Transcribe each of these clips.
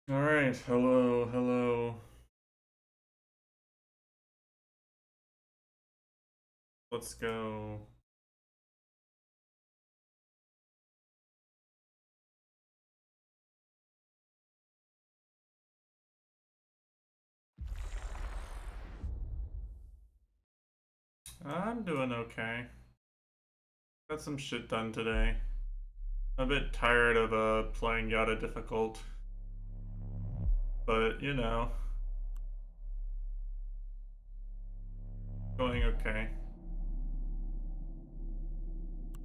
All right, hello, hello. Let's go. I'm doing okay. Got some shit done today. I'm a bit tired of playing Yada difficult, but going okay.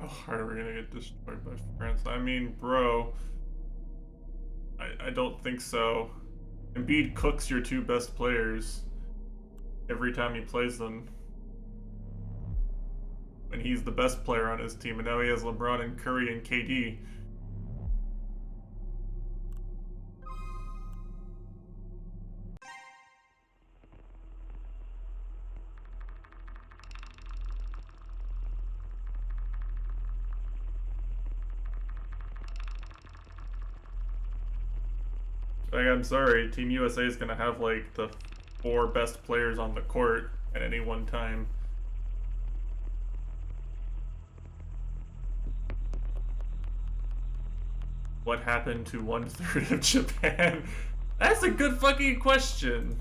Oh, are we gonna get destroyed by France? I mean, bro, I don't think so. Embiid cooks your two best players every time he plays them. When he's the best player on his team, and now he has LeBron and Curry and KD. Like, I'm sorry, Team USA is gonna have like the four best players on the court at any one time. What happened to 1/3 of Japan? That's a good fucking question.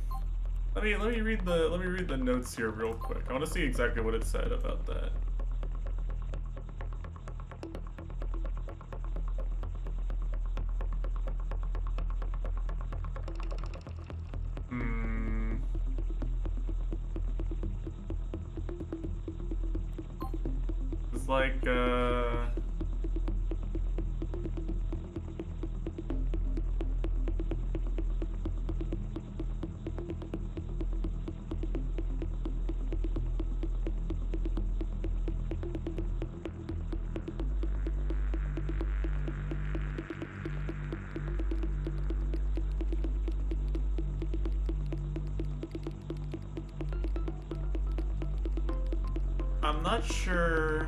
Let me read the notes here real quick. I want to see exactly what it said about that. Hmm. It's like I'm not sure.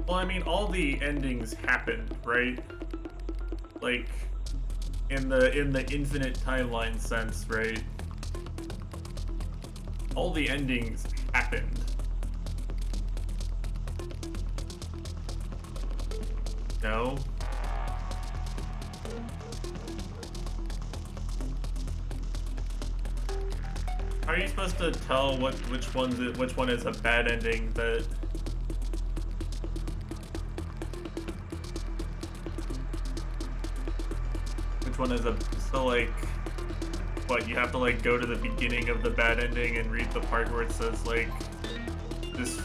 Well, I mean, all the endings happened, right? Like, in the infinite timeline sense, right? All the endings happened. No? How are you supposed to tell which one is a bad ending that which one is a so like what you have to like go to the beginning of the bad ending and read the part where it says like this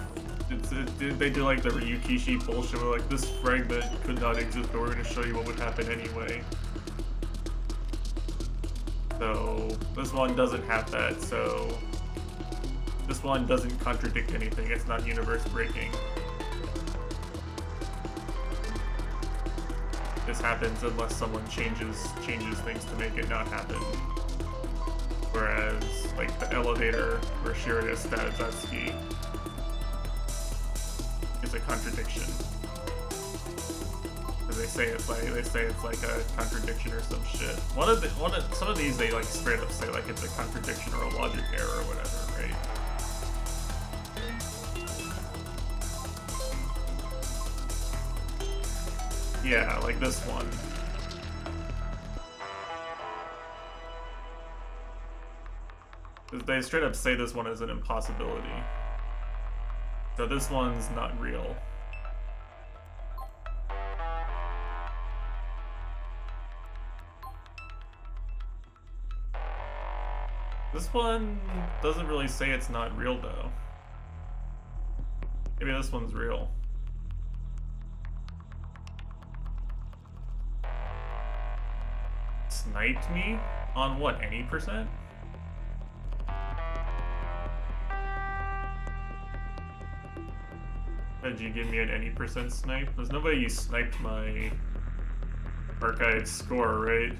they do like the Ryukishi bullshit where like this fragment could not exist but we're gonna show you what would happen anyway. So this one doesn't have that, so this one doesn't contradict anything, it's not universe breaking. This happens unless someone changes things to make it not happen. Whereas, like the elevator where Shiraya stabs Atsuki is a contradiction. Because they say it's like a contradiction or some shit. Some of these they like straight up say like it's a contradiction or a logic error or whatever, right? Yeah, like this one. They straight up say this one is an impossibility. So this one's not real. This one doesn't really say it's not real though. Maybe this one's real. Sniped me? On what, any percent? Did you give me an any percent snipe? There's no way you sniped my archive score, right?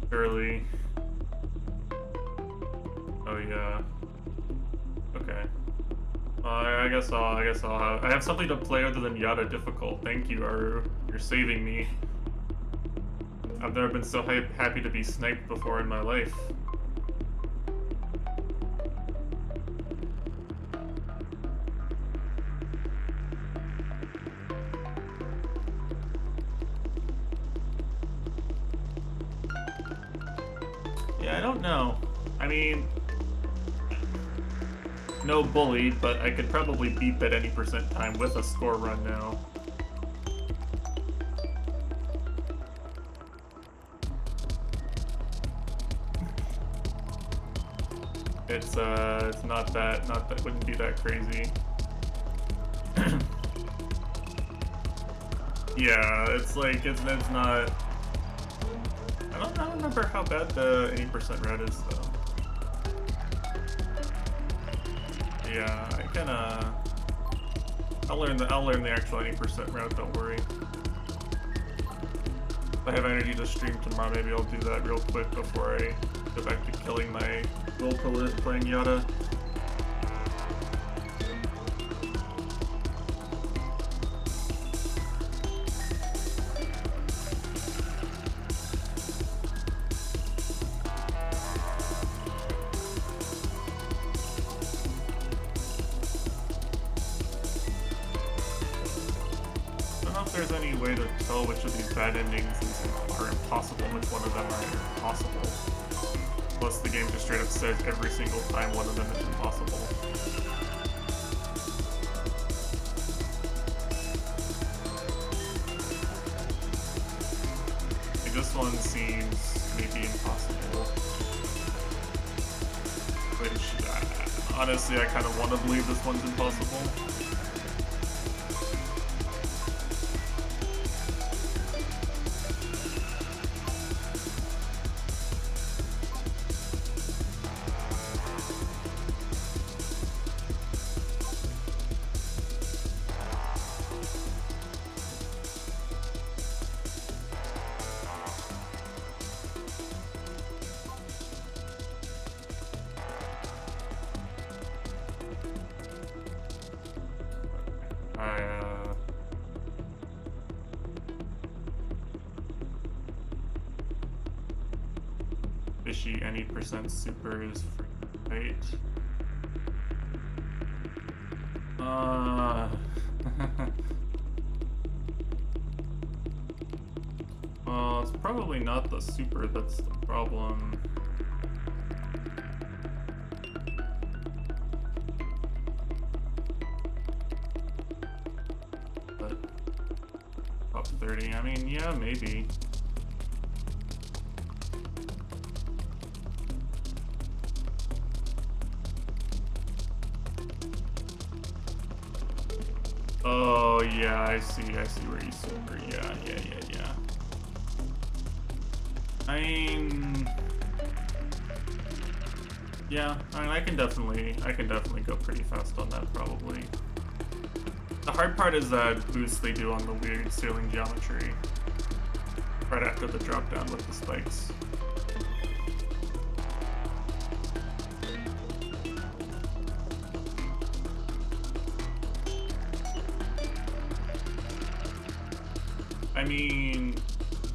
Surely. Oh yeah. Okay. I guess I have something to play other than Yada difficult. Thank you, Aru. You're saving me. I've never been so happy to be sniped before in my life. Yeah, I don't know. I mean, no bully, but I could probably beat that any percent time with a score run now. It's not that wouldn't be that crazy. Yeah, it's like, it's not, I don't remember how bad the 80% red is though. Yeah, I'll learn the actual 80% route, don't worry. If I have energy to stream tomorrow, maybe I'll do that real quick before I go back to killing my will playing Yada. There's any way to tell which of these bad endings are impossible and which one of them are impossible. Plus the game just straight up says every single time one of them is impossible. Like this one seems maybe impossible. Which, honestly, I kind of want to believe this one's impossible. Fishy, any percent super is free, right? Well, it's probably not the super that's the problem. But top 30, I mean, yeah, maybe. Oh, yeah, I see where you super. Yeah. I mean, yeah, I mean, I can definitely go pretty fast on that, probably. The hard part is that boost they do on the weird ceiling geometry right after the drop down with the spikes. I mean,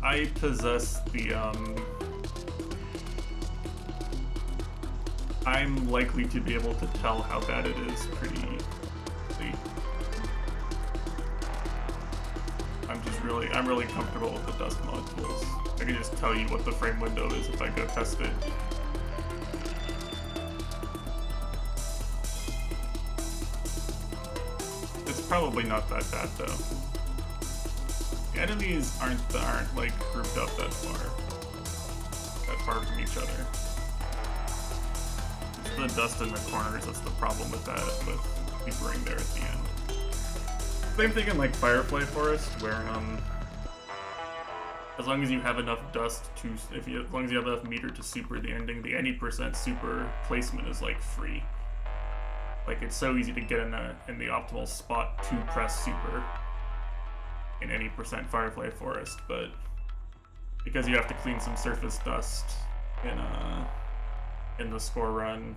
I possess the, I'm likely to be able to tell how bad it is pretty easily. I'm really comfortable with the dust mod tools. I can just tell you what the frame window is if I go test it. It's probably not that bad though. The enemies aren't like grouped up that far from each other. It's the dust in the corners that's the problem with that, with supering there at the end. Same thing in like Firefly Forest, where as long as you have enough dust to, as long as you have enough meter to super the ending, the any percent super placement is like free. Like it's so easy to get in the optimal spot to press super in any percent Firefly Forest, but because you have to clean some surface dust in the score run,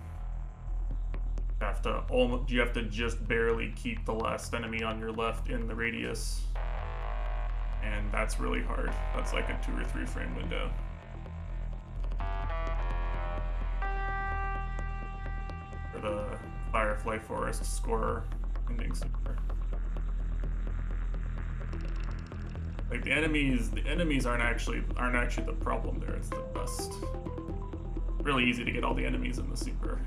you have to just barely keep the last enemy on your left in the radius and that's really hard. That's like a 2 or 3 frame window. For the Firefly Forest score ending super. Like the enemies aren't actually the problem there. It's the dust. Really easy to get all the enemies in the super.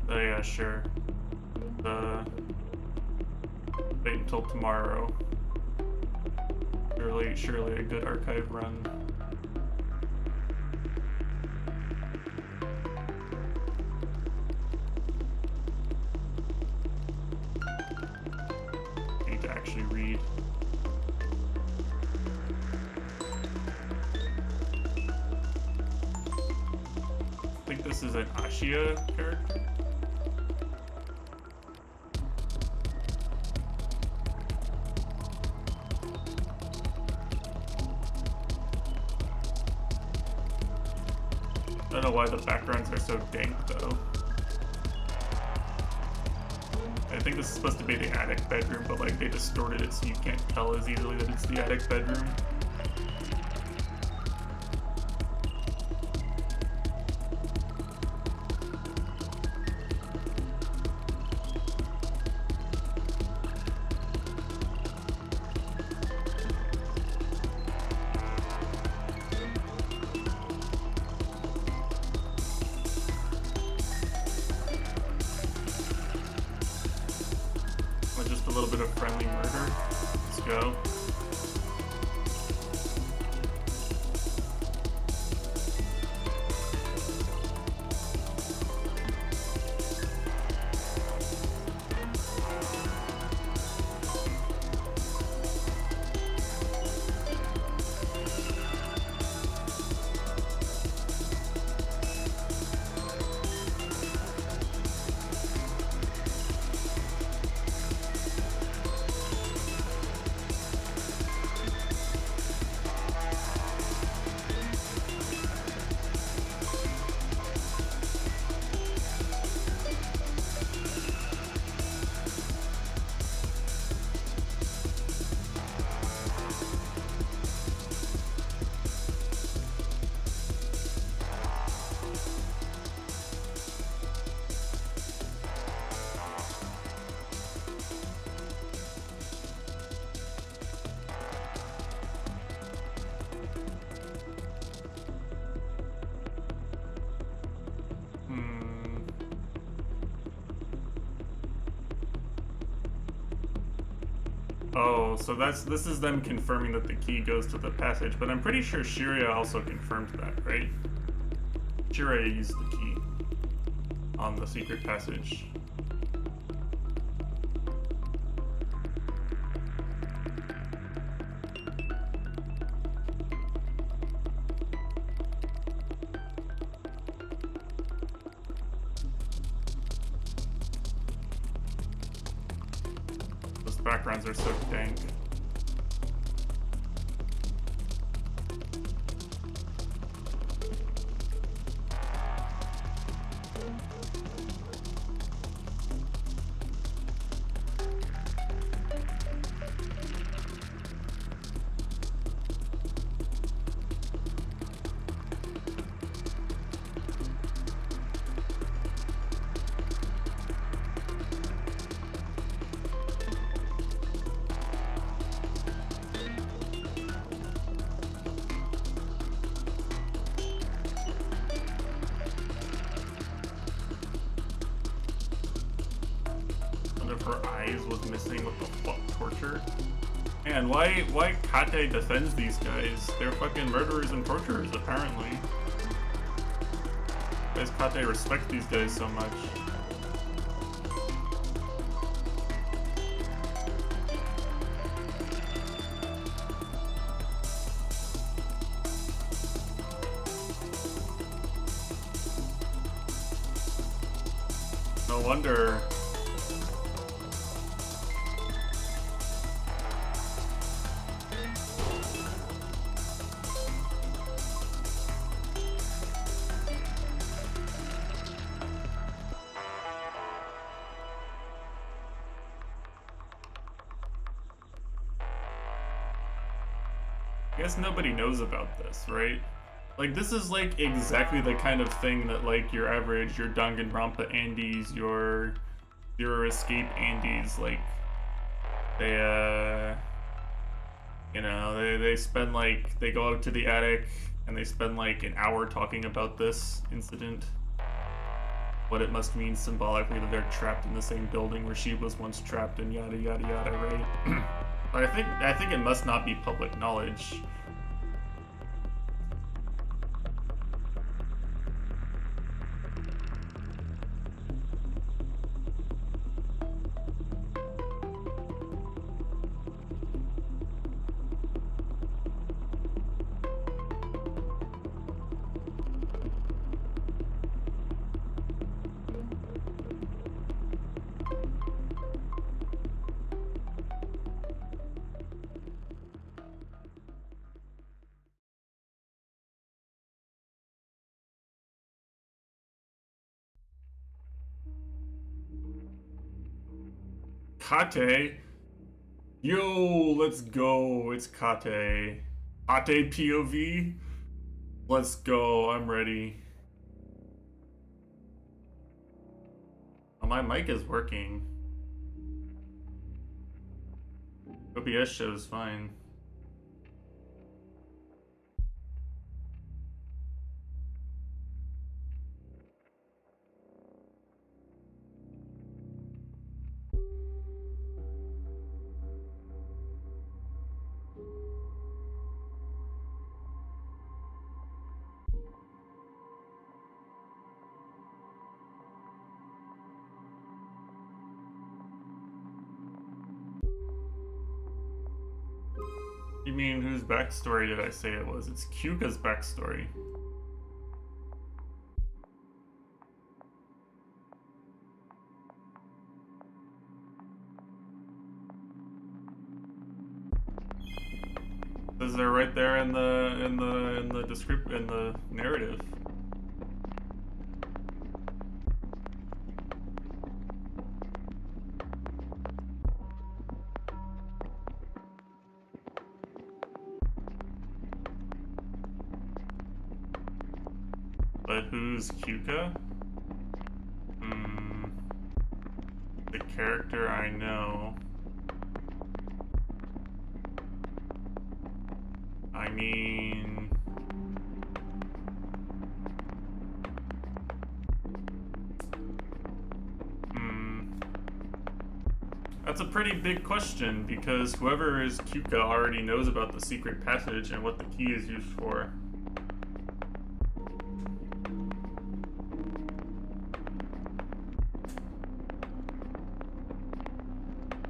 So yeah, sure. Wait until tomorrow. Surely a good archive run. Need to actually read. I think this is an Ashia character. I don't know why the backgrounds are so dank though. I think this is supposed to be the attic bedroom, but like they distorted it so you can't tell as easily that it's the attic bedroom. Just a little bit of friendly murder. Let's go. Oh, so this is them confirming that the key goes to the passage, but I'm pretty sure Shiria also confirmed that, right? Shiria used the key on the secret passage. Backgrounds are so dank. Her eyes was missing. What the fuck, torture? Man, why Kate defends these guys? They're fucking murderers and torturers, apparently. Why does Kate respect these guys so much? No wonder. guess nobody knows about this, right? Like, this is, like, exactly the kind of thing that, like, your average, your Danganronpa Andes, your Zero Escape Andes, like, they, you know, they spend, like, they go out to the attic, and they spend, like, an hour talking about this incident. What it must mean symbolically that they're trapped in the same building where she was once trapped, and yada yada yada, right? I think it must not be public knowledge. Kate? Yo, let's go. It's Kate. Kate POV? Let's go. I'm ready. Oh, my mic is working. OBS shows fine. You mean whose backstory did I say it was? It's Kyuka's backstory. Because they're right there in the description, in the narrative. But who's Kyuka? The character I know. I mean... That's a pretty big question, because whoever is Kyuka already knows about the secret passage and what the key is used for.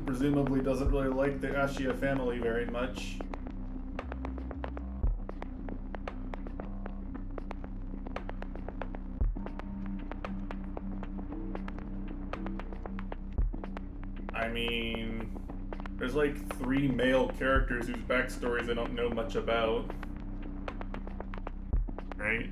Presumably doesn't really like the Ashiya family very much. I mean, there's like 3 male characters whose backstories I don't know much about. Right?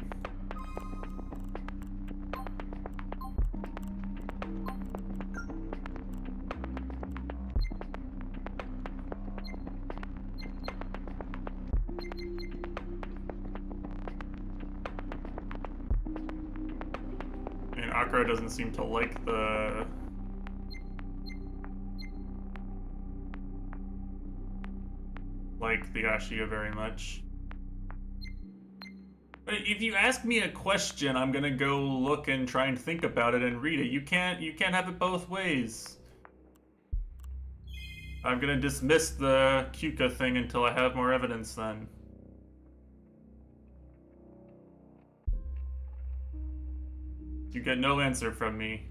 And Akira doesn't seem to like the Ashiya very much. But if you ask me a question, I'm gonna go look and try and think about it and read it. You can't have it both ways. I'm gonna dismiss the Kyuka thing until I have more evidence then. You get no answer from me.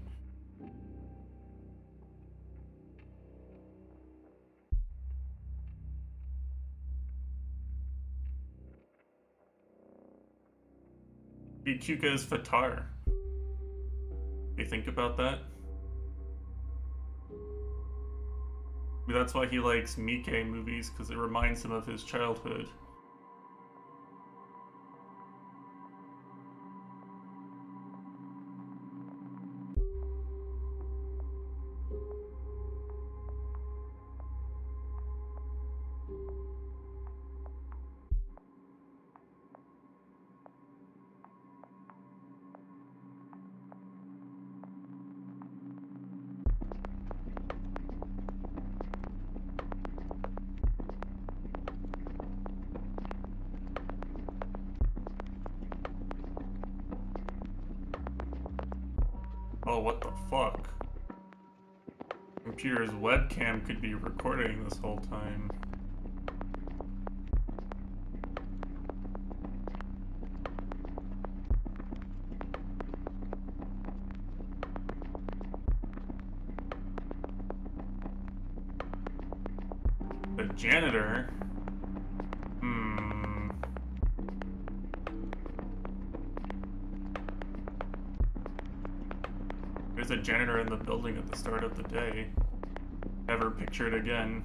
Kyuka is Fatar. You think about that? Maybe that's why he likes Mike movies, because it reminds him of his childhood. Oh, what the fuck? Computer's webcam could be recording this whole time. The janitor? There's a janitor in the building at the start of the day. Never pictured again.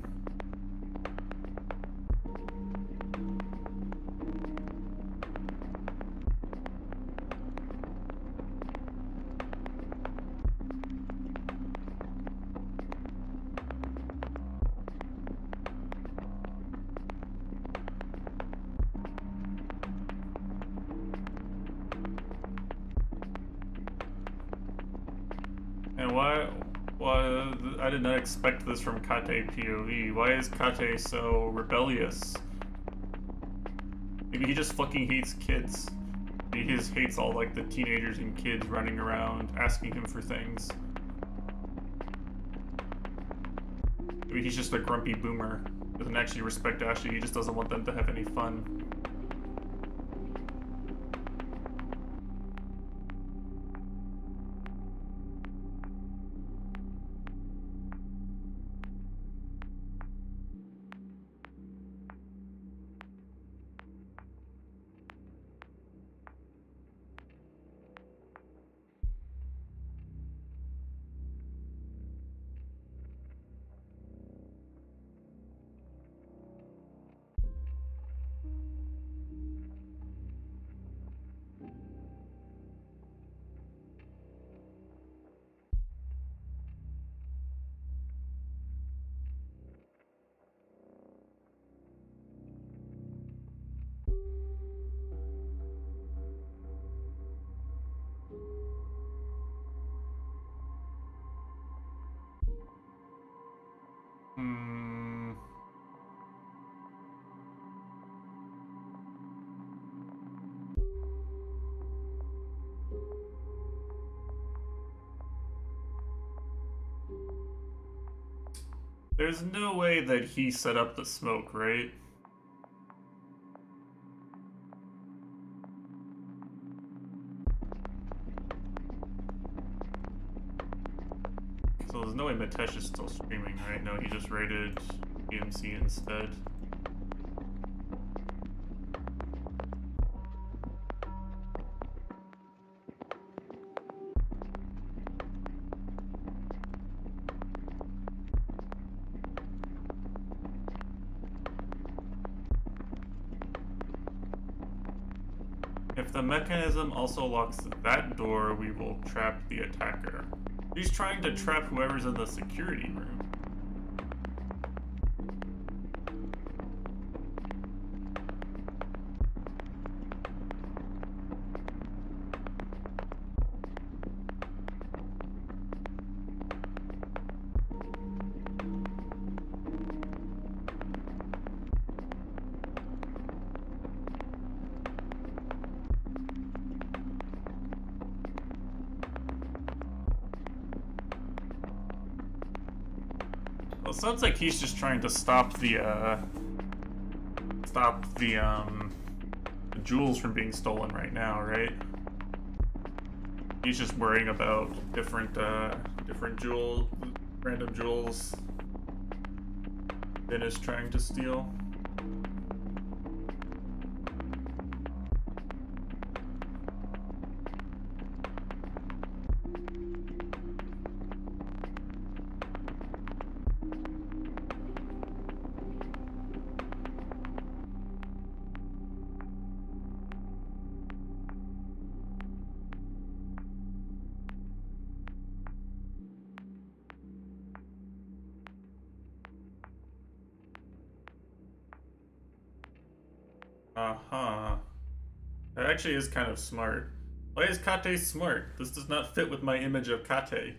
And why I did not expect this from Kate POV. Why is Kate so rebellious? Maybe he just fucking hates kids. Maybe he just hates all like the teenagers and kids running around asking him for things. Maybe he's just a grumpy boomer. Doesn't actually respect Ashley, he just doesn't want them to have any fun. There's no way that he set up the smoke, right? So there's no way Mitesh is still streaming, right? No, he just raided EMC instead. If the mechanism also locks that door, we will trap the attacker. He's trying to trap whoever's in the security room. Well, it sounds like he's just trying to stop the jewels from being stolen right now, right? He's just worrying about different random jewels Finn is trying to steal. Uh-huh. That actually is kind of smart. Why is Kate smart? This does not fit with my image of Kate.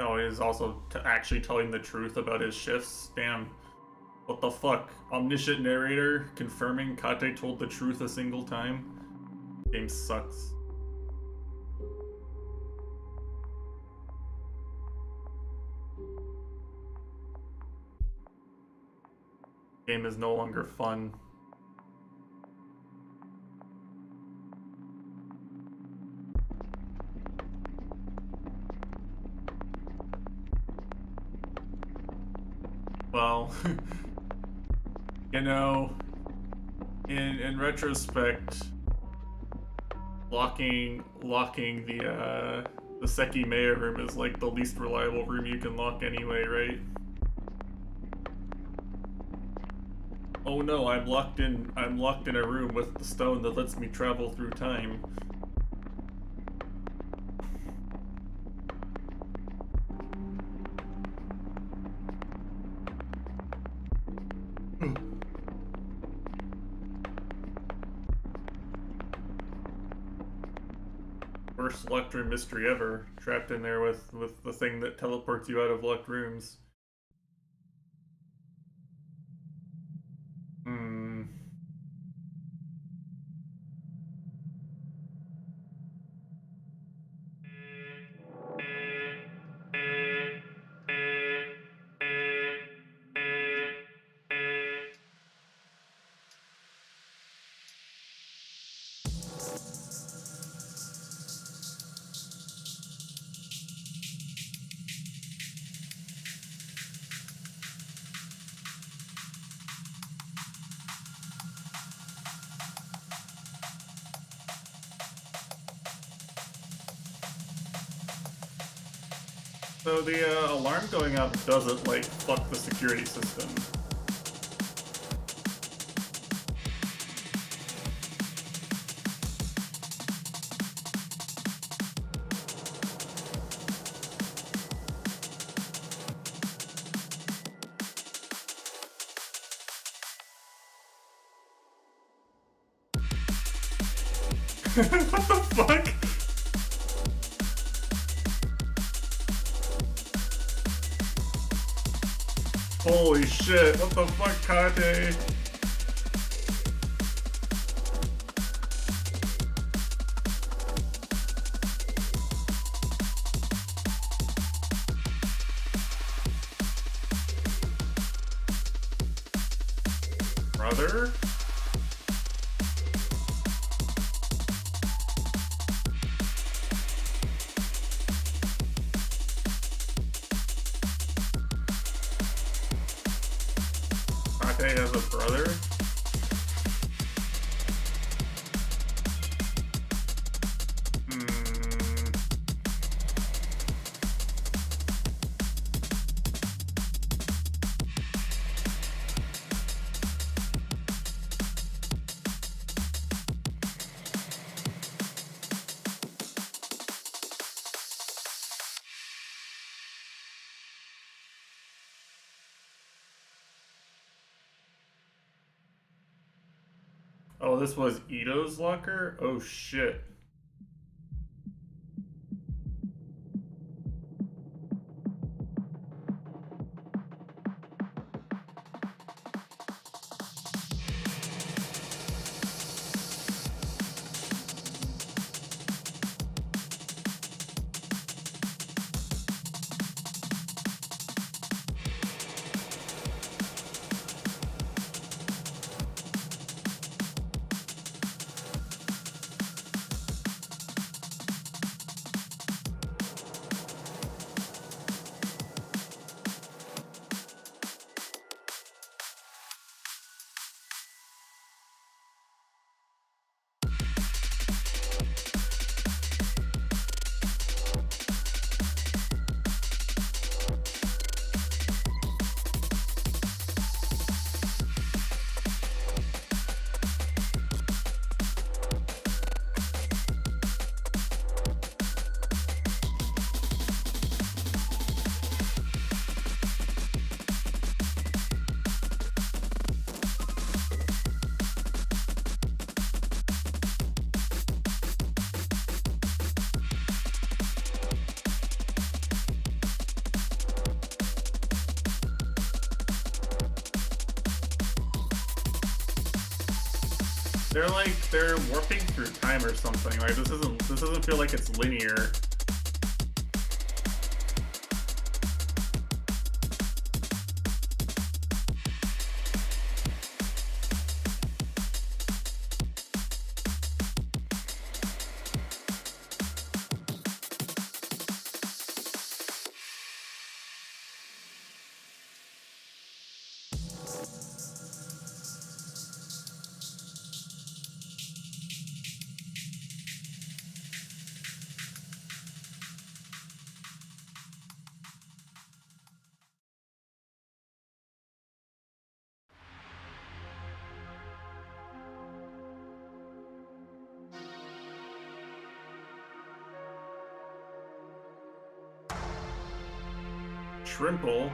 Oh, he's also actually telling the truth about his shifts. Damn. What the fuck? Omniscient narrator confirming Kate told the truth a single time? Game sucks. Game is no longer fun. Well, you know, in retrospect, locking the sekimeiya room is like the least reliable room you can lock anyway, right? Oh no, I'm locked in a room with the stone that lets me travel through time. Worst locked room mystery ever. Trapped in there with the thing that teleports you out of locked rooms. Hmm. So the alarm going off doesn't like fuck the security system. What the fuck? Holy shit, what the fuck, Kate? Brother? Kate has a brother? Hmm. Oh, this was Ito's locker? Oh shit. they're warping through time or something. Like this doesn't feel like it's linear. Shrimple.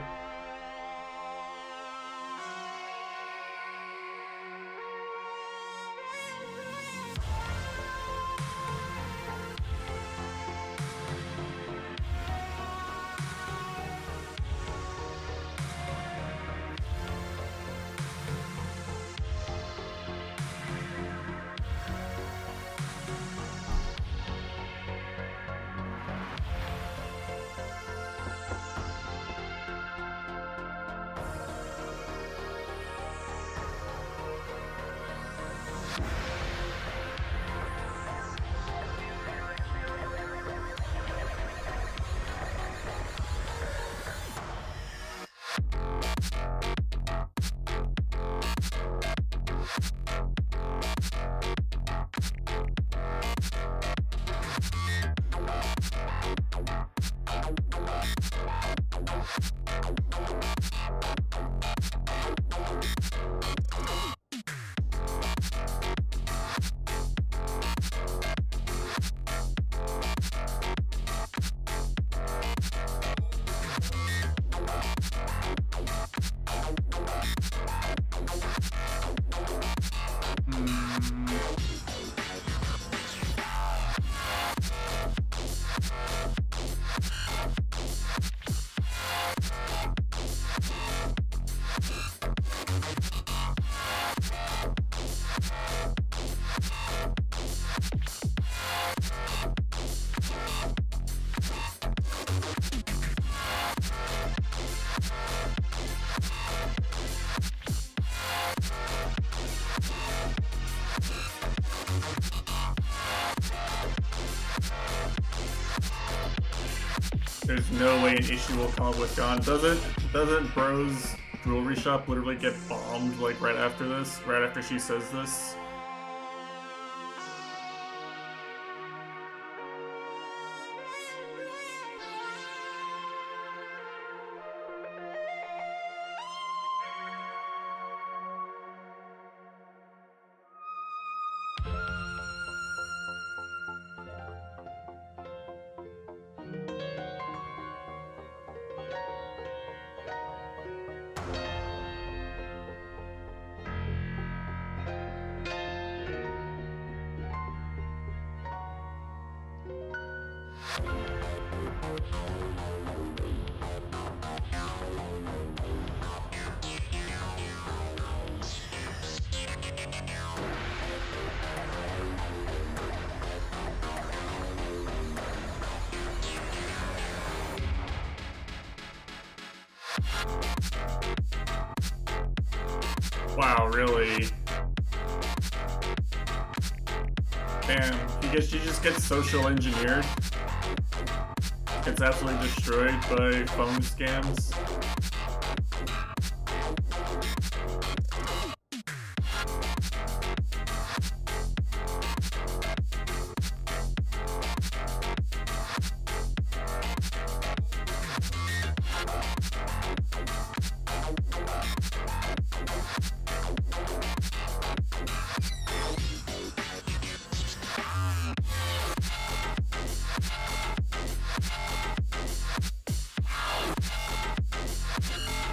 There's no way an issue will come up with Gon. Doesn't Bro's jewelry shop literally get bombed like right after this? Right after she says this? Wow, really? Damn, she just gets social engineered. Gets absolutely destroyed by phone scams.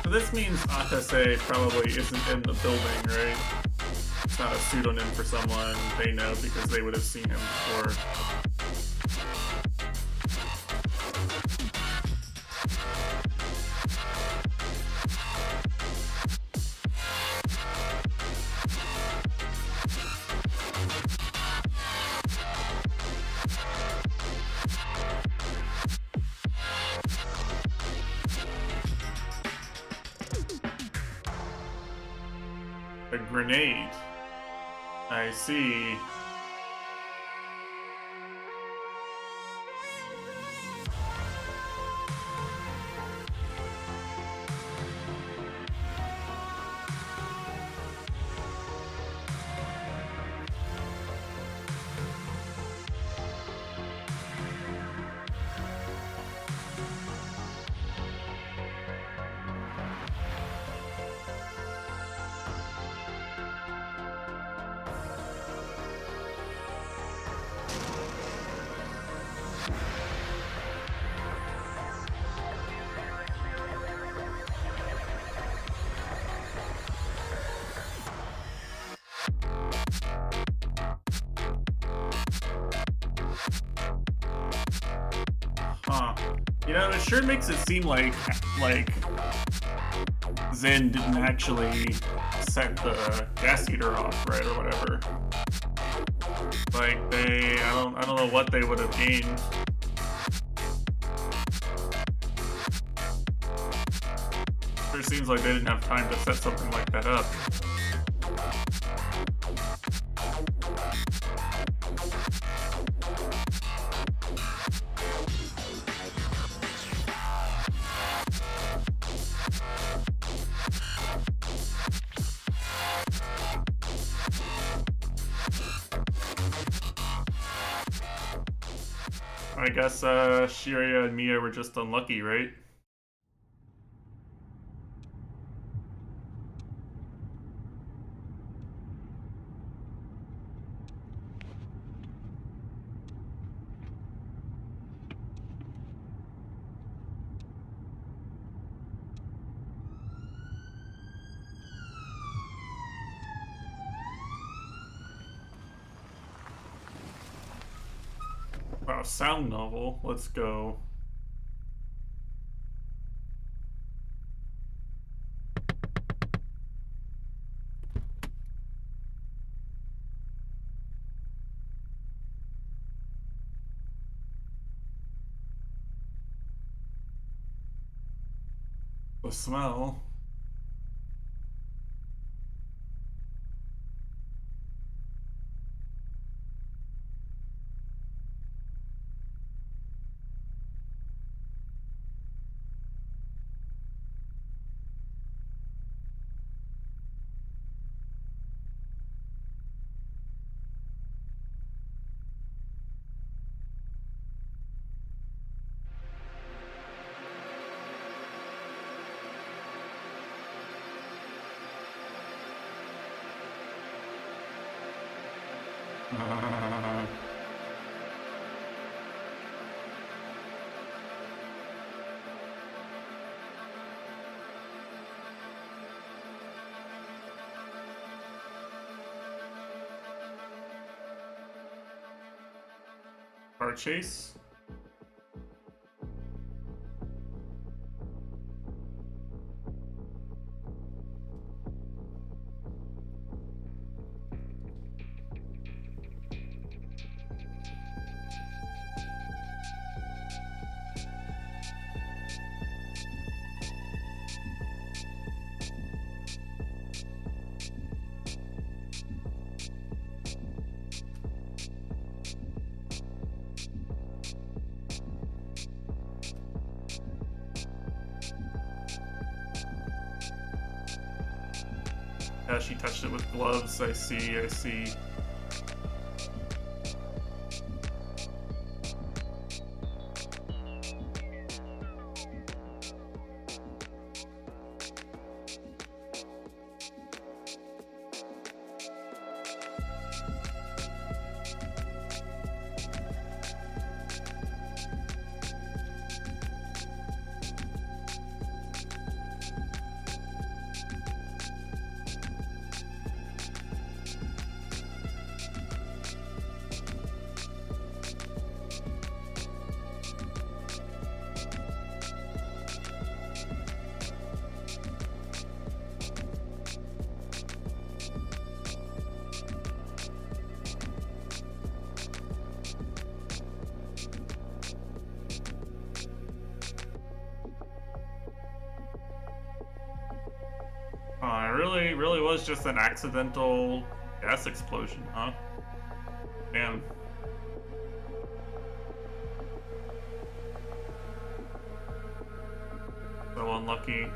This means Akase probably isn't in the building, right? It's not a pseudonym for someone they know because they would have seen him before. A grenade. I see. Huh. You know, it sure makes it seem like Zen didn't actually set the gas heater off, right, or whatever. Like I don't know what they would have gained. Sure seems like they didn't have time to set something like that up. I guess Shiria and Mia were just unlucky, right? Wow, sound novel. Let's go. The smell. Uh, car chase. Yeah, she touched it with gloves. I see, I see. Oh, it really was just an accidental gas explosion, huh? Damn. So unlucky.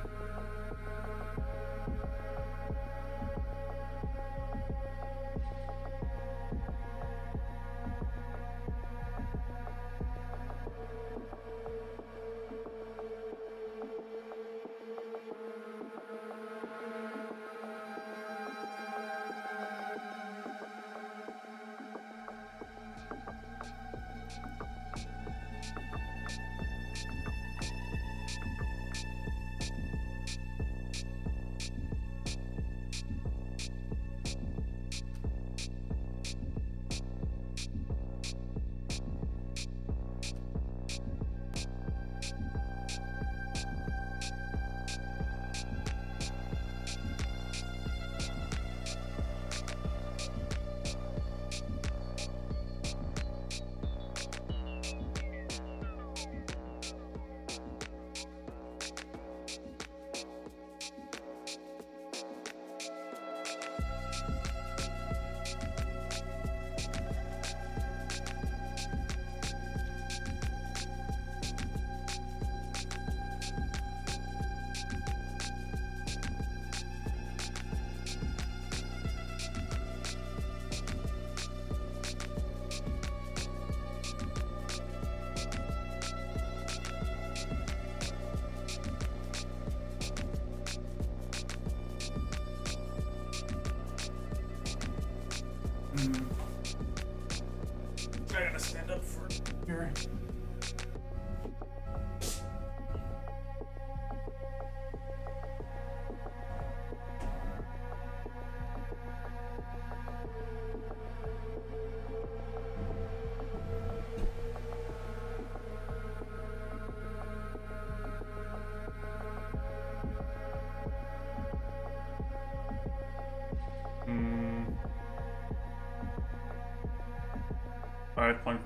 I gotta stand up for here.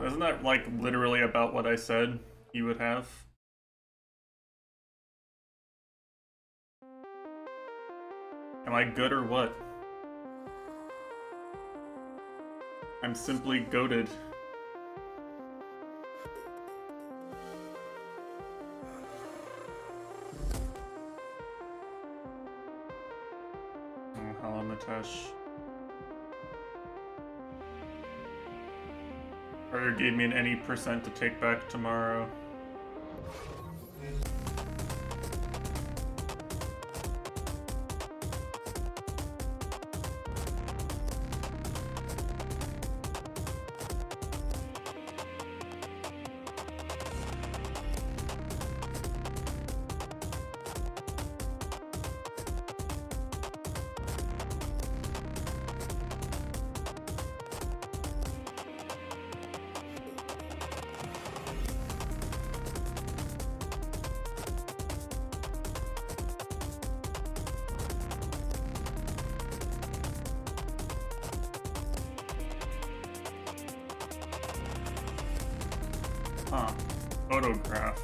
Isn't that like literally about what I said you would have? Am I good or what? I'm simply goated. Oh, hello, Mitesh. Carter gave me an any percent to take back tomorrow. Huh. Photograph.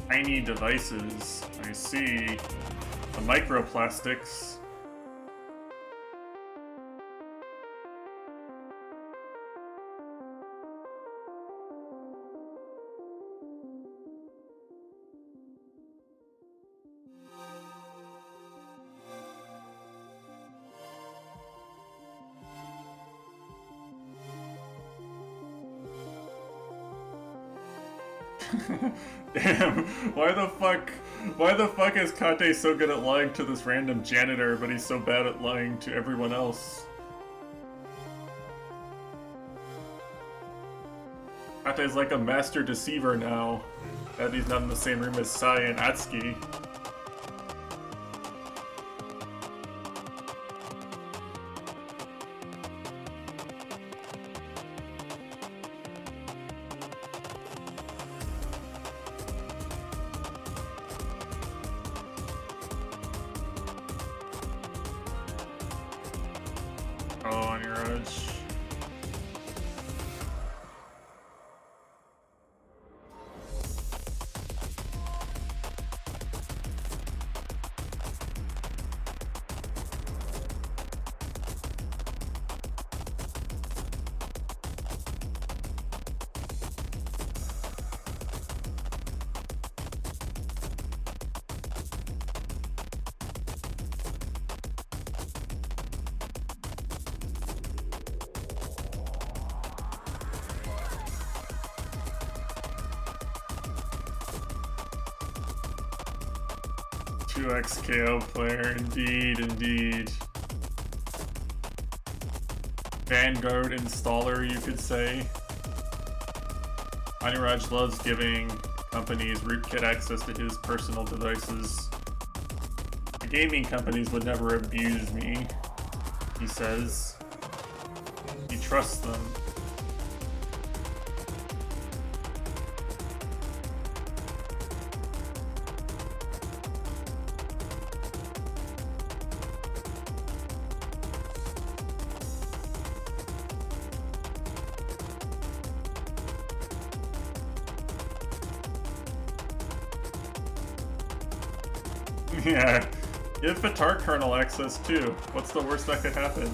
Tiny devices. I see. The microplastics. Damn, why the fuck is Kate so good at lying to this random janitor, but he's so bad at lying to everyone else? Kate's like a master deceiver now, that he's not in the same room as Sai and Atsuki. Oh, on your edge. 2x KO player, indeed, indeed. Vanguard installer, you could say. Aniraj loves giving companies rootkit access to his personal devices. The gaming companies would never abuse me, he says. He trusts them. Yeah, give Fatar kernel access too. What's the worst that could happen?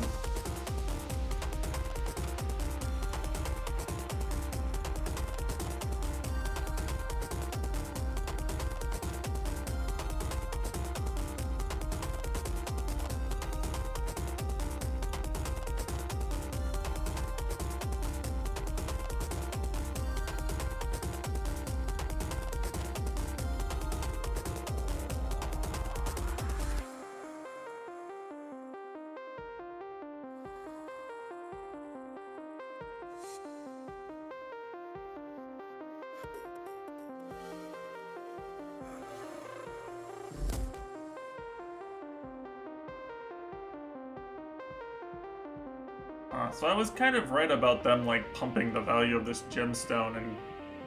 So I was kind of right about them, like, pumping the value of this gemstone and,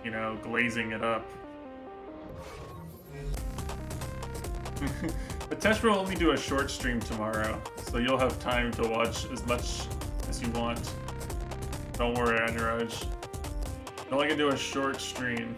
you know, glazing it up. But Tesh will only do a short stream tomorrow, so you'll have time to watch as much as you want. Don't worry, Aniraj. I'm only gonna do a short stream.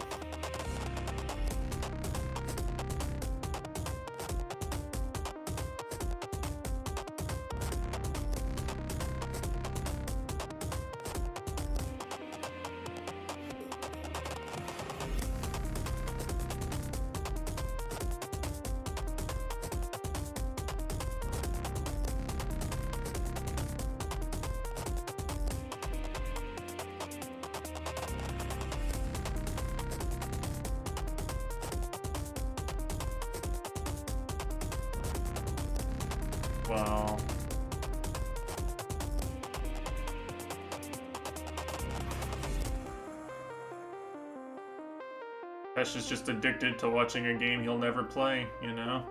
Wow. Tesh is just addicted to watching a game he'll never play, you know?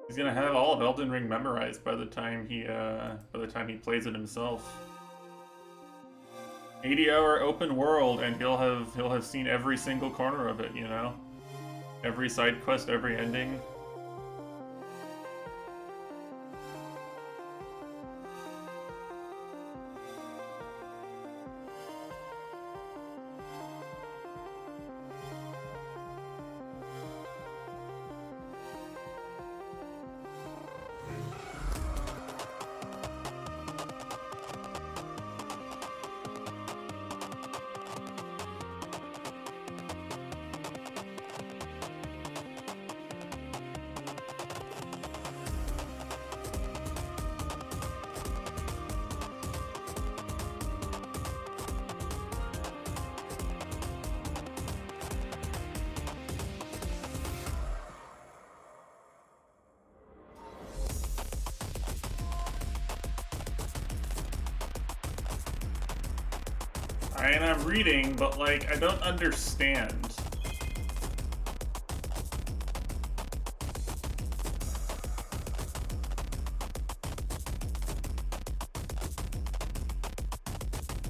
He's gonna have all of Elden Ring memorized by the time he plays it himself. 80-hour open world, and he'll have seen every single corner of it, you know? Every side quest, every ending. And I'm reading, but, like, I don't understand.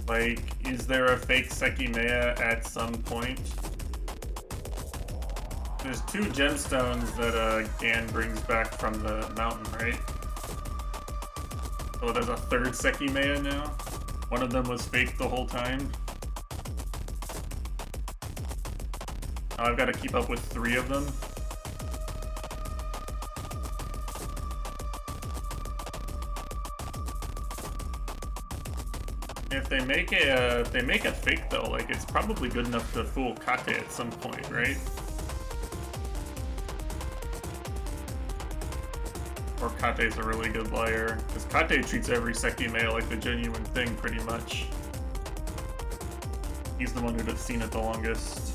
Like, is there a fake sekimeiya at some point? There's 2 gemstones that Gan brings back from the mountain, right? So there's a 3rd sekimeiya now? One of them was fake the whole time? I've got to keep up with 3 of them. If they make a fake though, like, it's probably good enough to fool Kate at some point, right? Or Kate's a really good liar, because Kate treats every sekimeiya like the genuine thing, pretty much. He's the one who'd have seen it the longest.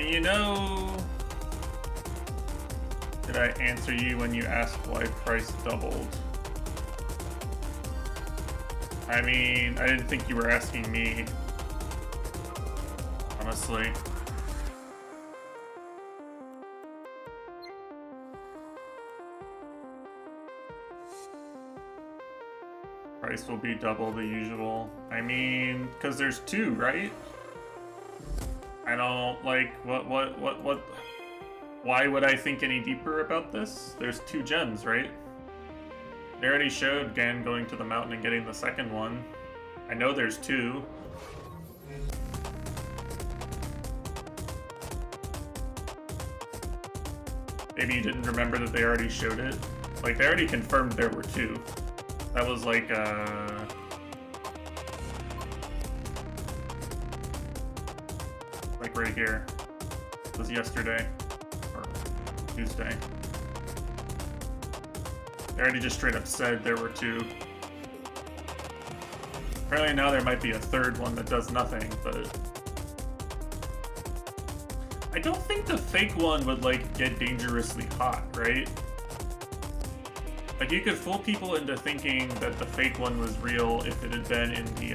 And you know... Did I answer you when you asked why price doubled? I mean, I didn't think you were asking me. Honestly. Price will be double the usual. I mean, because there's two, right? I don't, like, what, why would I think any deeper about this? There's two gems, right? They already showed Gan going to the mountain and getting the second one. I know there's two. Maybe you didn't remember that they already showed it. Like, they already confirmed there were two. That was like, like right here. It was yesterday. Or Tuesday. They already just straight up said there were two. Apparently now there might be a third one that does nothing, but... I don't think the fake one would, like, get dangerously hot, right? Like, you could fool people into thinking that the fake one was real if it had been in the,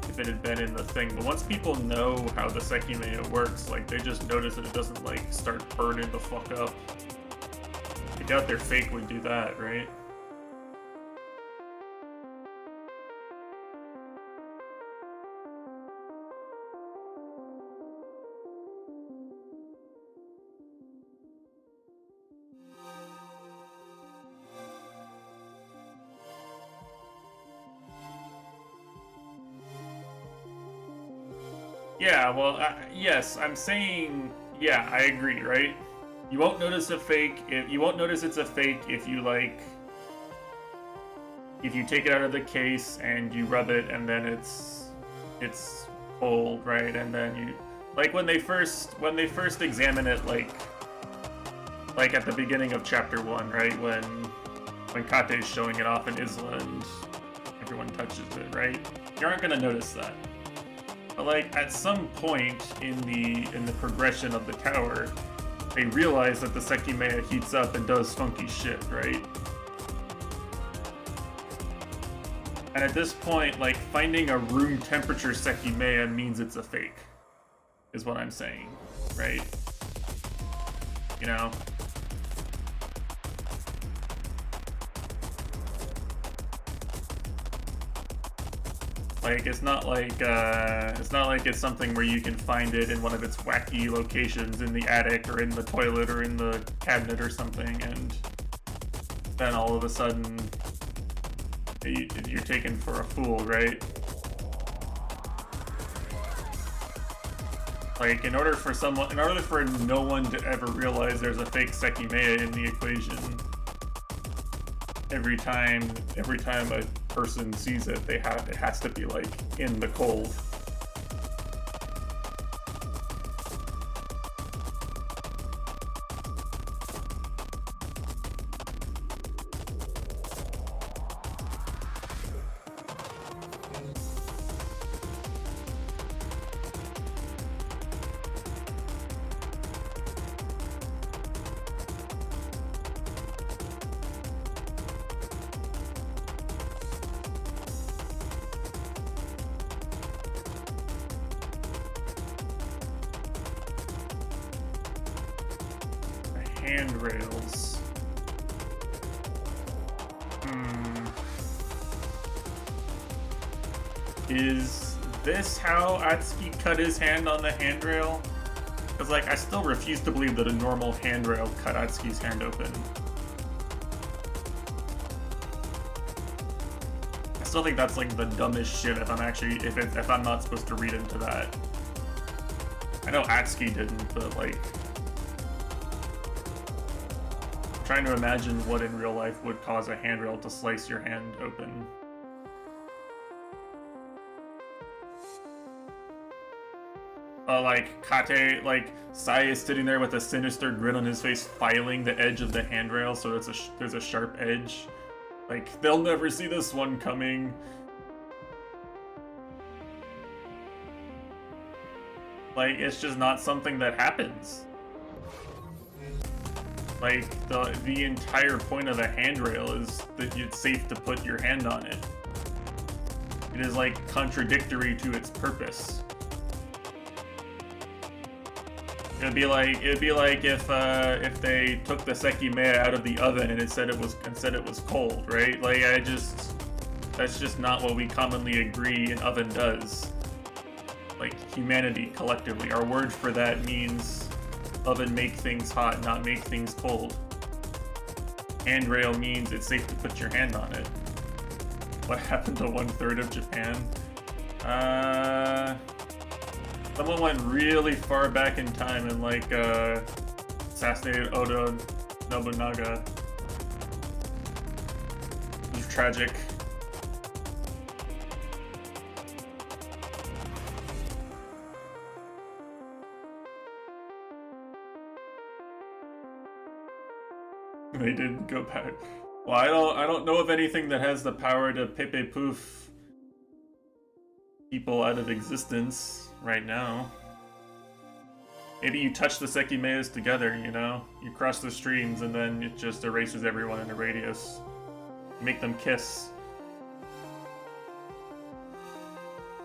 if it had been in the thing. But once people know how the sekimeiya works, like, they just notice that it doesn't, like, start burning the fuck up. I doubt their fake would do that, right? Yeah, well, yes, I'm saying, yeah, I agree, right? You won't notice a fake, you won't notice it's a fake if you, like, if you take it out of the case and you rub it and then it's cold, right? And then you, like, when they first examine it, like at the beginning of chapter 1, right? When Kate's showing it off in Isla and everyone touches it, right? You aren't gonna notice that. But, like, at some point in the progression of the tower, they realize that the sekimeiya heats up and does funky shit, right? And at this point, like, finding a room temperature sekimeiya means it's a fake, is what I'm saying, right? You know? Like, it's not like it's something where you can find it in one of its wacky locations in the attic or in the toilet or in the cabinet or something, and then all of a sudden you're taken for a fool, right? Like, in order for no one to ever realize there's a fake sekimeiya in the equation, every time a person sees it, it has to be, like, in the cold. Handrails. Is this how Atsuki cut his hand on the handrail? Because, like, I still refuse to believe that a normal handrail cut Atsuki's hand open. I still think that's, like, the dumbest shit if I'm not supposed to read into that. I know Atsuki didn't, but, like, I'm trying to imagine what in real life would cause a handrail to slice your hand open. Like, Kate, like, Sai is sitting there with a sinister grin on his face, filing the edge of the handrail so there's a sharp edge. Like, they'll never see this one coming. Like, it's just not something that happens. Like, the entire point of a handrail is that it's safe to put your hand on it. It is, like, contradictory to its purpose. It'd be like if they took the sekimeiya out of the oven and it said it was cold, right? Like, that's just not what we commonly agree an oven does. Like, humanity collectively, our word for that means oven make things hot, not make things cold. Handrail means it's safe to put your hand on it. What happened to 1/3 of Japan? Someone went really far back in time and, like, assassinated Oda Nobunaga. It was tragic. They didn't go back. Well, I don't know of anything that has the power to Pepe Poof people out of existence right now. Maybe you touch the sekimeiyas together, you know? You cross the streams and then it just erases everyone in a radius. Make them kiss.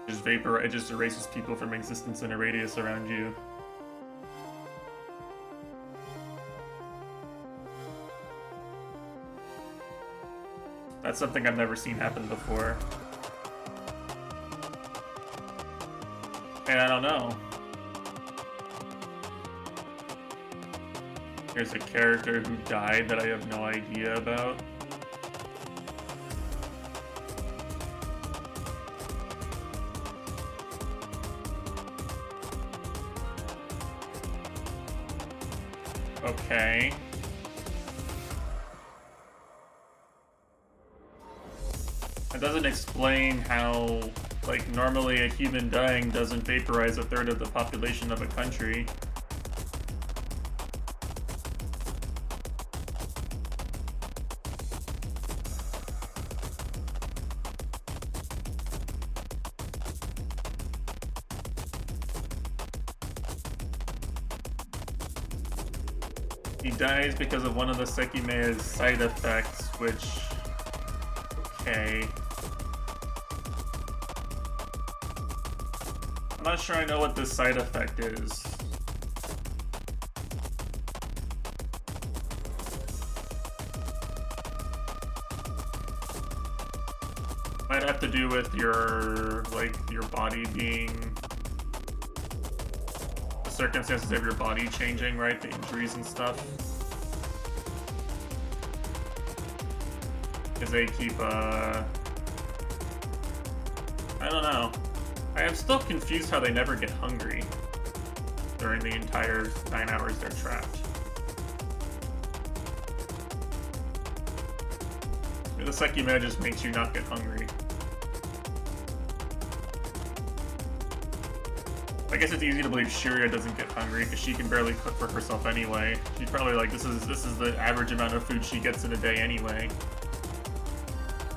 It just erases people from existence in a radius around you. That's something I've never seen happen before. And I don't know. There's a character who died that I have no idea about. Okay. That doesn't explain how, like, normally a human dying doesn't vaporize 1/3 of the population of a country. He dies because of one of the sekimeiya's side effects, which... okay. I'm not sure I know what this side effect is. Might have to do with your, like, your body being... the circumstances of your body changing, right? The injuries and stuff. Because they keep, I don't know. I am still confused how they never get hungry during the entire 9 hours they're trapped. The sekimeiya just makes you not get hungry. I guess it's easy to believe Shiria doesn't get hungry because she can barely cook for herself anyway. She's probably like, this is the average amount of food she gets in a day anyway.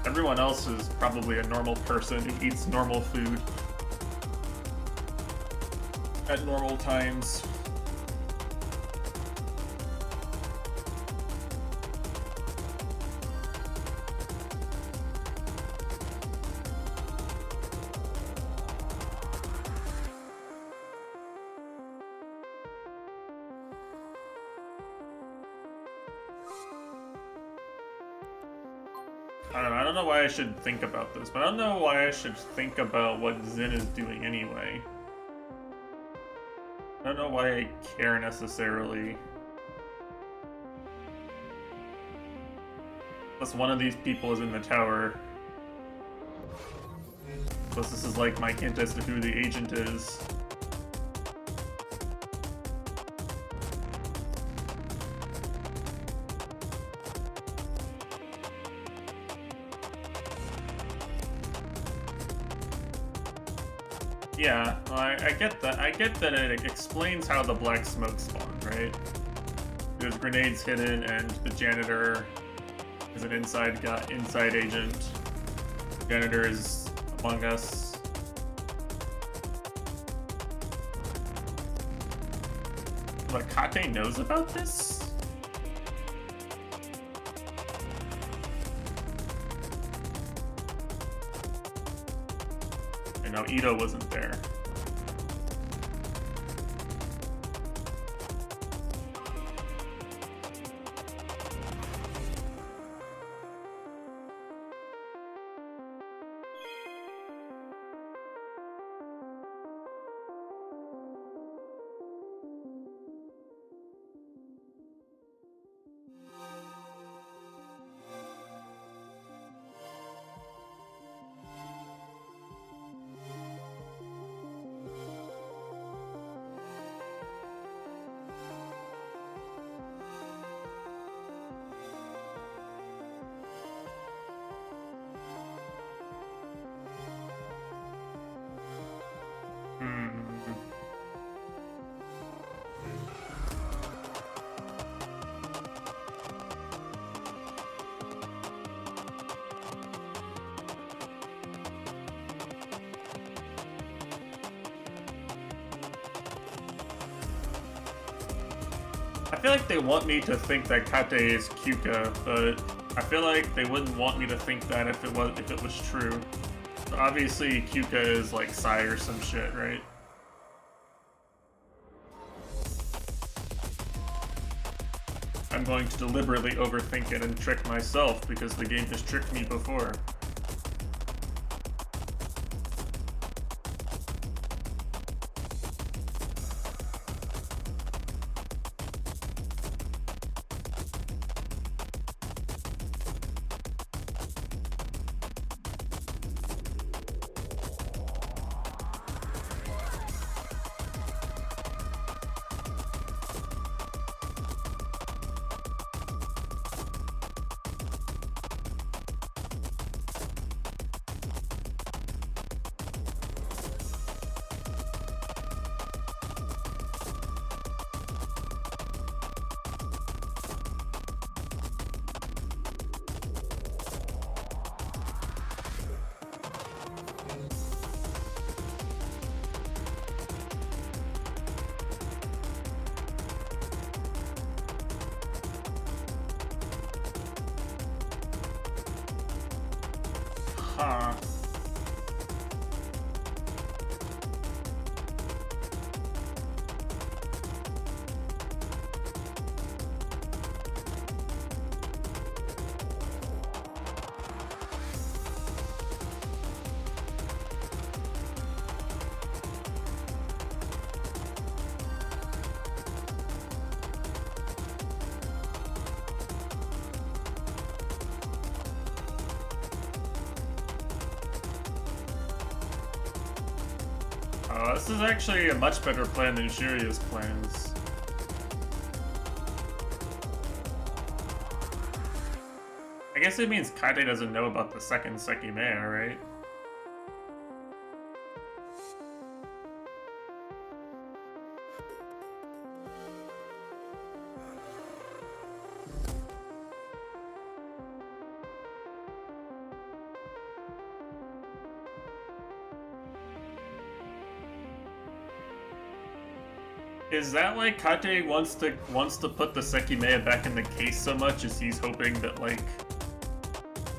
Everyone else is probably a normal person who eats normal food at normal times. I don't know why I should think about this, but I don't know why I should think about what Zin is doing anyway. I don't know why I care necessarily. Plus one of these people is in the tower. Plus this is like my hint as to who the agent is. Yeah, well, I get that. I get that it explains how the black smoke spawned, right? There's grenades hidden, and the janitor is an inside agent. The janitor is among us. What, Kate knows about this? And no, Ito wasn't there. I feel like they want me to think that Kate is Kyuka, but I feel like they wouldn't want me to think that if it was true. So obviously Kyuka is like Sai or some shit, right? I'm going to deliberately overthink it and trick myself because the game has tricked me before. Huh. This is actually a much better plan than Shirya's plans. I guess it means Kate doesn't know about the second Sekimeiya, right? Is that like Kate wants to put the Sekimeiya back in the case so much as he's hoping that like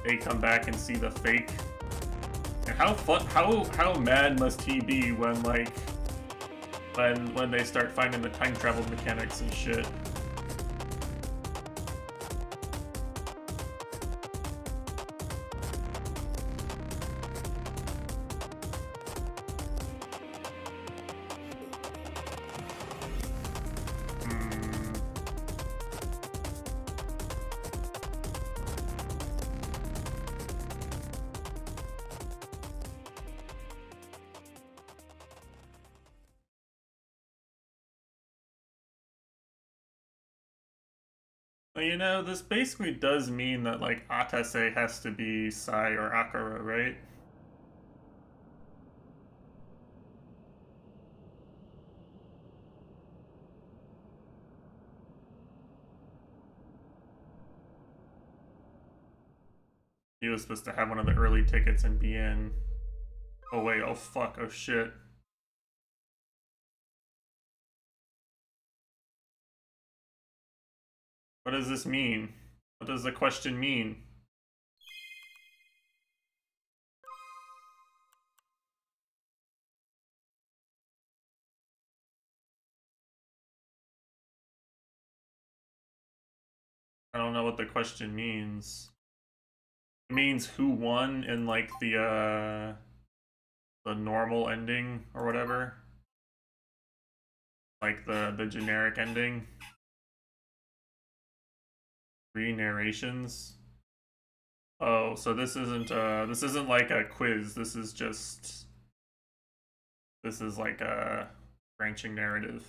they come back and see the fake? And how mad must he be when like when they start finding the time travel mechanics and shit? Well, you know, this basically does mean that, like, Atase has to be Sai or Akara, right? He was supposed to have one of the early tickets and be in. Oh wait, oh fuck, oh shit. What does this mean? What does the question mean? I don't know what the question means. It means who won in like the normal ending or whatever. Like the generic ending. 3 narrations. Oh, so this isn't like a quiz. This is like a branching narrative.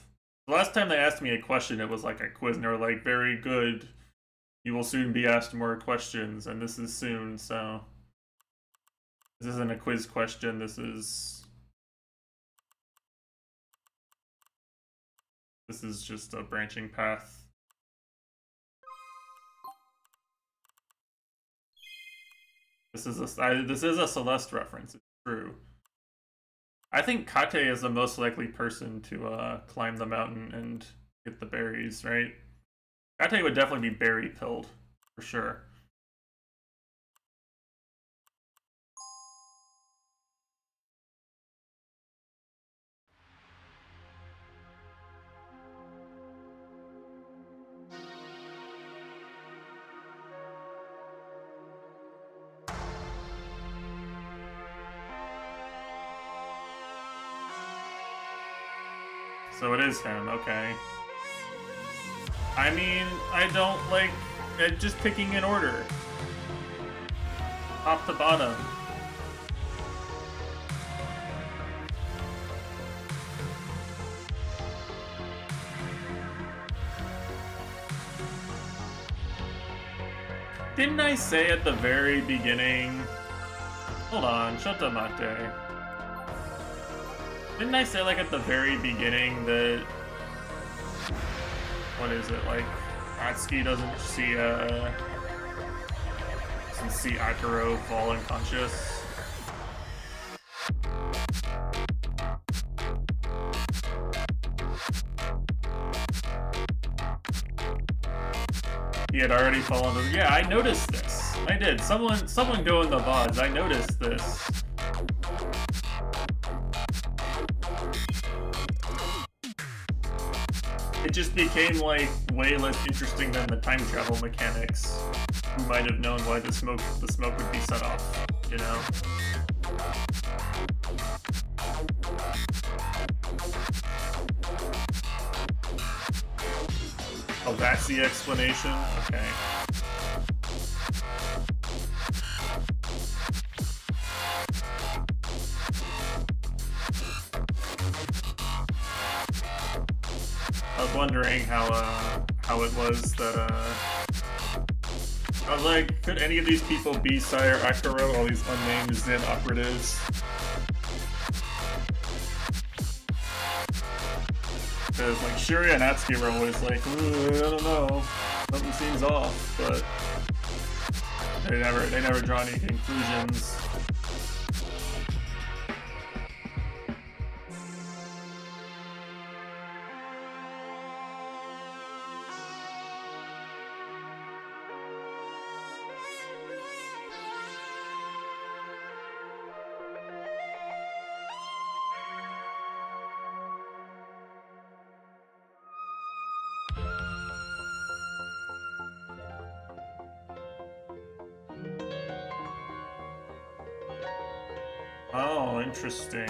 The last time they asked me a question, it was like a quiz, and they were like, "Very good. You will soon be asked more questions," and this is soon, so this isn't a quiz question. This is just a branching path. This is a Celeste reference. It's true. I think Kate is the most likely person to climb the mountain and get the berries, right? Kate would definitely be berry pilled, for sure. So it is him, okay. I mean, I don't like it just picking in order. Top to bottom. Didn't I say at the very beginning... Hold on, Shotomate. Didn't I say, like, at the very beginning that... What is it, like, Atsuki doesn't see Akuro fall unconscious? He had already fallen to... Yeah, I noticed this. I did. Someone go in the VODs. I noticed this. It just became, like, way less interesting than the time travel mechanics. Who might have known why the smoke would be set off, you know? Oh, that's the explanation? Okay. I was wondering how it was that I was like, could any of these people be Sire Akuro, all these unnamed Zen operatives? Because like Shuri and Atsuki were always like, I don't know, something seems off, but they never draw any conclusions. Oh, interesting.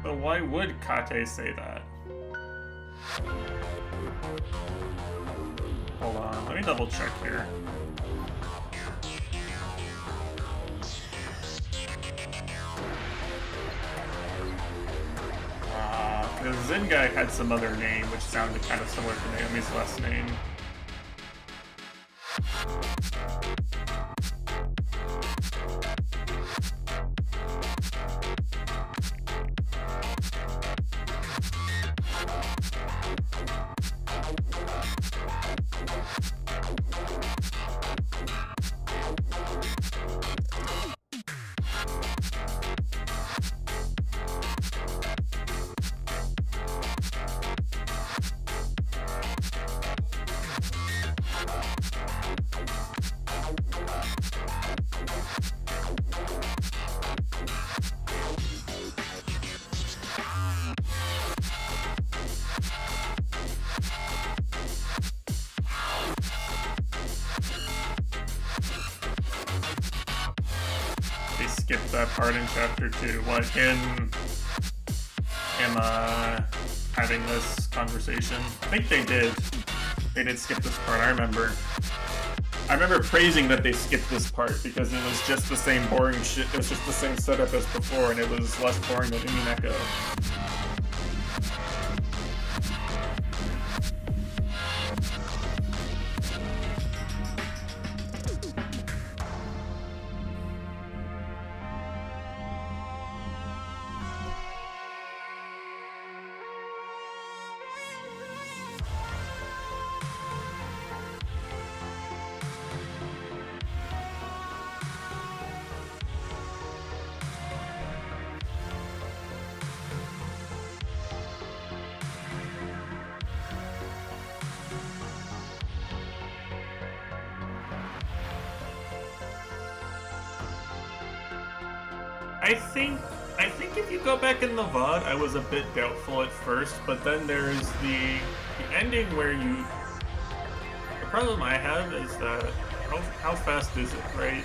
But why would Kate say that? Hold on, let me double check here. Because Zen guy had some other name which sounded kind of similar to Naomi's last name. skipped that part in chapter 2. What, him having this conversation? I think they did. They did skip this part, I remember praising that they skipped this part because it was just the same boring shit. It was just the same setup as before, and it was less boring than Umineko. I think if you go back in the VOD, I was a bit doubtful at first, but then there's the ending where you... The problem I have is that, how fast is it, right?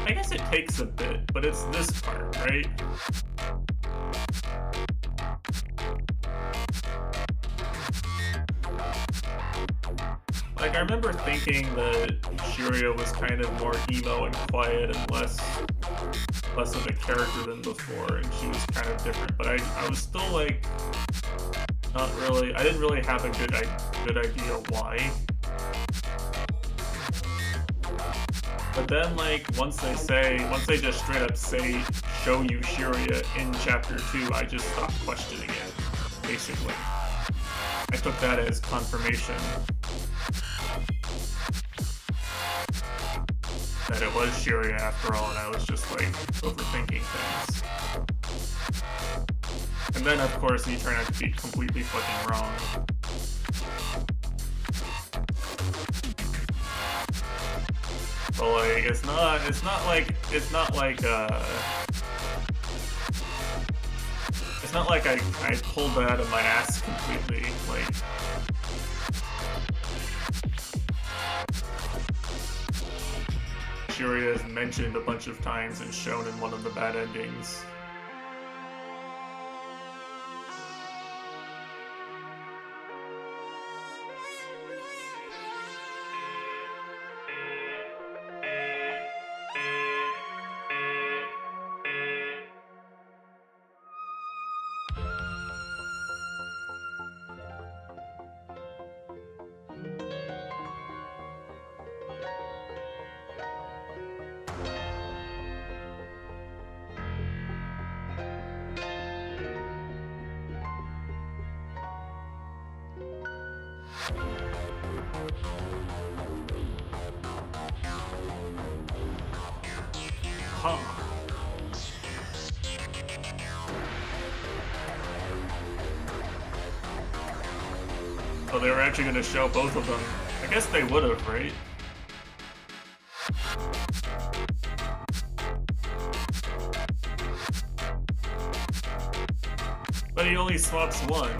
I guess it takes a bit, but it's this part, right? Like, I remember thinking that Shiria was kind of more emo and quiet and less of a character than before, and she was kind of different. But I was still like, not really. I didn't really have a good idea why. But then, like, once they just straight up say, show you Shiria in chapter 2, I just stopped questioning it, basically. I took that as confirmation that it was Shiria after all, and I was just, like, overthinking things. And then, of course, you turn out to be completely fucking wrong. But, like, it's not like I pulled that out of my ass completely, like... Shiria is mentioned a bunch of times and shown in one of the bad endings. Huh. Oh, they were actually going to show both of them. I guess they would have, right? But he only swaps one.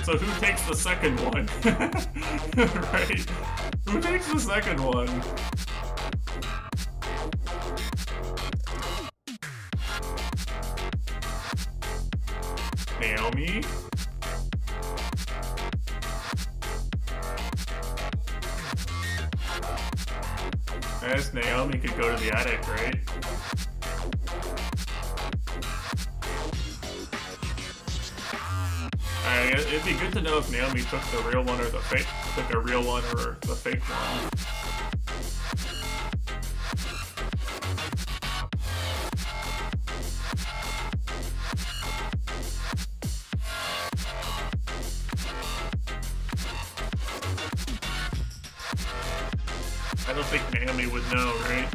So who takes the second one? Right? Who takes the second one? Naomi? I guess Naomi could go to the attic, right? It'd be good to know if Naomi took the real one or the fake, took a real one or the fake one. I don't think Naomi would know, right?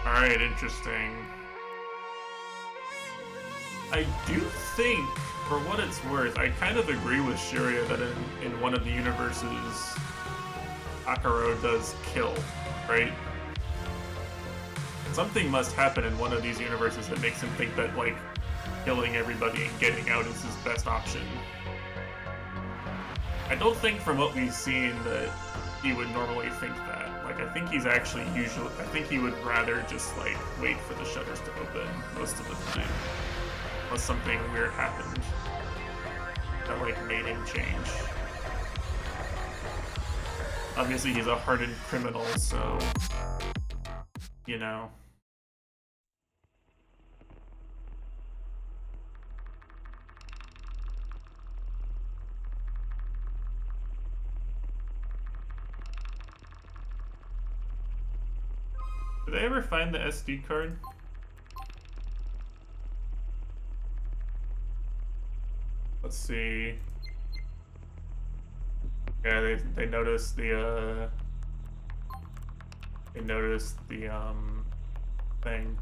Alright, interesting. I do think, for what it's worth, I kind of agree with Shiria that in one of the universes, Akaro does kill, right? Something must happen in one of these universes that makes him think that, like, killing everybody and getting out is his best option. I don't think from what we've seen that he would normally think that. Like, I think he's actually I think he would rather just, like, wait for the shutters to open most of the time. Unless something weird happened that, like, made him change. Obviously, he's a hardened criminal, so, you know. Did they ever find the SD card? Let's see. Yeah, they noticed the thing.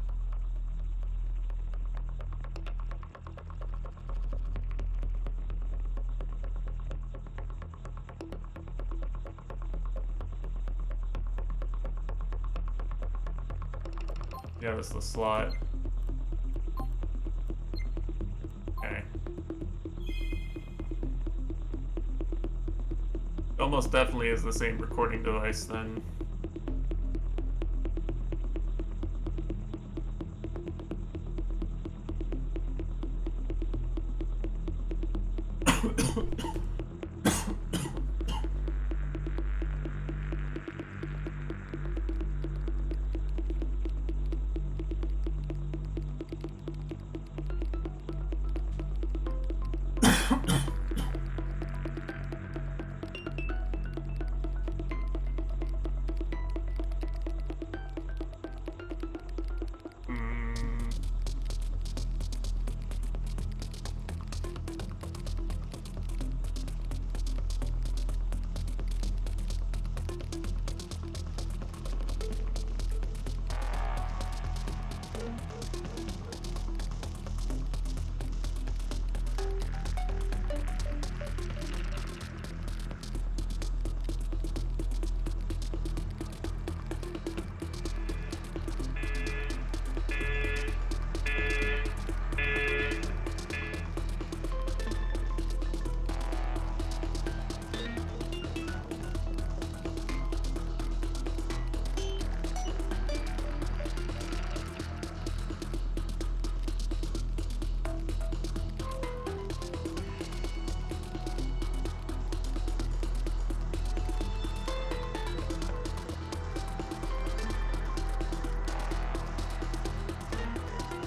Yeah, that's the slot. Okay. Almost definitely is the same recording device then.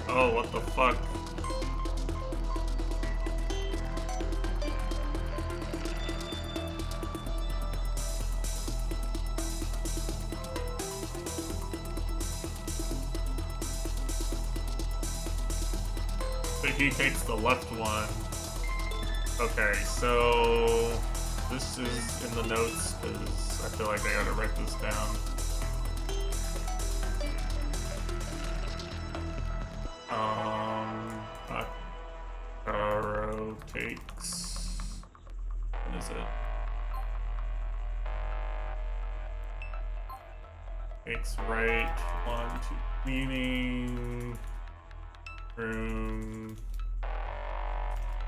Oh, what the fuck? So he takes the left one. Okay, so this is in the notes because I feel like I gotta write this down. Akaro takes... What is it? Takes right, 1, 2, cleaning, room,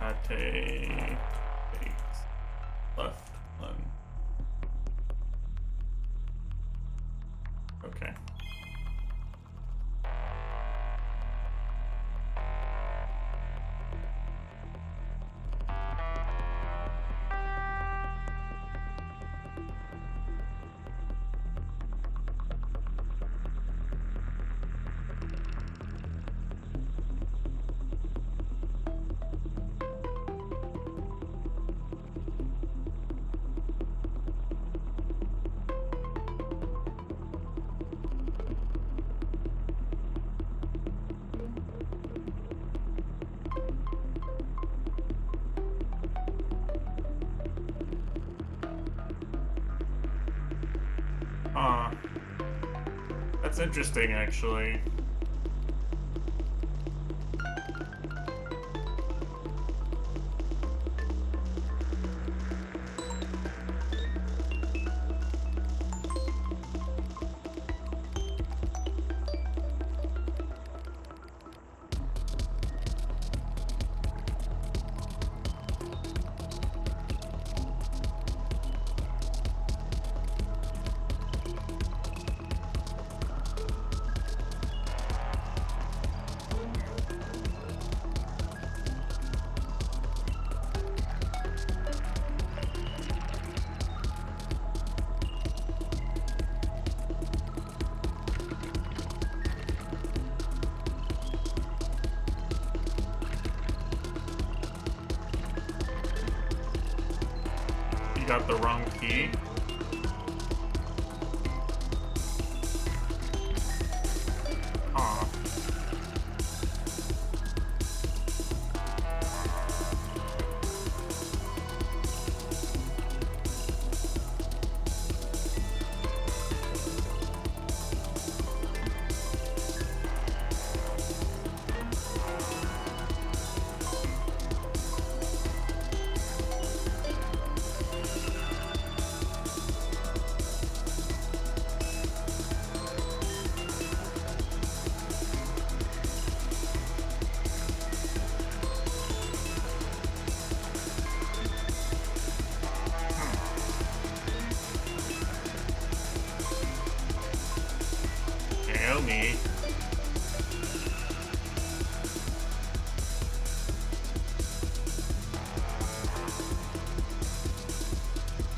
Ate, takes left, 1. Okay. That's interesting, actually. got the wrong key. Aw. Naomi.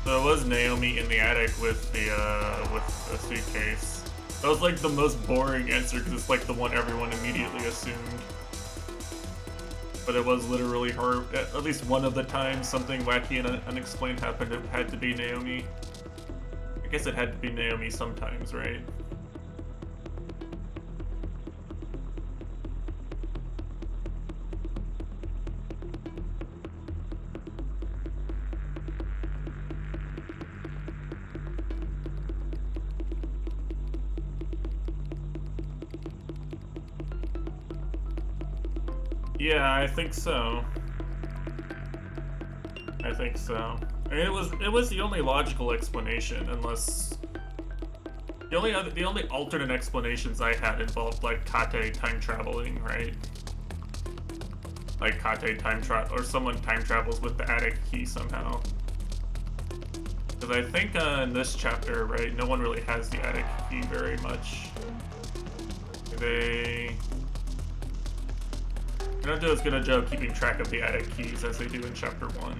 So it was Naomi in the attic with the suitcase. That was like the most boring answer because it's like the one everyone immediately assumed. But it was literally her. At least one of the times something wacky and unexplained happened, it had to be Naomi. I guess it had to be Naomi sometimes, right? Yeah, I think so. I think so. I mean, it was the only logical explanation, unless the only alternate explanations I had involved like Kate time traveling, right? Like Kate time travel, or someone time travels with the attic key somehow. Because I think in this chapter, right, no one really has the attic key very much. They don't do as good a job keeping track of the attic keys as they do in chapter 1.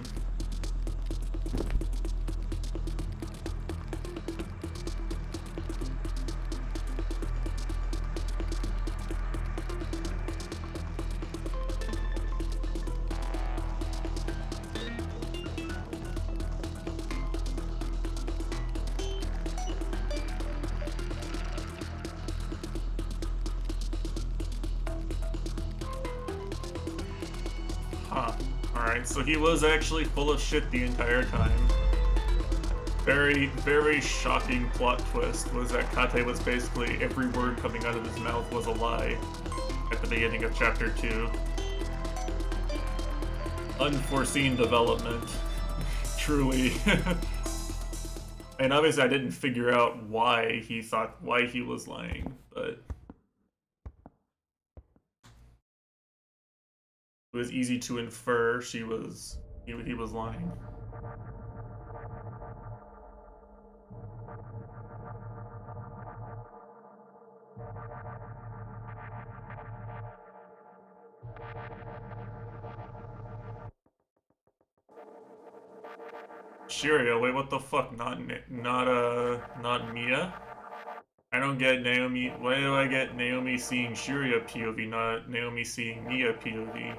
Huh. Alright, so he was actually full of shit the entire time. Very, very shocking plot twist was that Kate was basically every word coming out of his mouth was a lie at the beginning of chapter 2. Unforeseen development. Truly. And obviously I didn't figure out why he was lying, but it was easy to infer he was lying. Shiria, wait, what the fuck? Not Mia? I don't get Naomi. Why do I get Naomi seeing Shiria POV, not Naomi seeing Mia POV?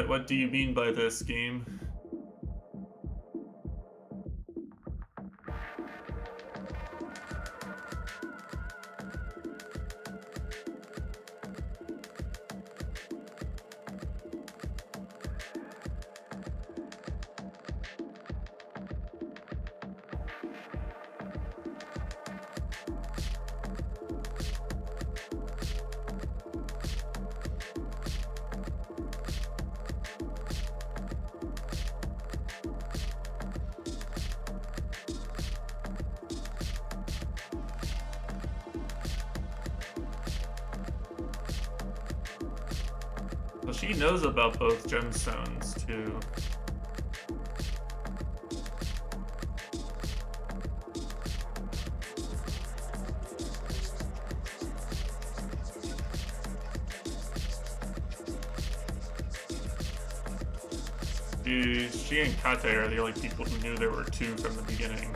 What do you mean by this, game? Well, she knows about both gemstones, too. She and Kate are the only people who knew there were two from the beginning.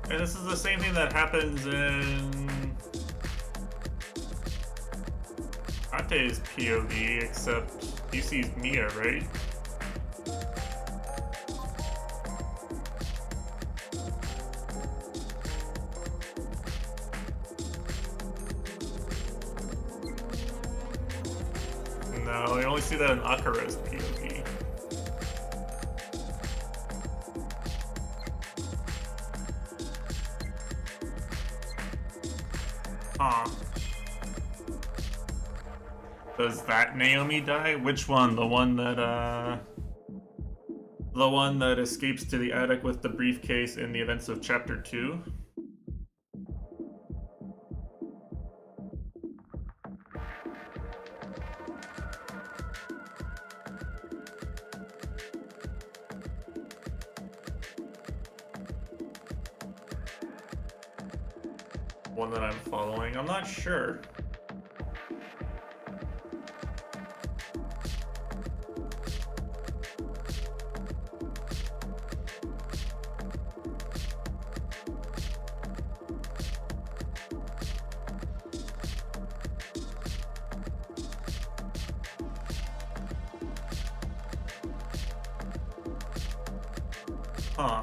And this is the same thing that happens in Ate's POV, except he sees Mia, right? No, we only see that in Akira's POV. Huh. Does that Naomi die? Which one? The one that escapes to the attic with the briefcase in the events of chapter 2? One that I'm following? I'm not sure. Huh.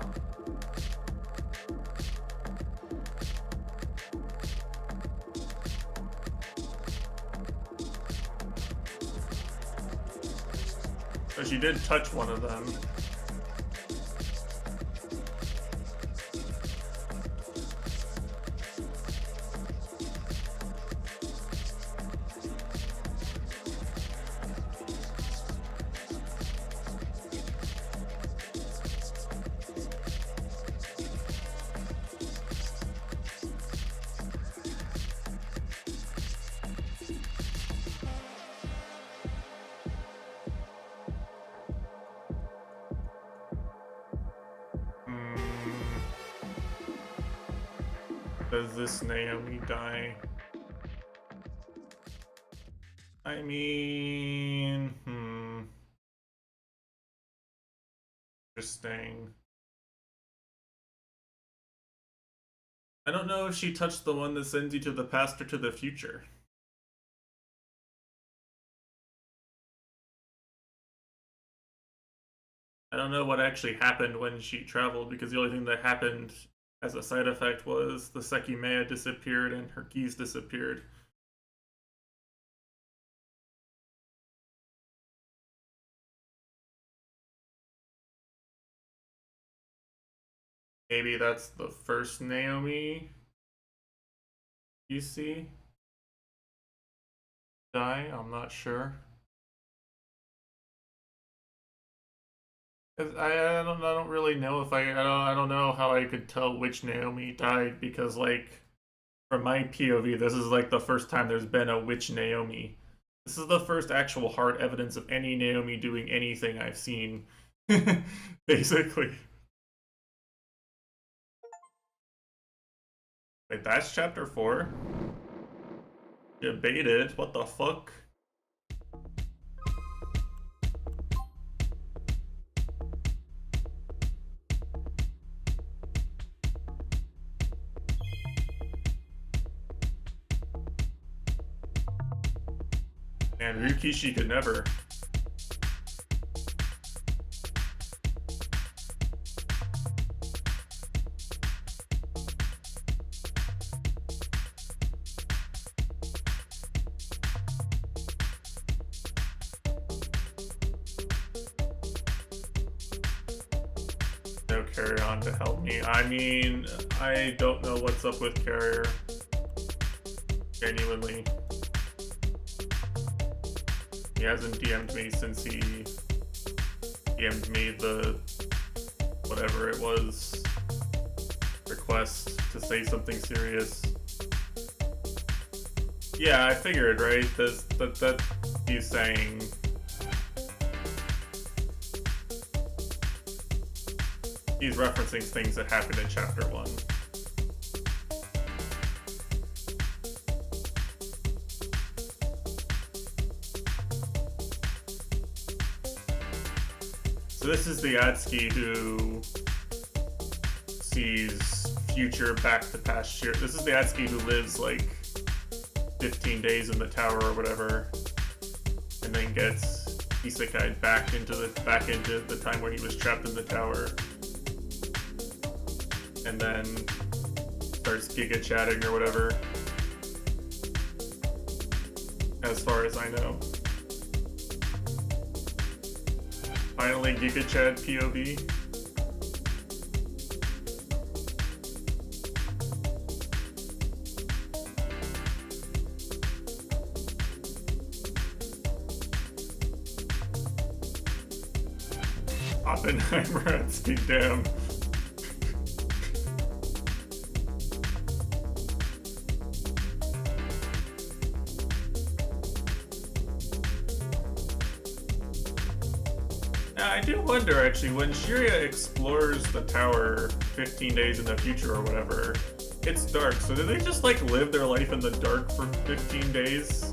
So she did touch one of them. Does this Naomi die? I mean, Interesting. I don't know if she touched the one that sends you to the past or to the future. I don't know what actually happened when she traveled, because the only thing that happened as a side effect was the sekimeiya disappeared and her keys disappeared. Maybe that's the first Naomi you see die. I'm not sure. I don't really know if I don't know how I could tell which Naomi died, because like from my POV this is like the first time there's been a witch Naomi. This is the first actual hard evidence of any Naomi doing anything I've seen. Basically. Wait, that's chapter 4? Debated? What the fuck? Man, Ryukishi could never. No Carry On to help me. I mean, I don't know what's up with Carrier. Genuinely. He hasn't DM'd me since he DM'd me the whatever it was request to say something serious. Yeah, I figured, right? That he's saying he's referencing things that happened in chapter 1. So this is the Atsuki who sees future back to past Shiryu. This is the Atsuki who lives like 15 days in the tower or whatever, and then gets isekai back into the time where he was trapped in the tower, and then starts giga chatting or whatever. As far as I know. Finally, giga chat POV. Oppenheimer at speed, damn. I do wonder, actually, when Shiryu explores the tower 15 days in the future or whatever, it's dark, so do they just, like, live their life in the dark for 15 days?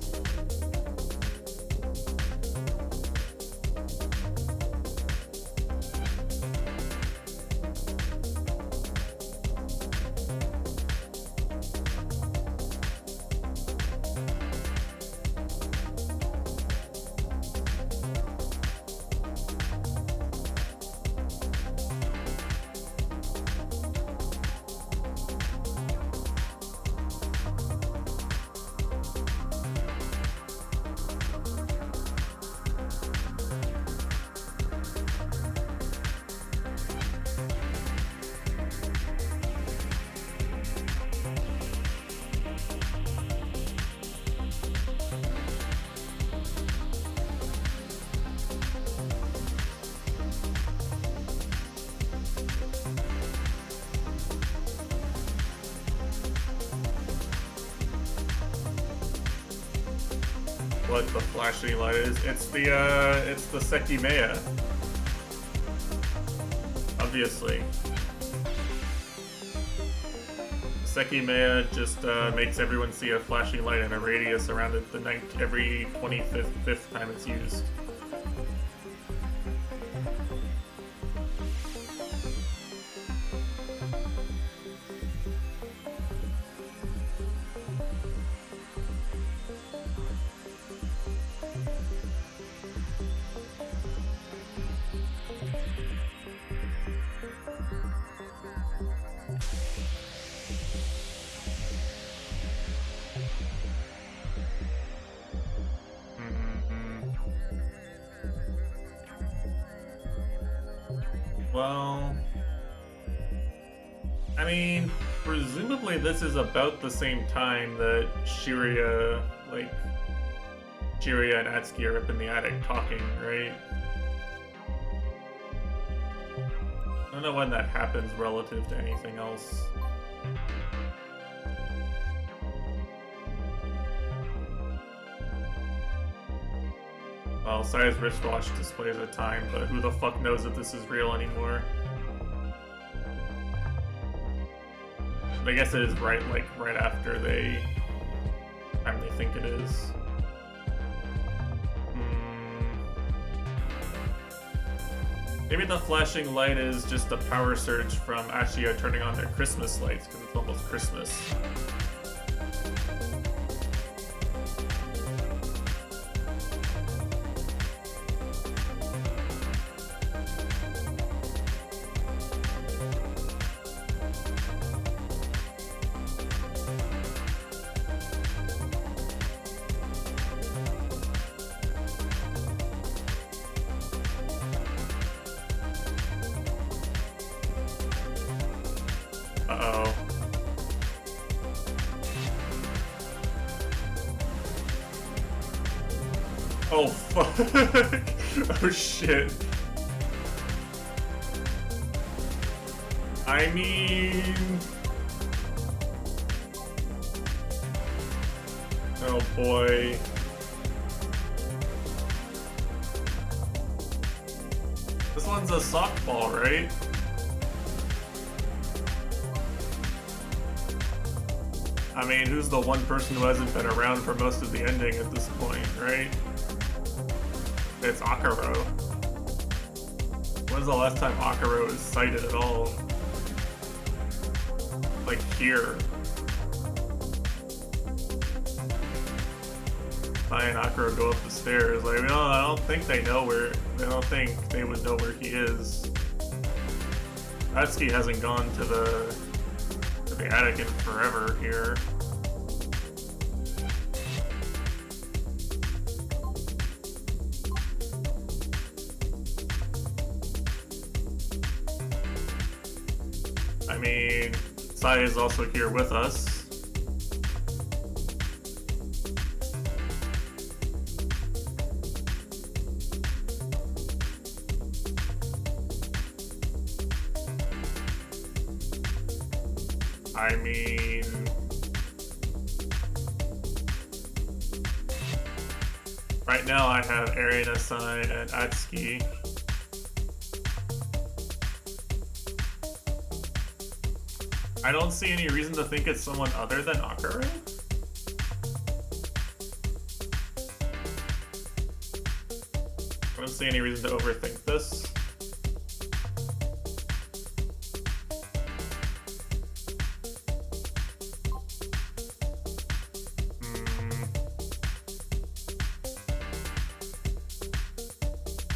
What the flashing light is? It's the sekimeiya. Obviously. Sekimeiya just makes everyone see a flashing light in a radius around it every 25th time it's used. Well, I mean, presumably this is about the same time that Shiryu and Atsuki are up in the attic talking, right? I don't know when that happens relative to anything else. Well, Sai's wristwatch displays a time, but who the fuck knows if this is real anymore? But I guess it is right after time they think it is. Maybe the flashing light is just a power surge from Ashio turning on their Christmas lights, because it's almost Christmas. Uh-oh. Oh, fuck. Oh, shit. I mean... Oh, boy. This one's a softball, right? I mean, who's the one person who hasn't been around for most of the ending at this point, right? It's Akaro. When's the last time Akaro is cited at all? like here. Sai and Akira go up the stairs. Like, no, I don't think they know where. I don't think they would know where he is. Atsuki hasn't gone to the attic in forever here. I mean, Sai is also here with us. I mean, right now I have Arena, Sai, and Atsuki. I don't see any reason to think it's someone other than Akira. I don't see any reason to overthink this.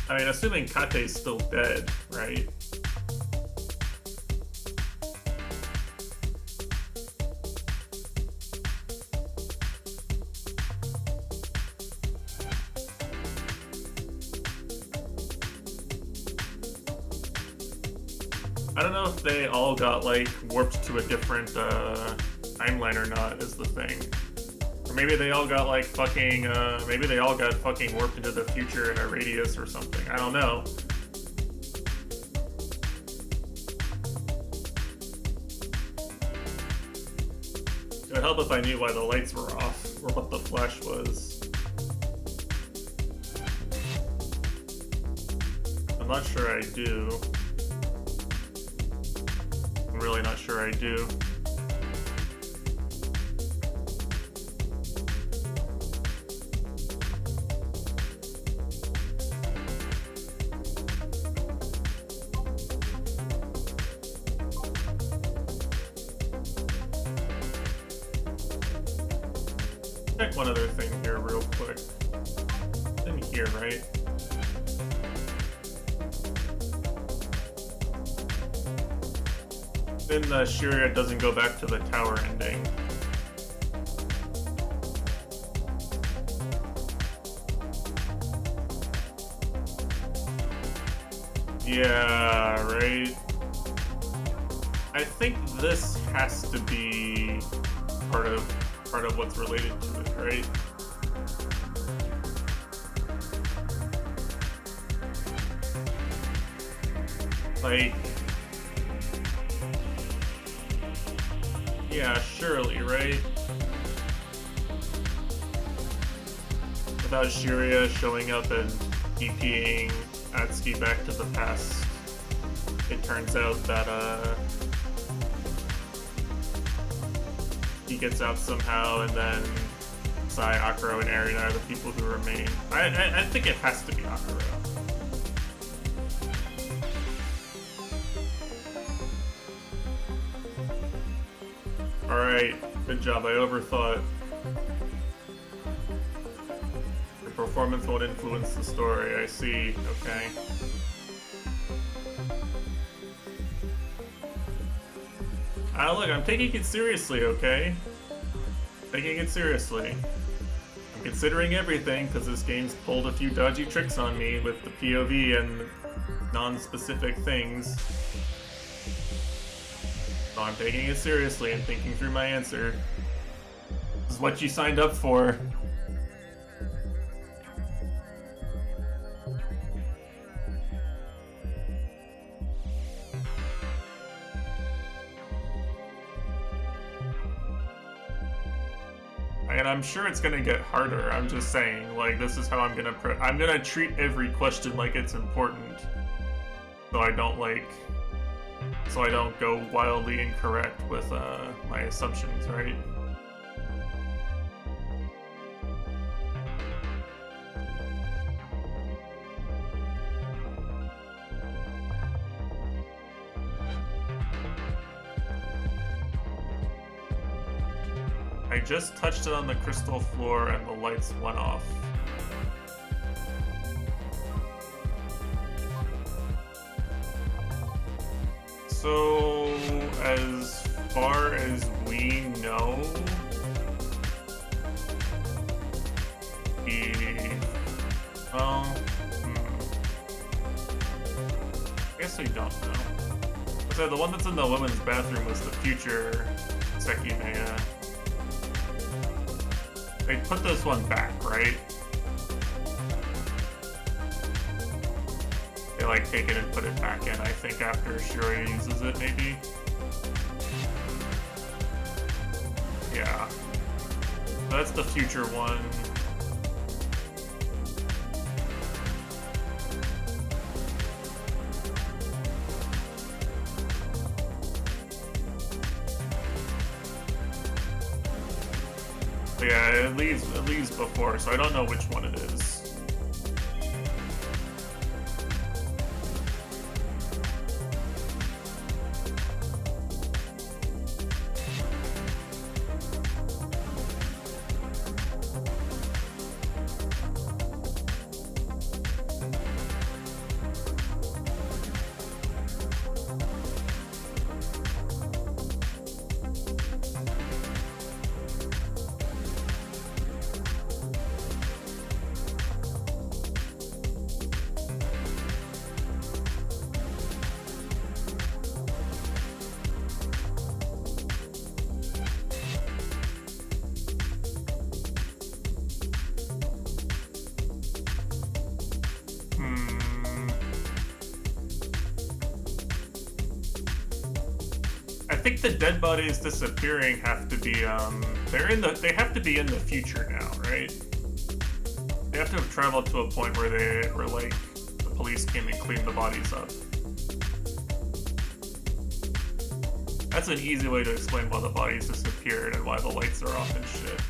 I mean, assuming Kate's still dead, right? I don't know if they all got, like, warped to a different timeline or not, is the thing. Or maybe they all got, like, fucking, maybe they all got fucking warped into the future in a radius or something. I don't know. It would help if I knew why the lights were off, or what the flash was. I'm not sure I do. I'm really not sure I do. Check one other thing here real quick. In here, right? Then Shiria doesn't go back to the tower ending. Yeah, right. I think this has to be part of what's related to it, right? Like, yeah, surely, right? Without Shiria showing up and DPing Atsuki back to the past, it turns out that he gets out somehow, and then Sai, Akira, and Arina are the people who remain. I think it has to be Akira. Alright, good job, I overthought. The performance won't influence the story, I see, okay. Look, I'm taking it seriously, okay? Taking it seriously. I'm considering everything, because this game's pulled a few dodgy tricks on me with the POV and non-specific things. So I'm taking it seriously and thinking through my answer. This is what you signed up for. And I'm sure it's gonna get harder. I'm just saying, like, this is how I'm gonna treat every question like it's important. So I don't go wildly incorrect with my assumptions, right? I just touched it on the crystal floor and the lights went off. So, as far as we know, well, I guess we don't know. So the one that's in the women's bathroom was the future sekimeiya. They put this one back, right? They like take it and put it back in, I think, after Shiroya uses it, maybe? Yeah. So that's the future one. But yeah, it leaves before, so I don't know which one it is. I think the dead bodies disappearing have to be they have to be in the future now, right? They have to have traveled to a point where like the police came and cleaned the bodies up. That's an easy way to explain why the bodies disappeared and why the lights are off and shit.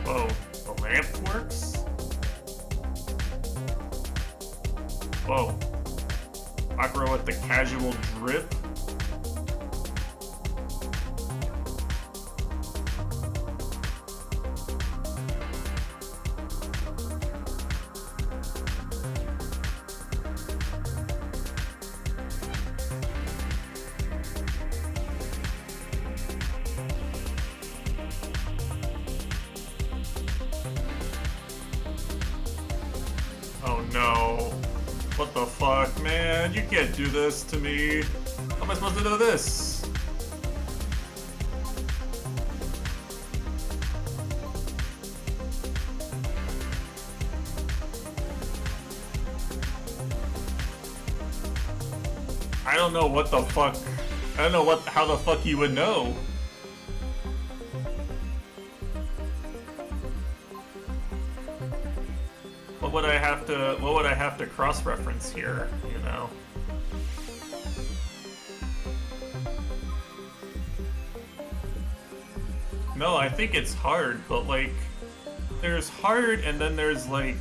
Whoa, the lamp works? Whoa. Akira with the casual drip? Oh no. What the fuck, man? You can't do this to me. How am I supposed to do this? don't know what the fuck. I don't know how the fuck you would know. What would I have to cross-reference here, you know? No, I think it's hard, but like there's hard and then there's like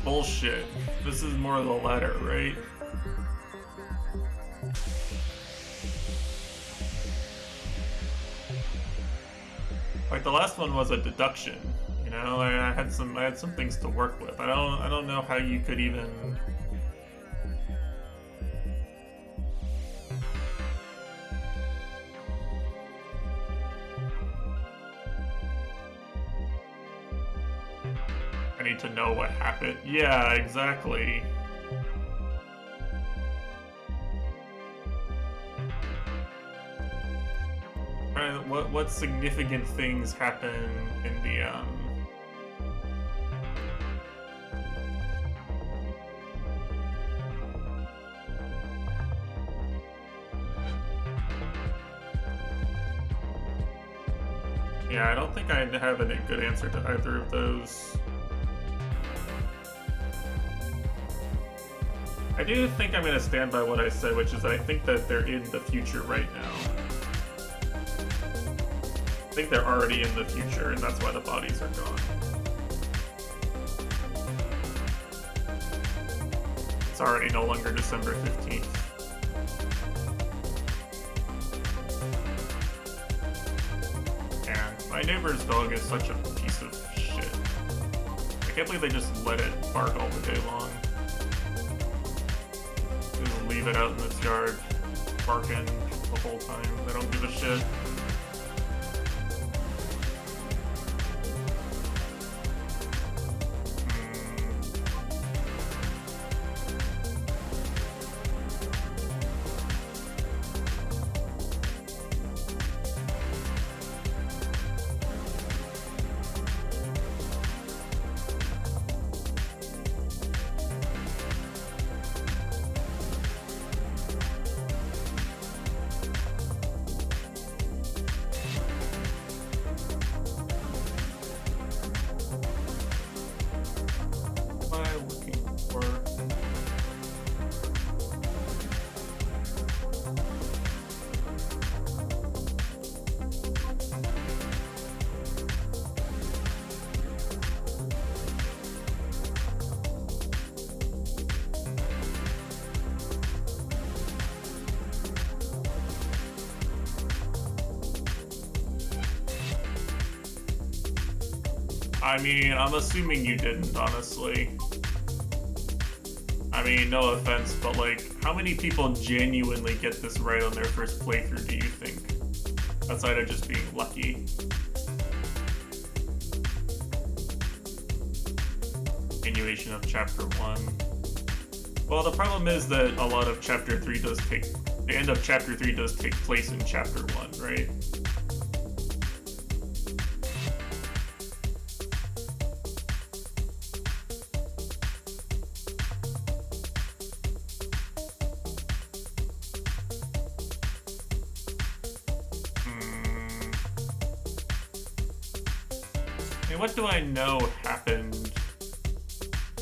bullshit. This is more the latter, right? Like the last one was a deduction, you know. I had some things to work with. I don't know how you could even. I need to know what happened. Yeah, exactly. What significant things happen in the Yeah, I don't think I have a good answer to either of those. I do think I'm gonna stand by what I said, which is that I think that they're in the future right now. I think they're already in the future, and that's why the bodies are gone. It's already no longer December 15th. And my neighbor's dog is such a piece of shit. I can't believe they just let it bark all the day long. Just leave it out in this yard, barking the whole time. They don't give a shit. I mean, I'm assuming you didn't, honestly. I mean, no offense, but like, how many people genuinely get this right on their first playthrough, do you think? Outside of just being lucky. Continuation of Chapter 1. Well, the problem is that a lot of Chapter 3 the end of Chapter 3 does take place in Chapter 1, right? What do I know happened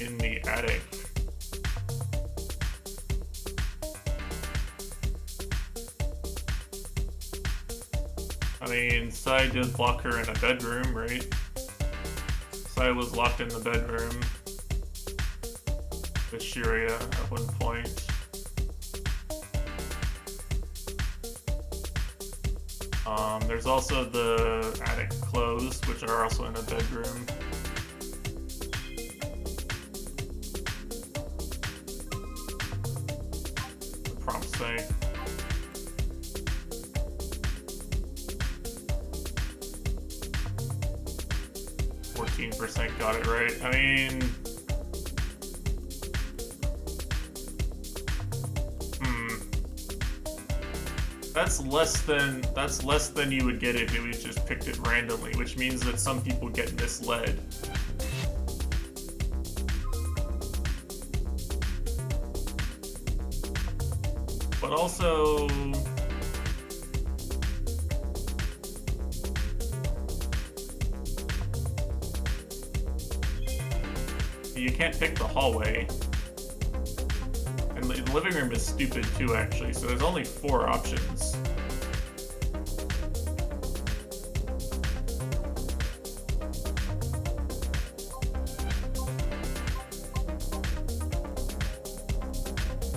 in the attic? I mean, Sai did lock her in a bedroom, right? Sai was locked in the bedroom with Shiria at one point. There's also the attic clothes, which are also in a bedroom. The prompt say. %, got it right. I mean, that's less than you would get if it was just picked it randomly, which means that some people get misled. but also... You can't pick the hallway. And the living room is stupid too, actually, so there's only 4 options.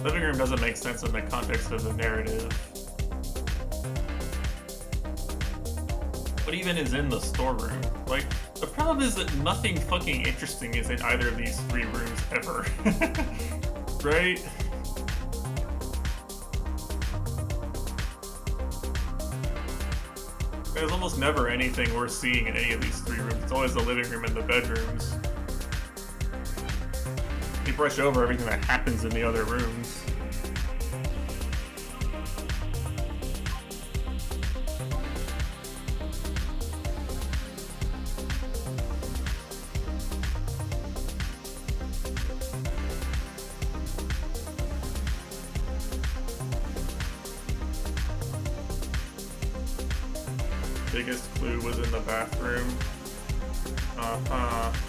Living room doesn't make sense in the context of the narrative. What even is in the storeroom? Like, the problem is that nothing fucking interesting is in either of these 3 rooms ever. Right? There's almost never anything worth seeing in any of these 3 rooms. It's always the living room and the bedrooms. You brush over everything that happens in the other rooms. Biggest clue was in the bathroom.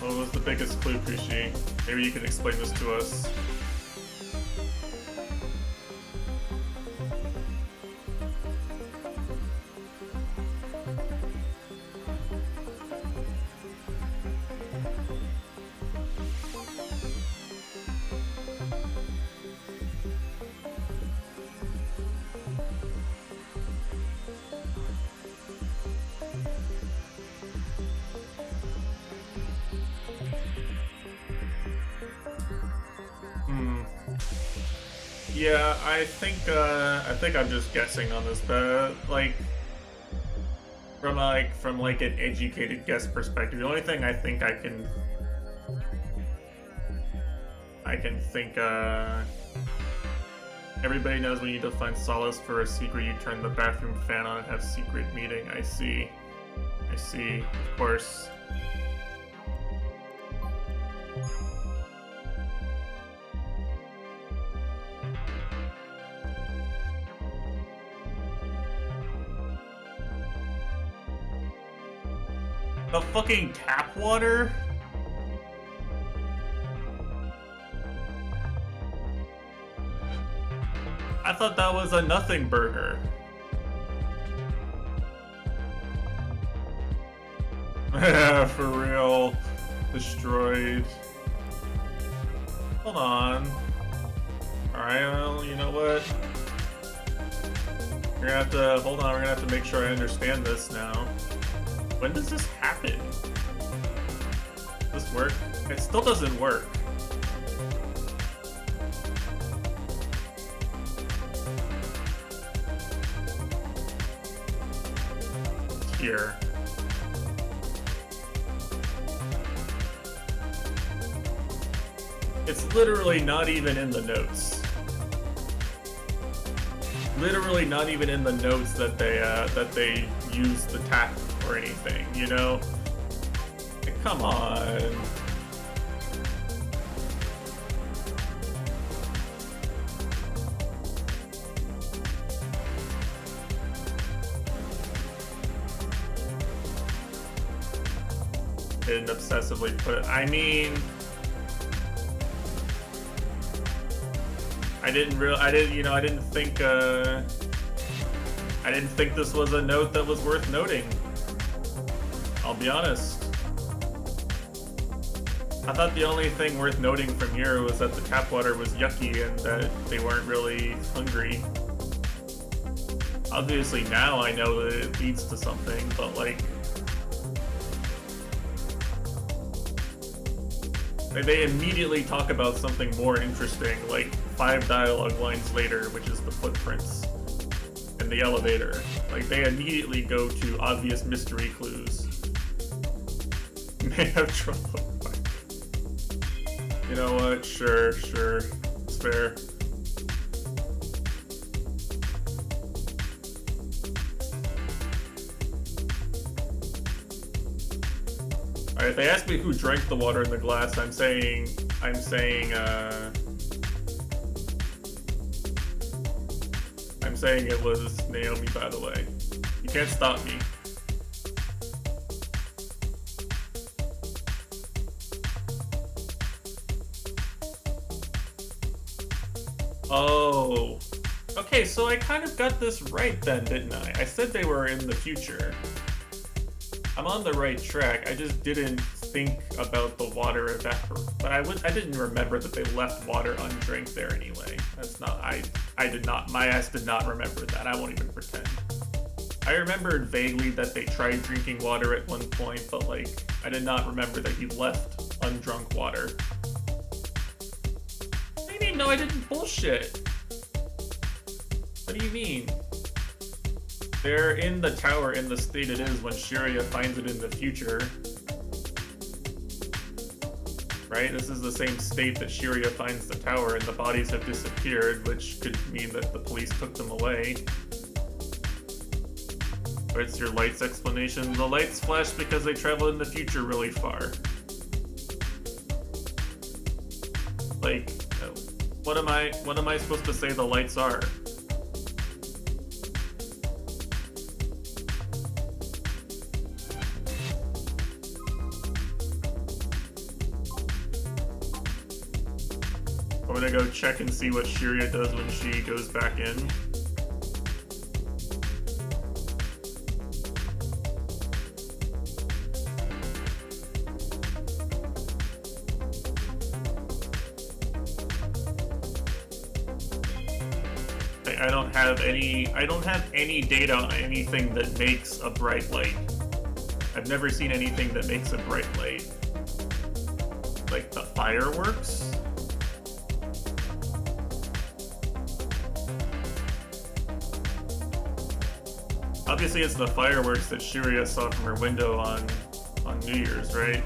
What was the biggest clue, Kushi? Maybe you can explain this to us. Yeah, I think I'm just guessing on this, but from an educated guess perspective, the only thing I think I can think everybody knows when you define solace for a secret, you turn the bathroom fan on and have secret meeting. I see, of course. The fucking tap water? I thought that was a nothing burger. For real. Destroyed. Hold on. Alright, well, you know what? We're gonna have to, hold on, we're gonna have to make sure I understand this now. When does this happen? Does this work? It still doesn't work. Here. It's literally not even in the notes. Literally not even in the notes that they use the tap or anything, you know? Like, come on. Didn't obsessively put it. I mean, I didn't think this was a note that was worth noting. I'll be honest. I thought the only thing worth noting from here was that the tap water was yucky and that they weren't really hungry. Obviously now I know that it leads to something, but like... They immediately talk about something more interesting, like 5 dialogue lines later, which is the footprints in the elevator. Like, they immediately go to obvious mystery clues. May have trouble. You know what? Sure. It's fair. Alright, they asked me who drank the water in the glass. I'm saying, I'm saying it was Naomi, by the way. You can't stop me. Oh. Okay, so I kind of got this right then, didn't I? I said they were in the future. I'm on the right track. I just didn't think about the water evaporate. But I didn't remember that they left water undrank there anyway. That's not I did not, my ass did not remember that. I won't even pretend. I remembered vaguely that they tried drinking water at one point, but like I did not remember that he left undrunk water. Maybe no, I didn't bullshit. What do you mean? They're in the tower in the state it is when Shiria finds it in the future. Right? This is the same state that Shiria finds the tower and the bodies have disappeared, which could mean that the police took them away. What's your lights explanation? The lights flash because they travel in the future really far. Like, what am I supposed to say the lights are? I'm gonna go check and see what Shiria does when she goes back in. I don't have any data on anything that makes a bright light. I've never seen anything that makes a bright light. Like the fireworks? Obviously it's the fireworks that Shiria saw from her window on New Year's, right?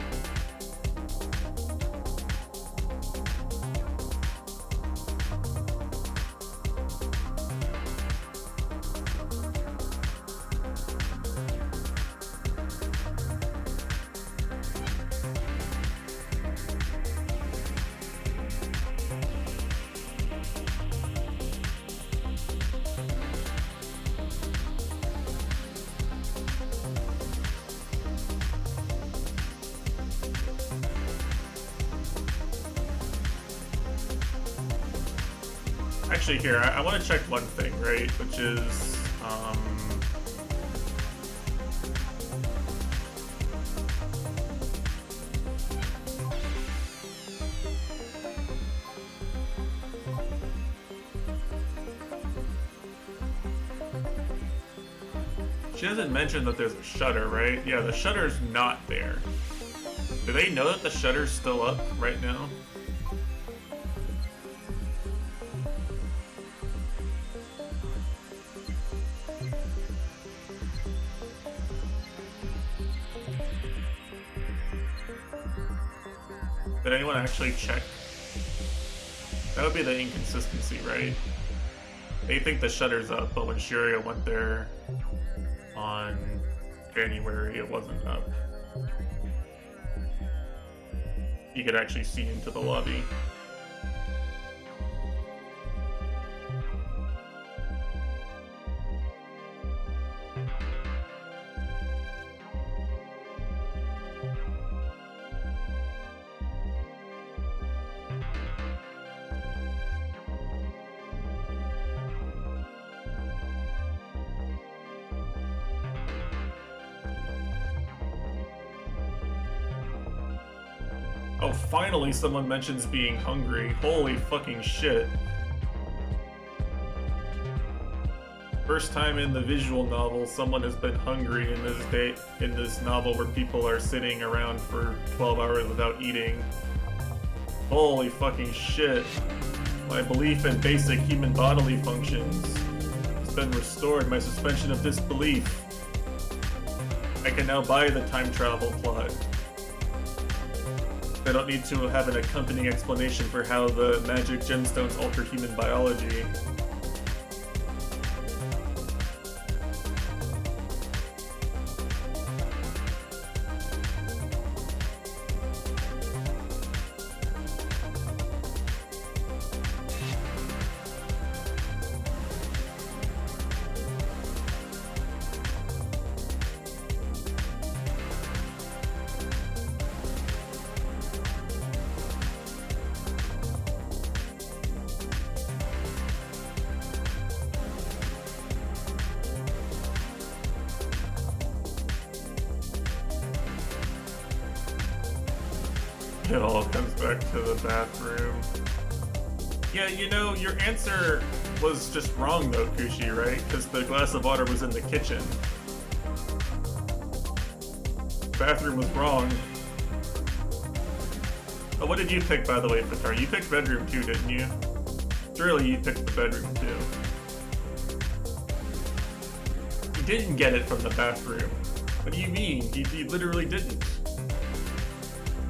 Actually, here, I want to check one thing, right? Which is, she doesn't mention that there's a shutter, right? Yeah, the shutter's not there. Do they know that the shutter's still up right now? Did anyone actually check? That would be the inconsistency, right? They think the shutter's up, but when Shiria went there on January, it wasn't up. You could actually see into the lobby. Oh, finally someone mentions being hungry. Holy fucking shit. First time in the visual novel someone has been hungry in this novel where people are sitting around for 12 hours without eating. Holy fucking shit. My belief in basic human bodily functions has been restored. My suspension of disbelief. I can now buy the time travel plot. I don't need to have an accompanying explanation for how the magic gemstones alter human biology. It all comes back to the bathroom. Yeah, you know, your answer was just wrong though, Kushi, right? Because the glass of water was in the kitchen. The bathroom was wrong. Oh, what did you pick, by the way, Fatar? You picked bedroom too, didn't you? Surely you picked the bedroom too. You didn't get it from the bathroom. What do you mean? He literally didn't.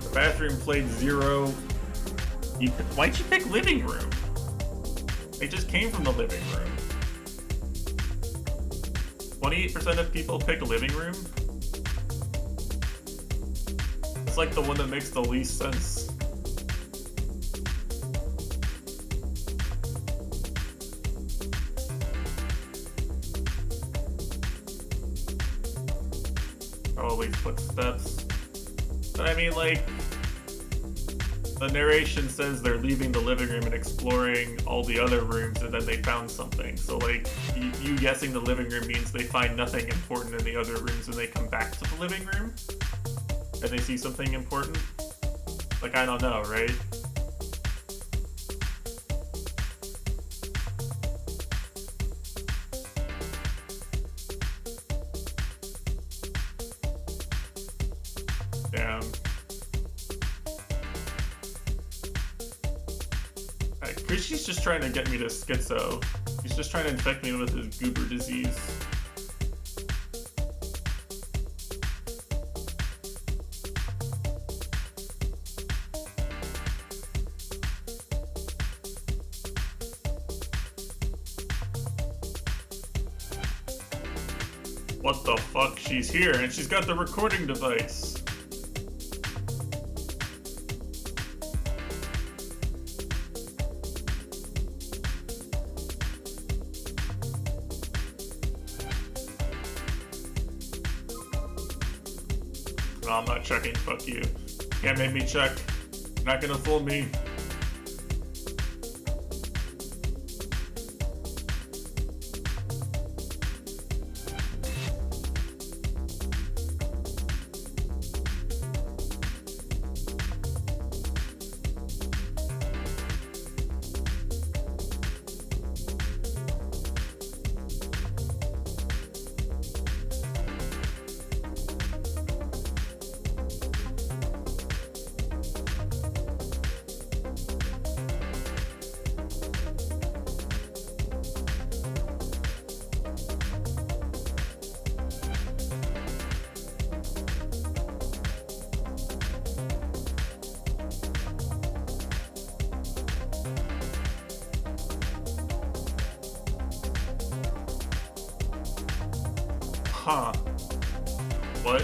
The bathroom played 0. Why'd you pick living room? It just came from the living room. 28% of people pick living room? It's like the one that makes the least sense. Probably footsteps. But I mean, like, the narration says they're leaving the living room and exploring all the other rooms, and then they found something. So, like, you guessing the living room means they find nothing important in the other rooms and they come back to the living room? And they see something important? Like, I don't know, right? Damn. Krishi's just trying to get me to schizo. He's just trying to infect me with his goober disease. What the fuck? She's here, and she's got the recording device. No, I'm not checking. Fuck you. Can't make me check. You're not gonna fool me. Huh. What?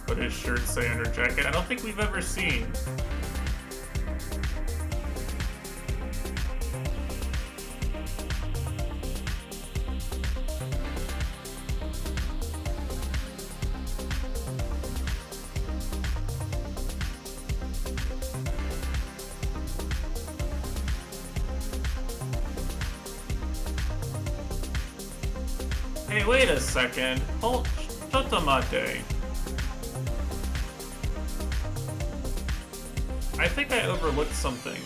What does shirt say under jacket? I don't think we've ever seen. Hey, wait a second. Hold, Chotomate. I think I overlooked something.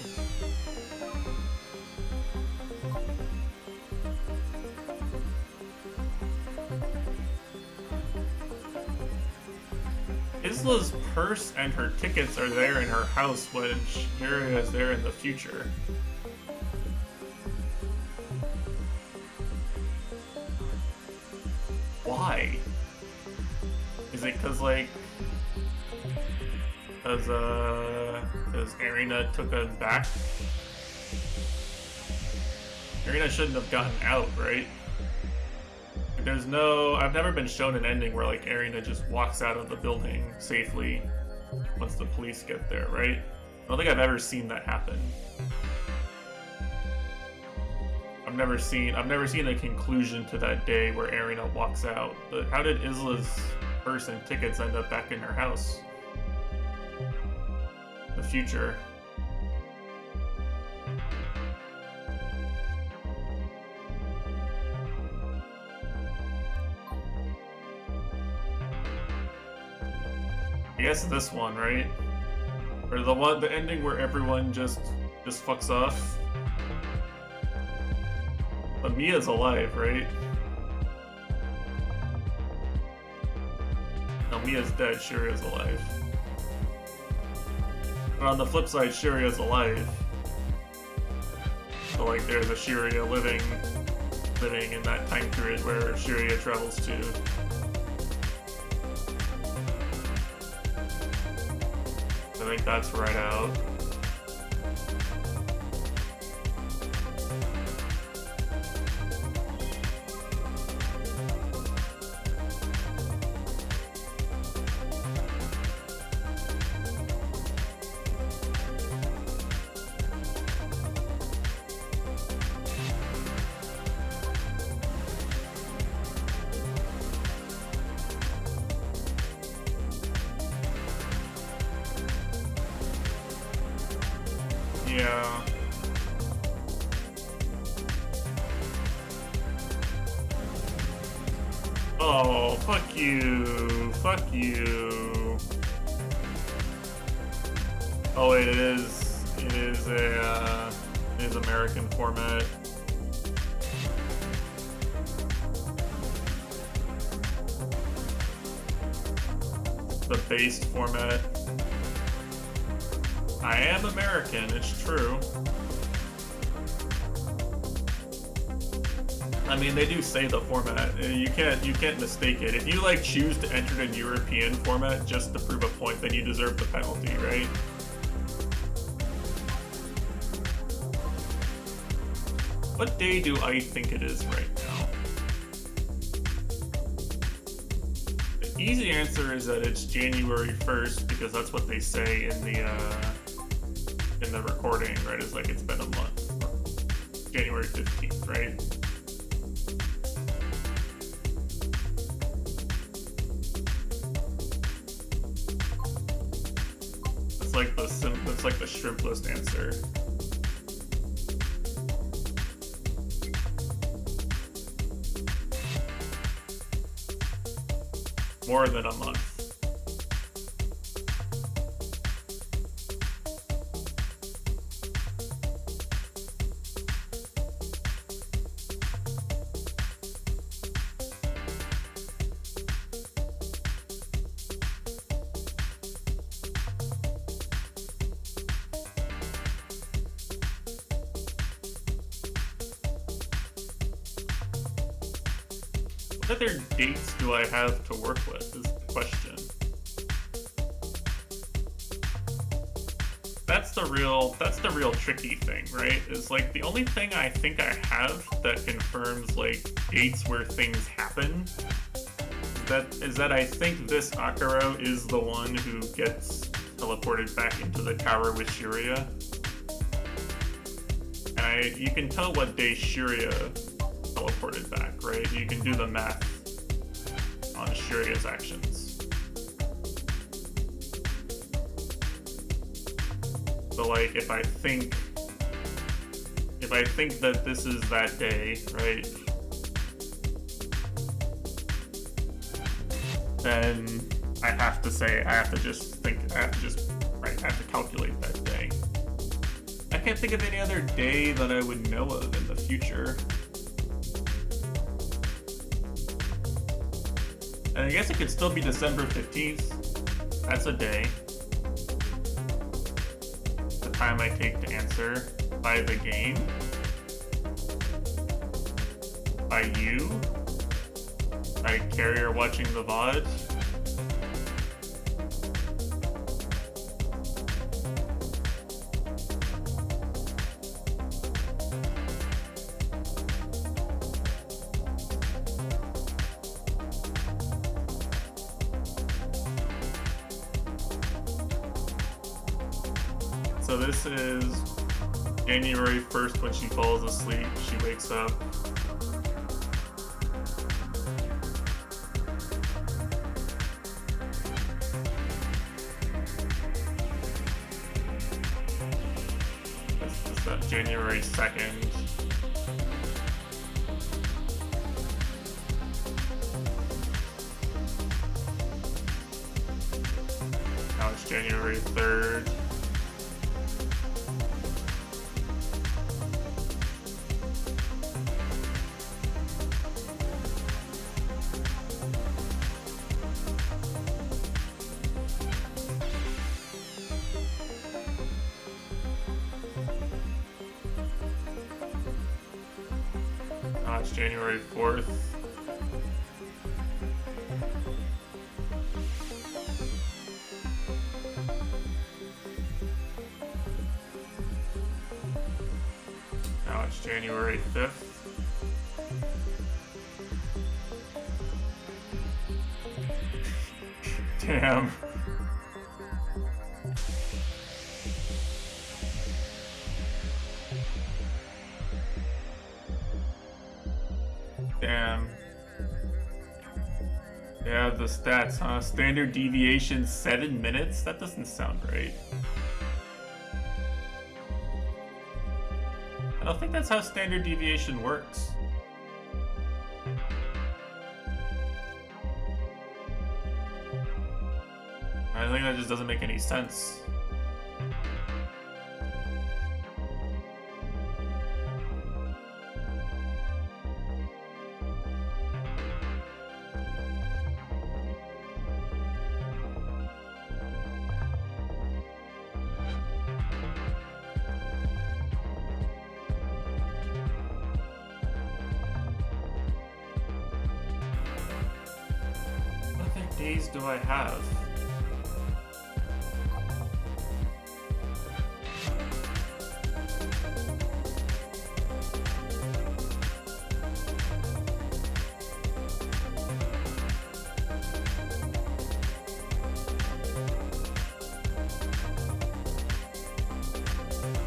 Isla's purse and her tickets are there in her house when Shiria is there in the future. Why? Is it cause like... Cause Arena took us back? Arena shouldn't have gotten out, right? There's no... I've never been shown an ending where like Arena just walks out of the building safely once the police get there, right? I don't think I've ever seen that happen. I've never seen a conclusion to that day where Arena walks out. But how did Isla's purse and tickets end up back in her house? The future. I guess this one, right? Or the ending where everyone just fucks off. But Mia's alive, right? No, Mia's dead, Shuria's alive. But on the flip side, Shuria's alive. So like there's a Shiria living in that time period where Shiria travels to. I think that's right out. Yeah. Oh, fuck you. Fuck you. Oh wait, it is American format. The based format. I am American, it's true. I mean, they do say the format. You can't mistake it. If you like choose to enter in European format just to prove a point, then you deserve the penalty, right? What day do I think it is right now? The easy answer is that it's January 1st because that's what they say in the recording, right? It's like it's been a month. January 15th, right? It's like the shrimp list answer. More than a month. What other dates do I have to work with is the question. That's the real tricky thing, right? Is like the only thing I think I have that confirms like dates where things happen is that I think this Akaro is the one who gets teleported back into the tower with Shiria. And you can tell what day Shiria teleported back, right? You can do the math on Shuria's actions. So like if I think that this is that day, right? Then I have to calculate that day. I can't think of any other day that I would know of in the future. And I guess it could still be December 15th. That's a day. The time I take to answer. By the game. By you. By Carrier watching the VOD. So this is January 1st when she falls asleep, she wakes up. This is January 2nd. Now it's January 3rd. Now it's January 4th. Now it's January 5th. Damn. Damn. Yeah, the stats, huh? Standard deviation 7 minutes? That doesn't sound right. I don't think that's how standard deviation works. I think that just doesn't make any sense. What other days do I have?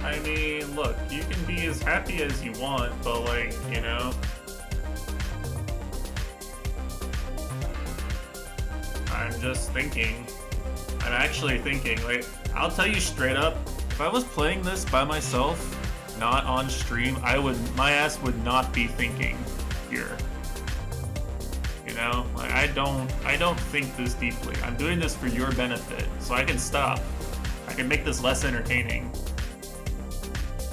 I mean, look, you can be as happy as you want, but like, you know, I'm just thinking, I'm actually thinking, like, I'll tell you straight up, if I was playing this by myself, not on stream, my ass would not be thinking here. You know, like, I don't think this deeply. I'm doing this for your benefit, so I can stop. I can make this less entertaining.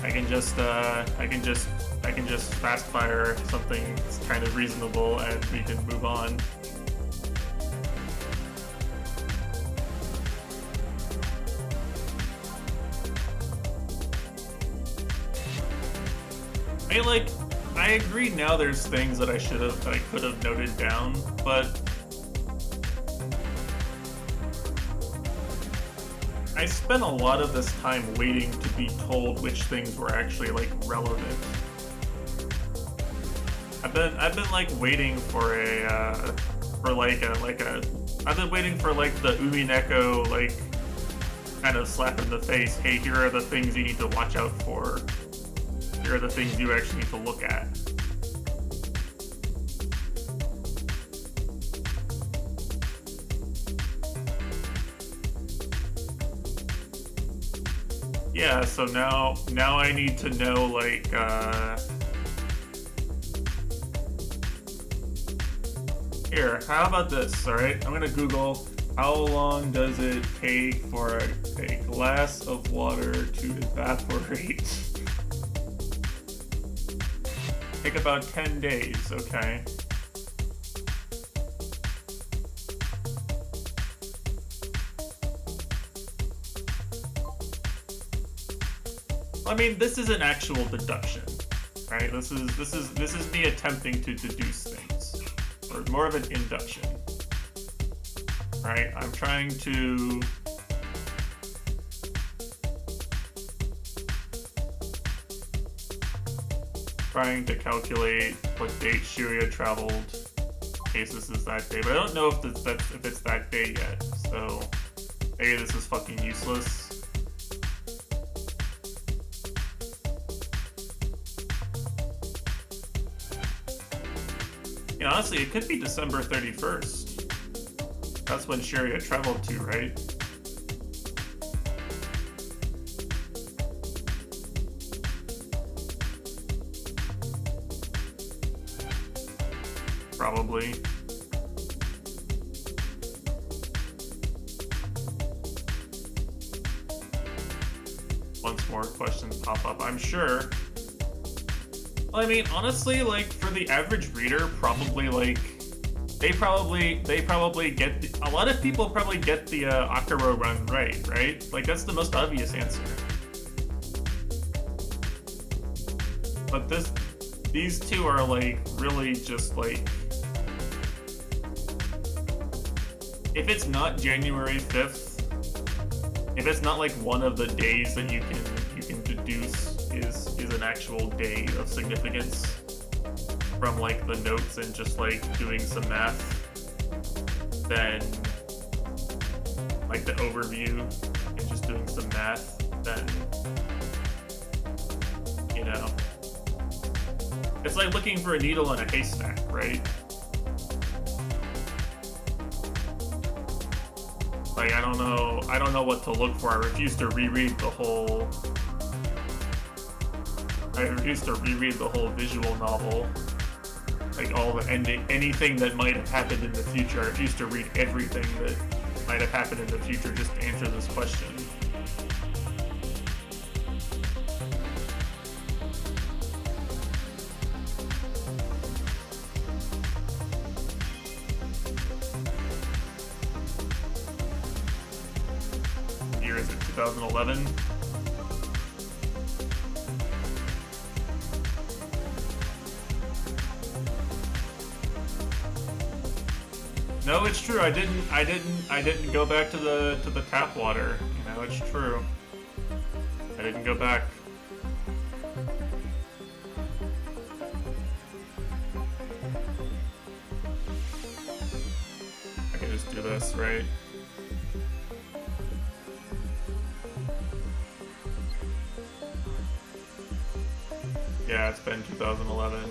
I can just fast fire something that's kind of reasonable and we can move on. I agree now there's things that I could have noted down, but I spent a lot of this time waiting to be told which things were actually like relevant. I've been like waiting for I've been waiting for like the Umineko like kind of slap in the face. Hey, here are the things you need to watch out for. Here are the things you actually need to look at. Yeah, so now I need to know, like, here, how about this, alright? I'm gonna Google, how long does it take for a glass of water to evaporate? Take about 10 days, okay. I mean, this is an actual deduction, right? This is me attempting to deduce things, or more of an induction, right? I'm trying to calculate what date Shiria traveled. In case this is that day, but I don't know if it's that day yet. So maybe this is fucking useless. Yeah, honestly, it could be December 31st. That's when Shiria traveled to, right? Probably. more questions pop up, I'm sure. Well, I mean, honestly, like, for the average reader, probably, like, they probably get a lot of people probably get the Akiro run right? Like, that's the most obvious answer. But these two are, like, really just, like, if it's not January 5th, if it's not, like, one of the days that you can deduce is an actual day of significance from, like, the notes and just, like, doing some math, then, like, the overview and just doing some math, then, you know, it's like looking for a needle in a haystack, right? Like, I don't know what to look for. I refuse to reread the whole visual novel. Like, all the ending, anything that might have happened in the future. I refuse to read everything that might have happened in the future just to answer this question. What year is it? 2011? No, it's true. I didn't go back to the tap water. You know, it's true. I didn't go back. I can just do this, right? Yeah, it's been 2011.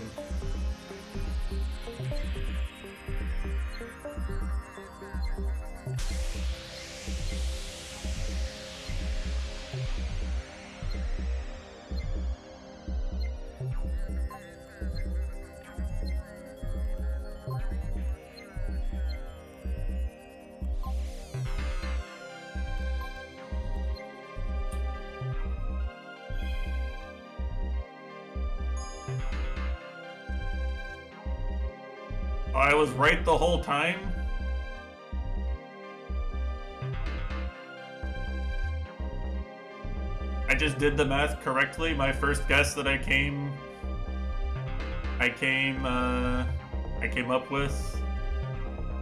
I was right the whole time? I just did the math correctly. My first guess that I came up with,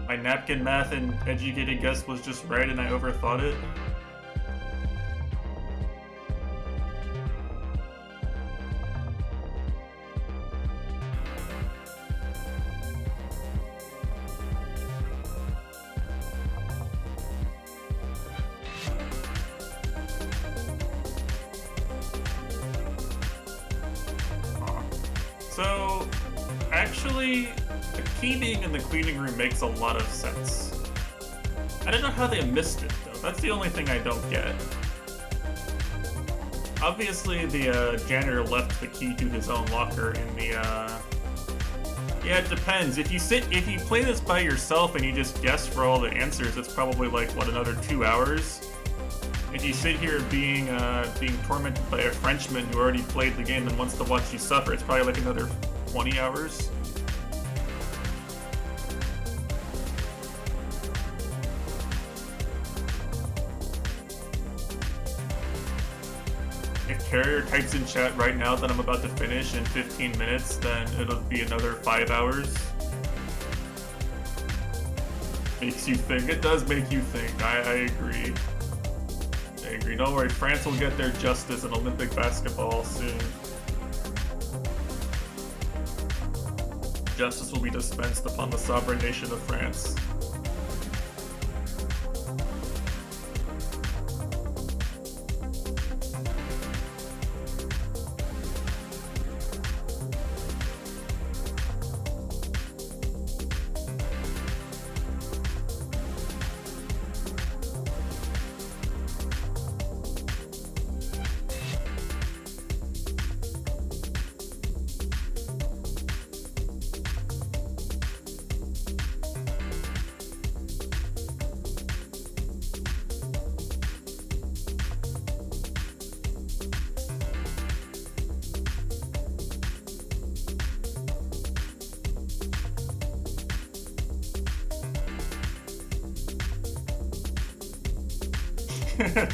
my napkin math and educated guess was just right and I overthought it. So, actually, the key being in the cleaning room makes a lot of sense. I don't know how they missed it, though. That's the only thing I don't get. Obviously, the janitor left the key to his own locker in the, Yeah, it depends. If you play this by yourself and you just guess for all the answers, it's probably like, what, another 2 hours? If you sit here being tormented by a Frenchman who already played the game and wants to watch you suffer, it's probably like another 20 hours. If Carrier types in chat right now that I'm about to finish in 15 minutes, then it'll be another 5 hours. Makes you think. It does make you think. I agree. I agree. Don't worry, France will get their justice in Olympic basketball soon. Justice will be dispensed upon the sovereign nation of France.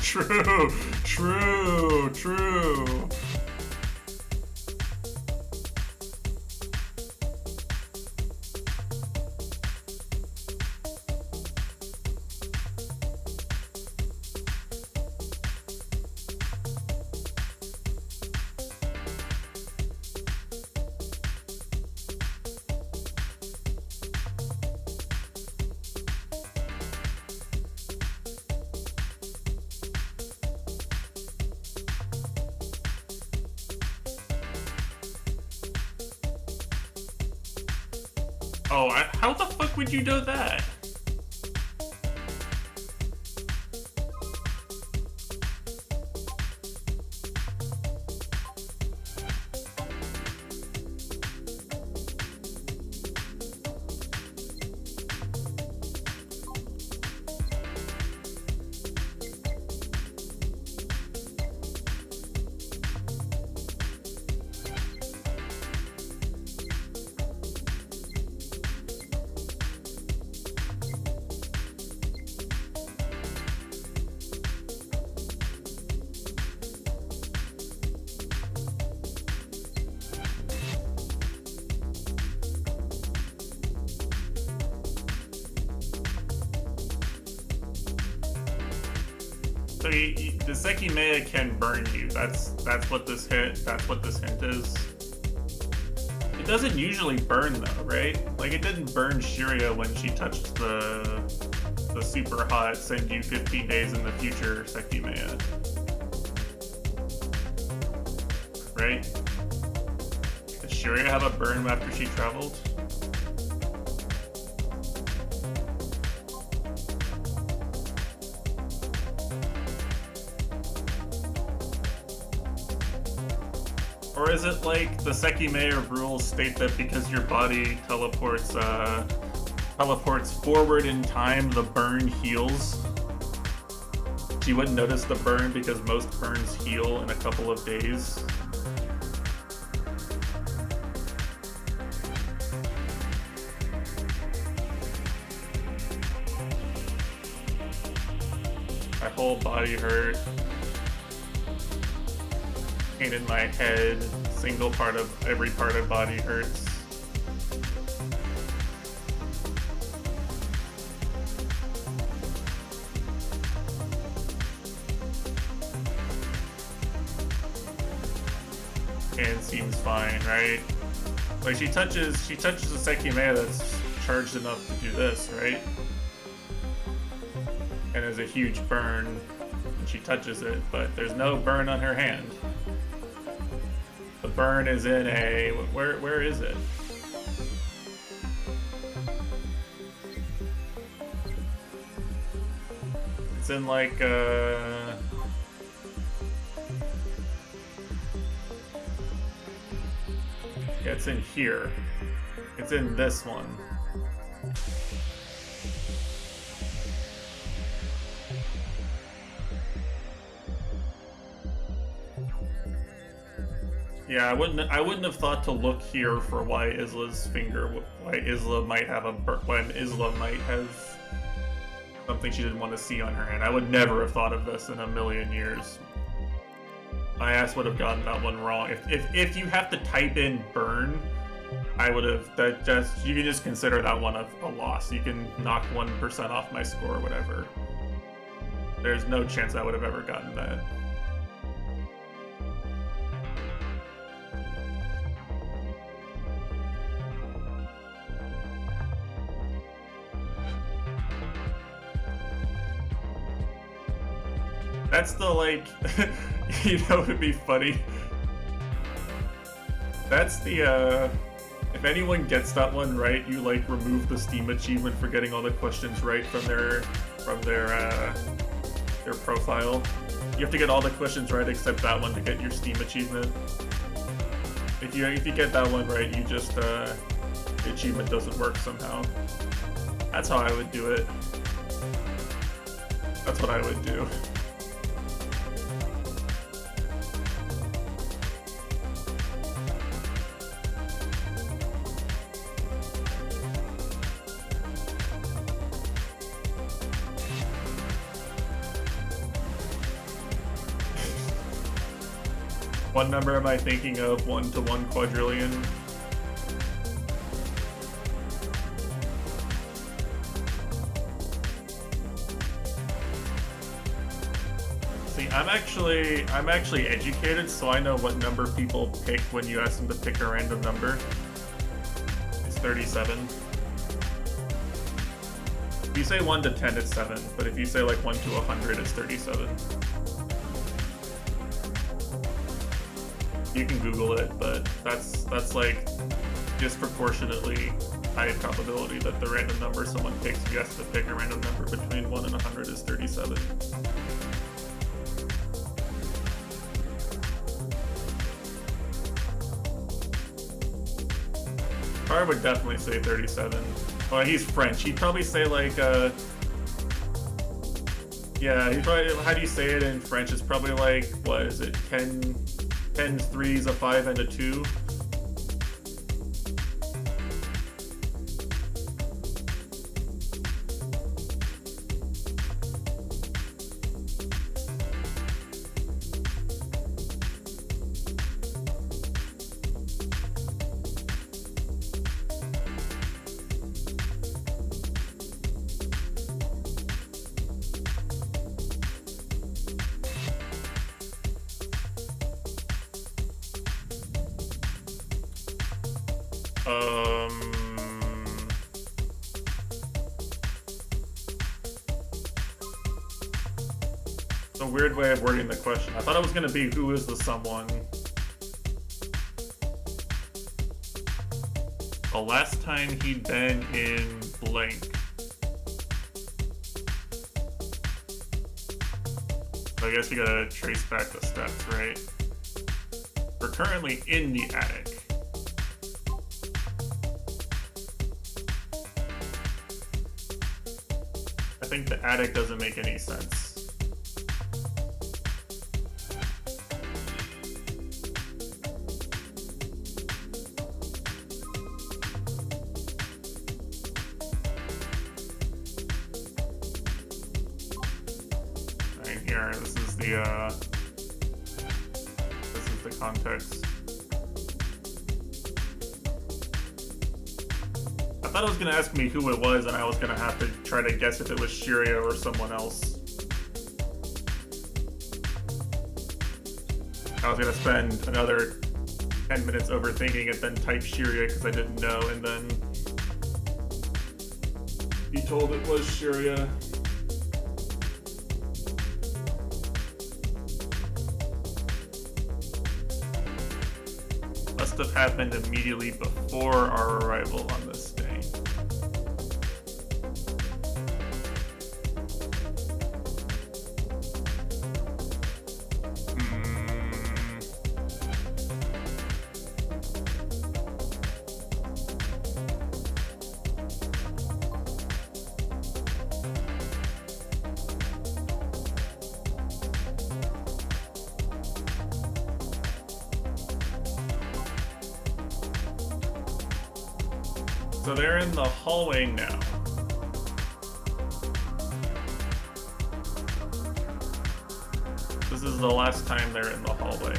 True, true, true. Oh, how the fuck would you know that? So the sekimeiya can burn you. That's what this hint. That's what this hint is. It doesn't usually burn though, right? Like it didn't burn Shiria when she touched the super hot send you 15 days in the future sekimeiya, right? Did Shiria have a burn after she traveled? Or is it like the sekimeiya rules state that because your body teleports forward in time, the burn heals? You wouldn't notice the burn because most burns heal in a couple of days. My whole body hurt. Pain in my head, every part of body hurts. Hand seems fine, right? Like she touches a sekimeiya that's charged enough to do this, right? And there's a huge burn when she touches it, but there's no burn on her hand. The burn is in a... Where is it? It's in like yeah, it's in here. It's in this one. Yeah, I wouldn't have thought to look here for why Isla's finger, why Isla might have when Isla might have something she didn't want to see on her hand. I would never have thought of this in a million years. My ass would have gotten that one wrong. If you have to type in burn, I would have you can just consider that one a loss. You can knock 1% off my score or whatever. There's no chance I would have ever gotten that. That's the, like, you know, it'd be funny. That's the, if anyone gets that one right, you, like, remove the Steam achievement for getting all the questions right from their profile. You have to get all the questions right except that one to get your Steam achievement. If you get that one right, you just, the achievement doesn't work somehow. That's how I would do it. That's what I would do. What number am I thinking of? 1 to 1 quadrillion? See, I'm actually educated, so I know what number people pick when you ask them to pick a random number. It's 37. If you say 1 to 10, it's 7, but if you say like 1 to 100, it's 37. You can Google it, but that's like disproportionately high probability that the random number someone picks, if you ask to pick a random number between 1 and 100, is 37. I would definitely say 37. Well, he's French. He'd probably say like, yeah, he'd probably, how do you say it in French? It's probably like, what is it, 10 threes, a 5, and a 2? It's a weird way of wording the question. I thought it was going to be, who is the someone? The last time he'd been in blank. So I guess you gotta trace back the steps, right? We're currently in the attic. I think the attic doesn't make any sense. Here, this is the context. I thought it was gonna ask me who it was, and I was gonna have to try to guess if it was Shiria or someone else. I was gonna spend another 10 minutes overthinking it, then type Shiria because I didn't know, and then be told it was Shiria. Must have happened immediately before our arrival on this day. So they're in the hallway now. This is the last time they're in the hallway.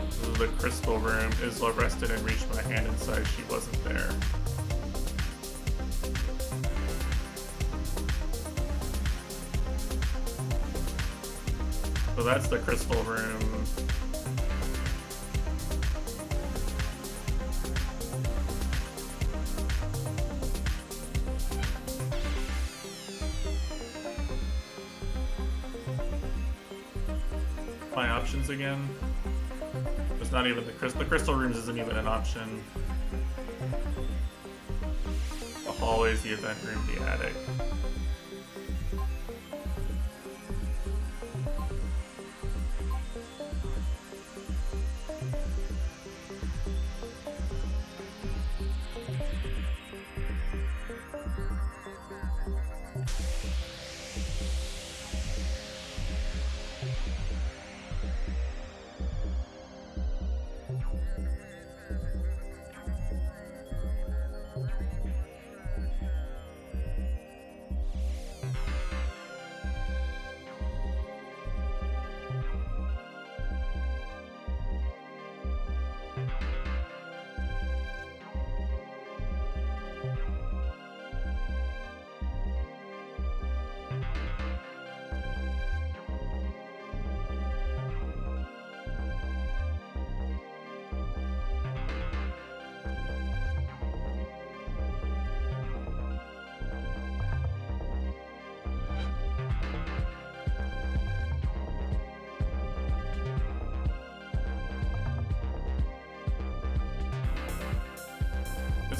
This is the crystal room. Isla rested and reached my hand inside. She wasn't there. So that's the crystal room. My options again. It's not even the crystal rooms isn't even an option. The hallways, the event room, the attic.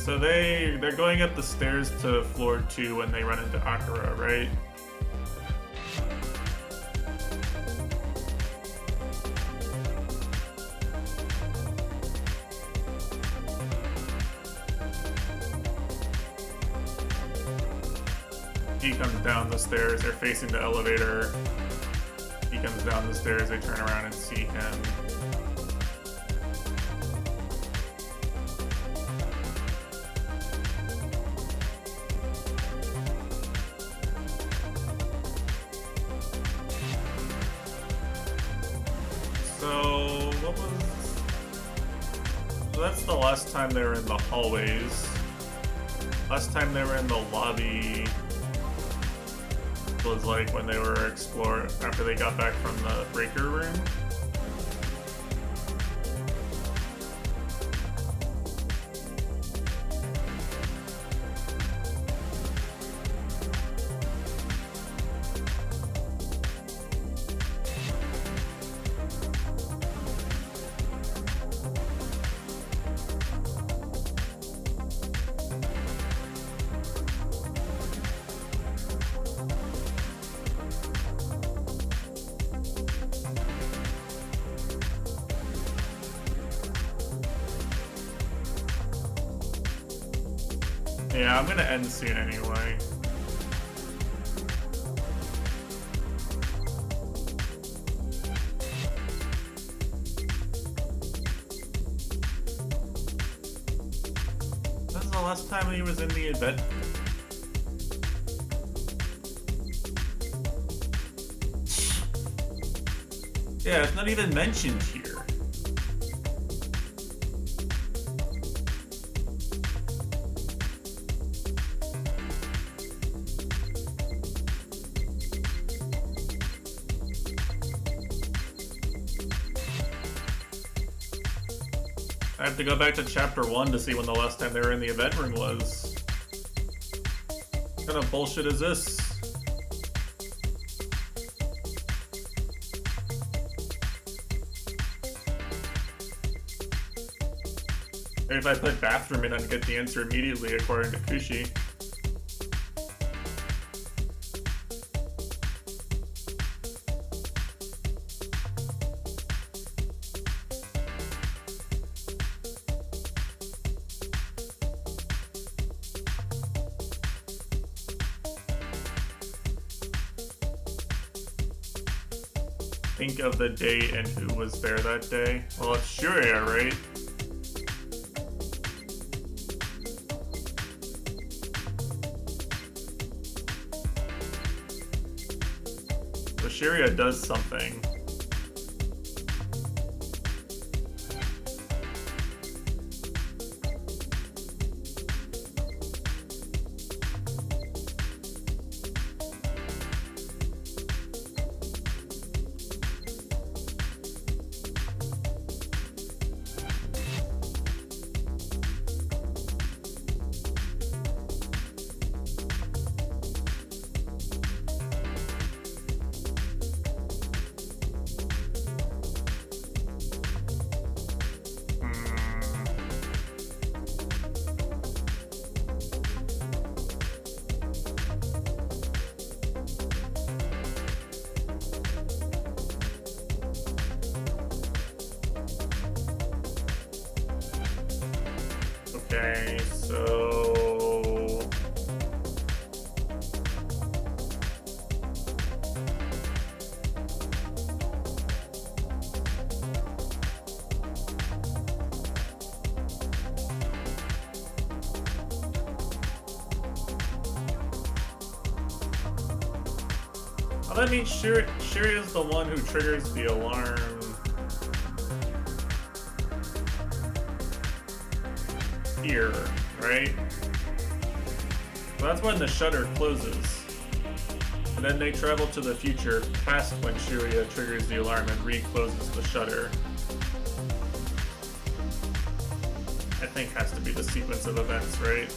so they're going up the stairs to floor 2 when they run into Akira, right? He comes down the stairs, they're facing the elevator. He comes down the stairs, they turn around and see him. So, what was... So that's the last time they were in the hallways. Last time they were in the lobby was like when they were exploring after they got back from the breaker room. Yeah, I'm gonna end soon anyway. This is the last time he was in the event. Yeah, it's not even mentioned here. I have to go back to chapter 1 to see when the last time they were in the event room was. What kind of bullshit is this? Maybe if I put bathroom in, I'd get the answer immediately, according to Kushi. Think of the date and who was there that day. Well, it's Shiraya, right? So Shiraya does something. Okay, so... Oh, that means Shiri is the one who triggers the alarm. Here, right? So that's when the shutter closes. And then they travel to the future, past when Shiraya triggers the alarm and re-closes the shutter. I think has to be the sequence of events, right?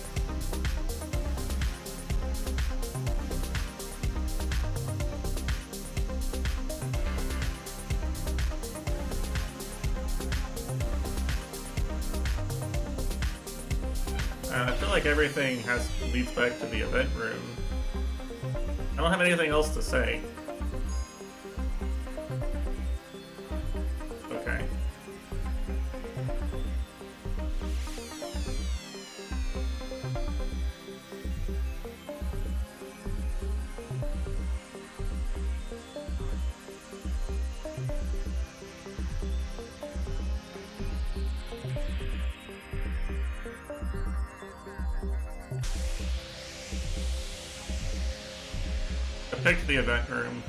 I feel like everything leads back to the event room. I don't have anything else to say. Okay. Pick the event room.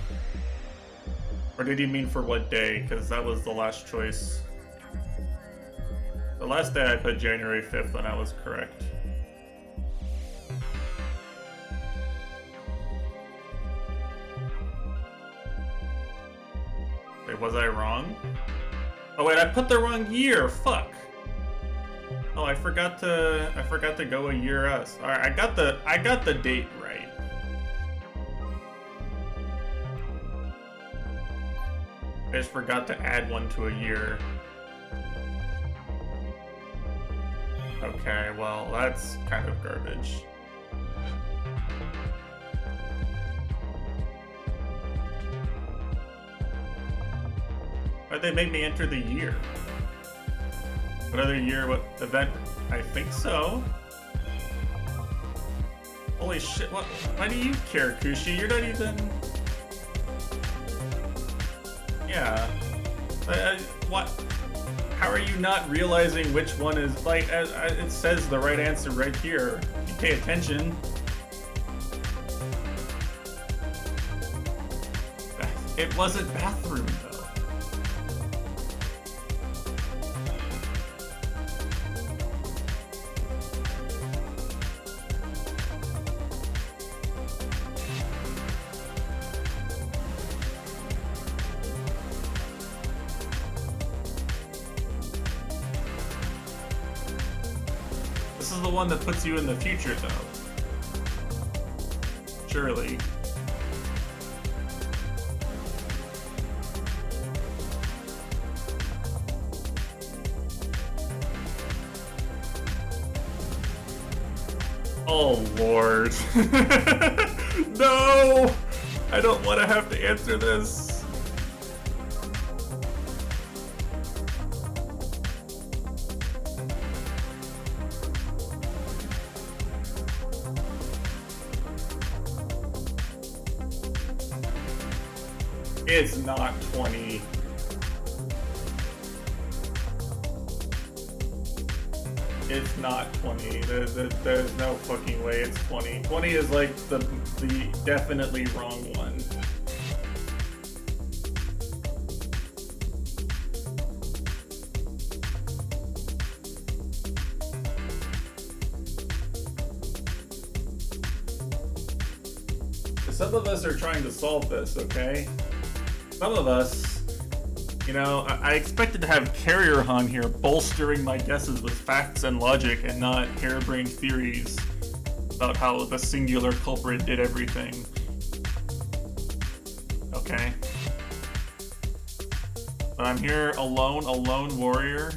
Or did you mean for what day? Because that was the last choice. The last day I put January 5th and I was correct. Wait, was I wrong? Oh wait, I put the wrong year. Fuck. Oh, I forgot to go a year us. All right, I got the date right. I just forgot to add one to a year. Okay, well, that's kind of garbage. Why'd they make me enter the year? What other year? What event? I think so. Holy shit, what? Why do you care, Kushi? You're not even... Yeah. What? How are you not realizing which one is, like, it says the right answer right here. You pay attention. It wasn't bathroom, though. This is the one that puts you in the future, though. Surely. Oh, Lord. No! I don't want to have to answer this. It's not 20. It's not 20. There's no fucking way it's 20. 20 is like the definitely wrong one. Some of us are trying to solve this, okay? Some of us, you know, I expected to have Carrier Han here bolstering my guesses with facts and logic and not harebrained theories about how the singular culprit did everything. Okay. But I'm here alone, a lone warrior.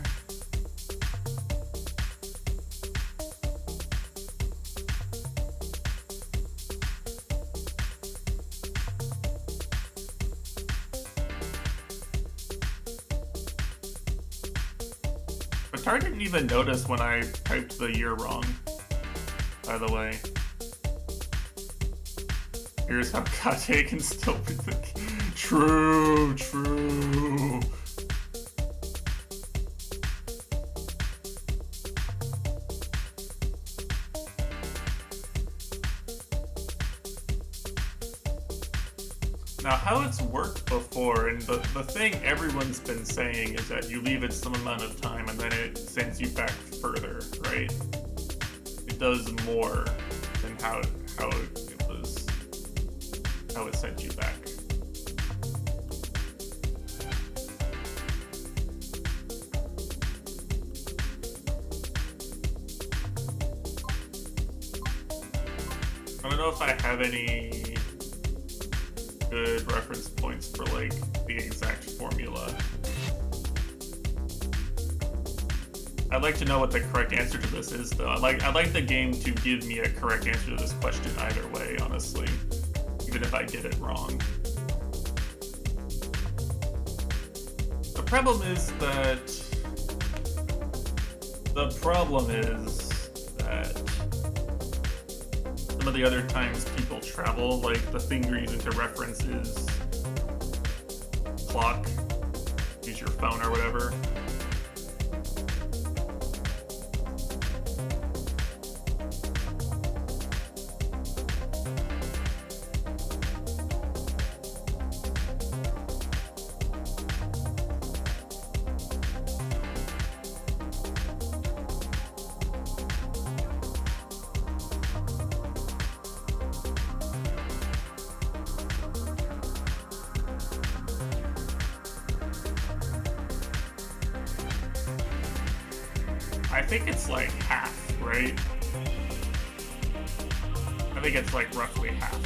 I didn't even notice when I typed the year wrong, by the way. Here's how Kate can still be the... True. Now, how it's worked before, and the thing everyone's been saying is that you leave it some amount of time and then it sends you back further, right? It does more than how it sent you back. I don't know if I have any good reference points for like the exact formula. I I'd like to know what the correct answer to this is, though. I'd like the game to give me a correct answer to this question either way, honestly, even if I get it wrong. The problem is that some of the other times people travel, like the thing you're using to reference is clock, use your phone or whatever. I think it's like half, right? I think it's like roughly half.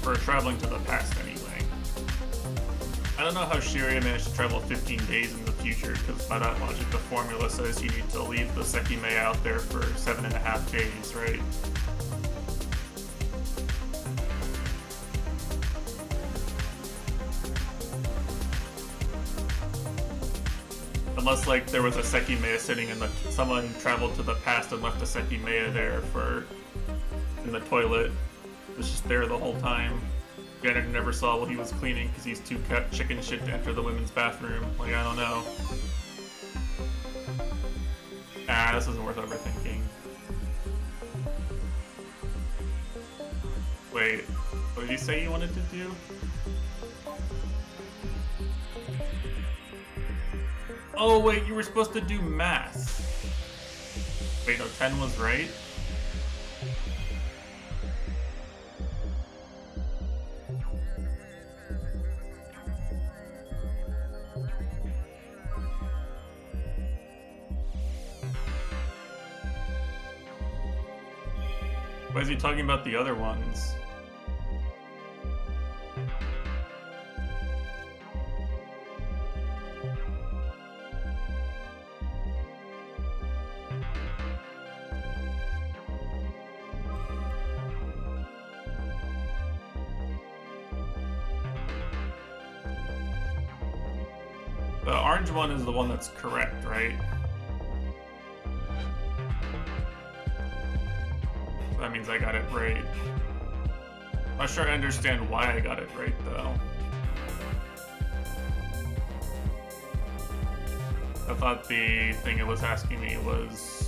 For traveling to the past, anyway. I don't know how Shiria managed to travel 15 days in the future, because by that logic, the formula says you need to leave the sekimeiya out there for 7.5 days, right? Unless, like, there was a sekimeiya sitting in someone traveled to the past and left the sekimeiya there in the toilet. It was just there the whole time. Janitor never saw while he was cleaning because he's too chicken shit to enter the women's bathroom. Like, I don't know. This isn't worth overthinking. Wait, what did you say you wanted to do? Oh wait, you were supposed to do math. Wait, no, 10 was right? Why is he talking about the other ones? The orange one is the one that's correct, right? That means I got it right. I'm not sure I understand why I got it right, though. I thought the thing it was asking me was...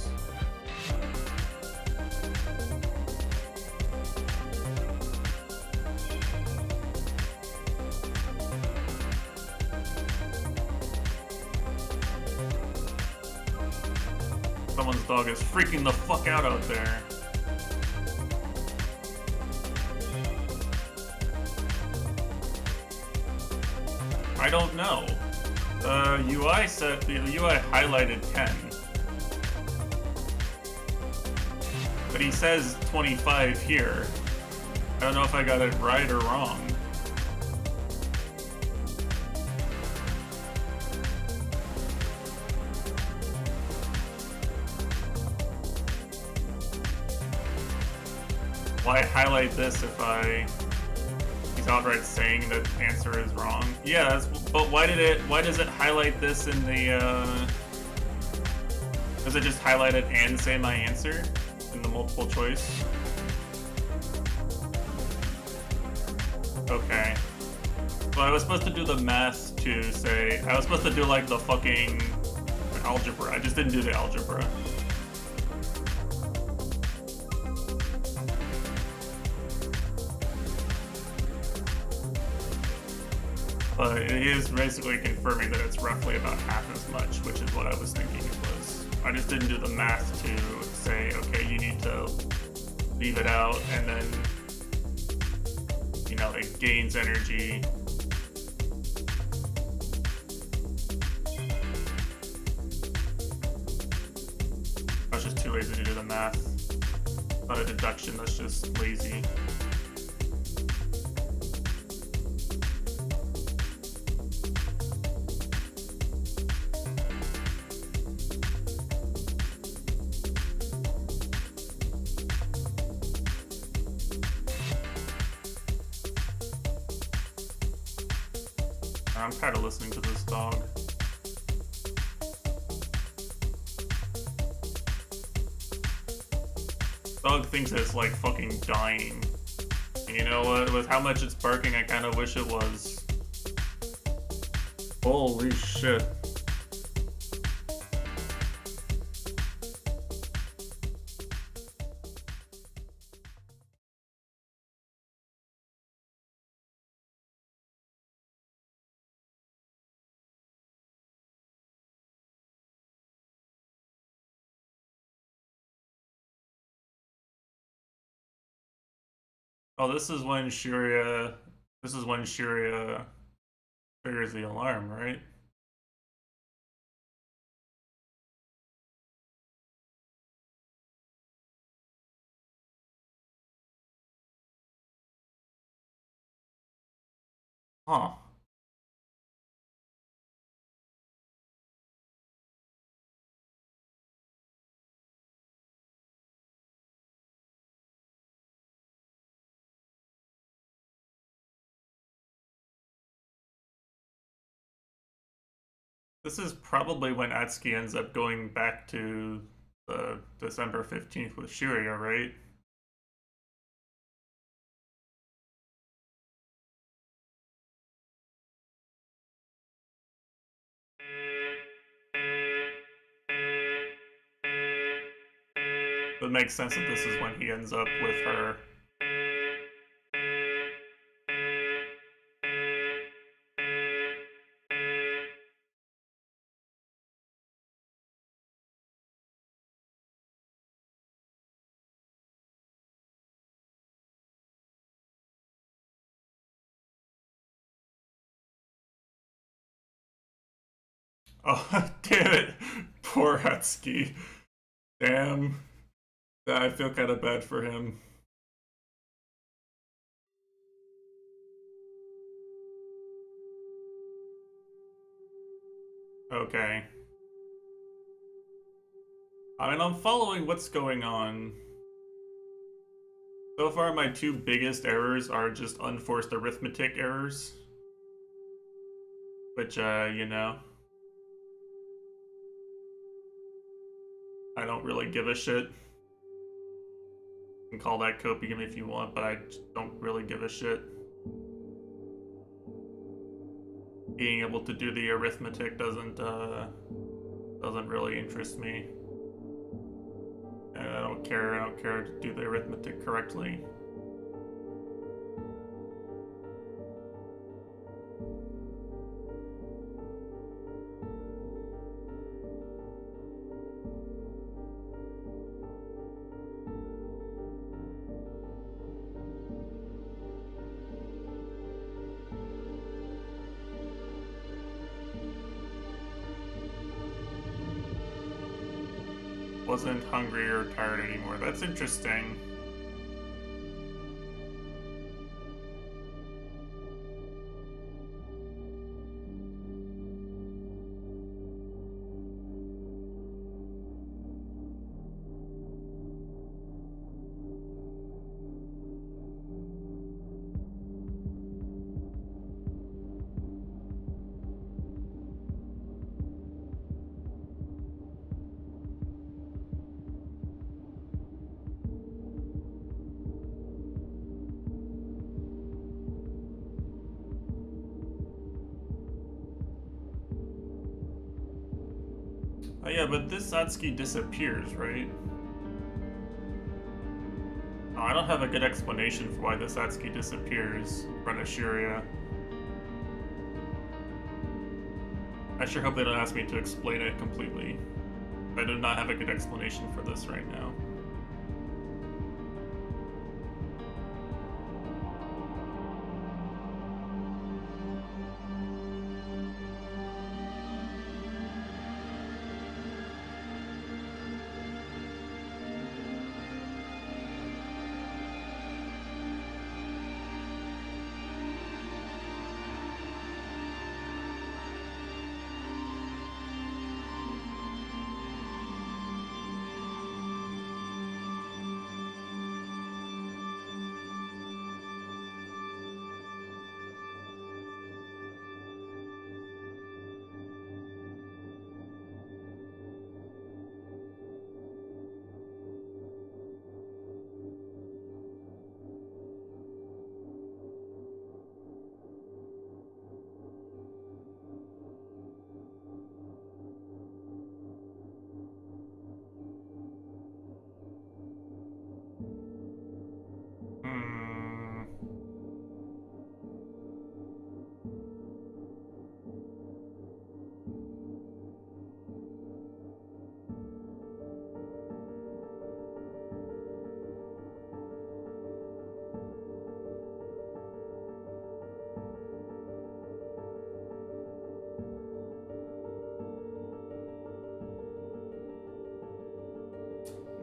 Someone's dog is freaking the fuck out there. I don't know. The UI highlighted 10. But he says 25 here. I don't know if I got it right or wrong. Why highlight this if he's outright saying that the answer is wrong? Yeah, but why does it highlight this in the, does it just highlight it and say my answer in the multiple choice? Okay. Well, I was supposed to do the math to say, I was supposed to do like the fucking algebra. I just didn't do the algebra. But it is basically confirming that it's roughly about half as much, which is what I was thinking it was. I just didn't do the math to say, okay, you need to leave it out, and then, you know, it gains energy. I was just too lazy to do the math. Not a deduction, that's just lazy. I'm tired of listening to this dog. Dog thinks it's like fucking dying. And you know what? With how much it's barking, I kind of wish it was. Holy shit. Oh, this is when Shiria. This is when Shiria triggers the alarm, right? Huh. This is probably when Atsuki ends up going back to the December 15th with Shiria, right? It makes sense that this is when he ends up with her. Oh, damn it. Poor Atsuki. Damn. I feel kind of bad for him. Okay. I mean, I'm following what's going on. So far, my two biggest errors are just unforced arithmetic errors. Which, you know, I don't really give a shit. You can call that copium if you want, but I don't really give a shit. Being able to do the arithmetic doesn't really interest me. And I don't care to do the arithmetic correctly. Wasn't hungry or tired anymore. That's interesting. Oh yeah, but this Satsuki disappears, right? Oh, I don't have a good explanation for why this Satsuki disappears in front of Shiria. I sure hope they don't ask me to explain it completely. I do not have a good explanation for this right now.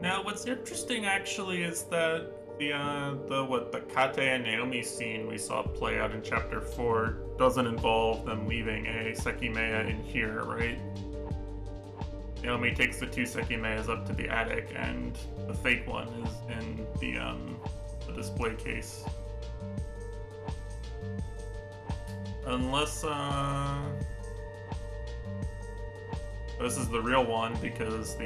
Now, what's interesting actually is that the Kate and Naomi scene we saw play out in chapter 4 doesn't involve them leaving a sekimeiya in here, right? Naomi takes the 2 sekimeiyas up to the attic, and the fake one is in the display case. Unless this is the real one because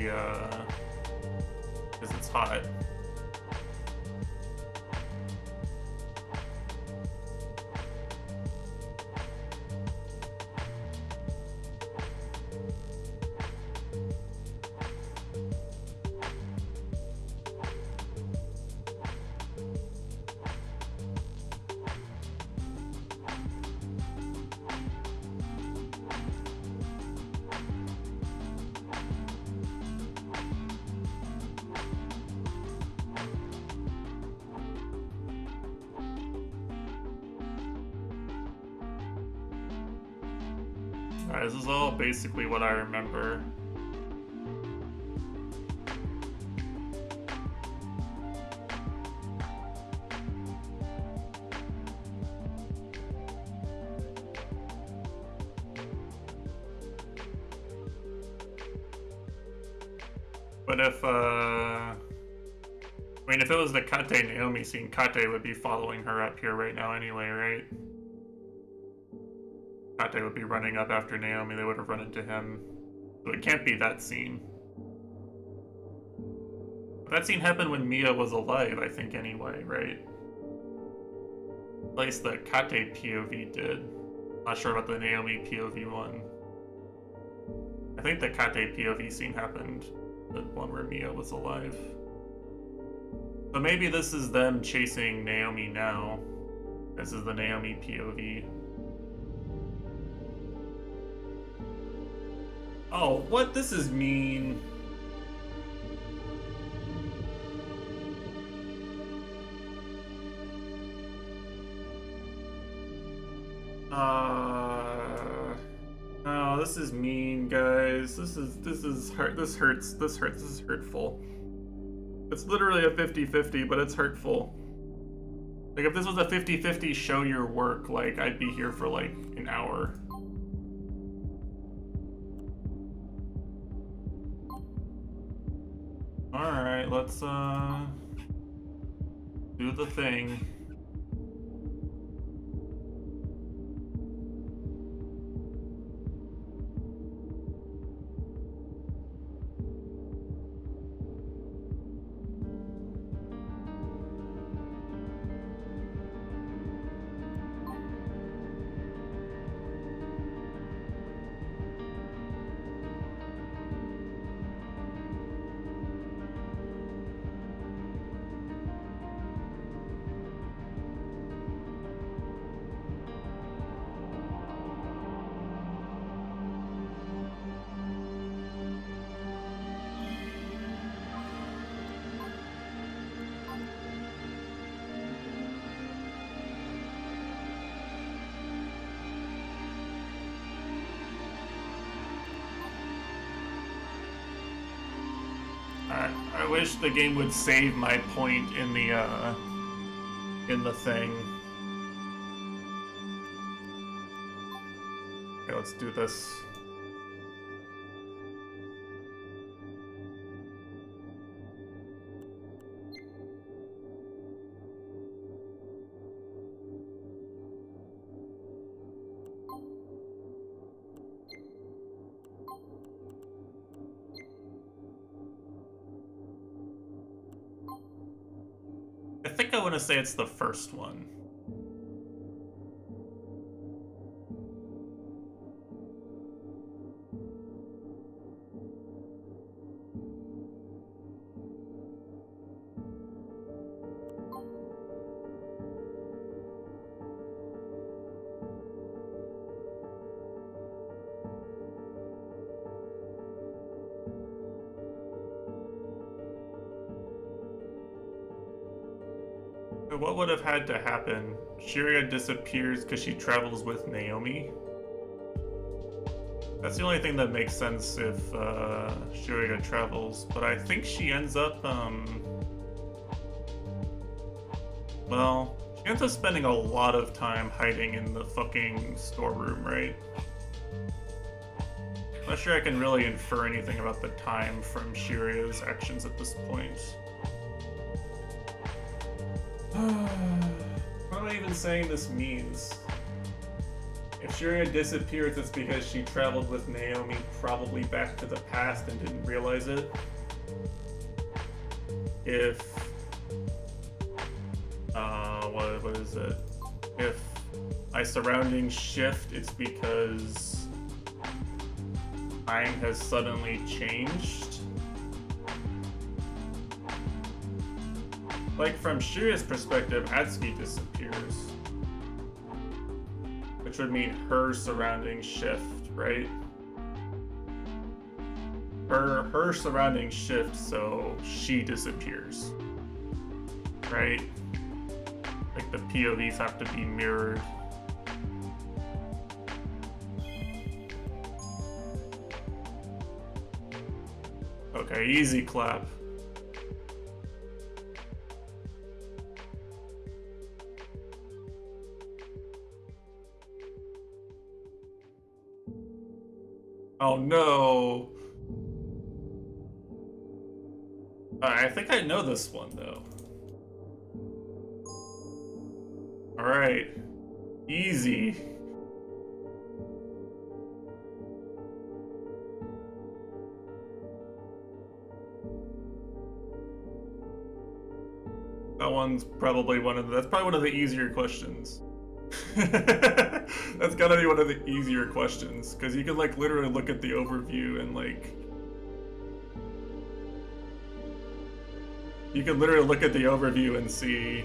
it's hot. Alright, this is all basically what I remember. But I mean, if it was the Kate Naomi scene, Kate would be following her up here right now anyway, right? Kate would be running up after Naomi, they would have run into him. So it can't be that scene. But that scene happened when Mia was alive, I think, anyway, right? At least the Kate POV did. Not sure about the Naomi POV one. I think the Kate POV scene happened, the one where Mia was alive. So maybe this is them chasing Naomi now. This is the Naomi POV. Oh, what? This is mean. No, this is mean, guys. This is hurt. This hurts. This hurts. This is hurtful. It's literally a 50-50, but it's hurtful. Like, if this was a 50-50 show your work, like, I'd be here for, like, an hour. Alright, let's, do the thing. I wish the game would save my point in the thing. Okay, let's do this. I think I want to say it's the first one. What would have had to happen? Shiria disappears because she travels with Naomi? That's the only thing that makes sense if Shiria travels, but I think she ends up, well, she ends up spending a lot of time hiding in the fucking storeroom, right? I'm not sure I can really infer anything about the time from Shiria's actions at this point. What am I even saying this means? If Shiria disappears, it's because she traveled with Naomi probably back to the past and didn't realize it. If what is it? If my surroundings shift, it's because time has suddenly changed. Like, from Shiria's perspective, Atsuki disappears, which would mean her surroundings shift, right? Her surroundings shift, so she disappears, right? Like, the POVs have to be mirrored. Okay, easy clap. Oh no! I think I know this one though. Alright. Easy. That one's probably that's probably one of the easier questions. That's gotta be one of the easier questions, because you can like literally look at the overview and like you can literally look at the overview and see.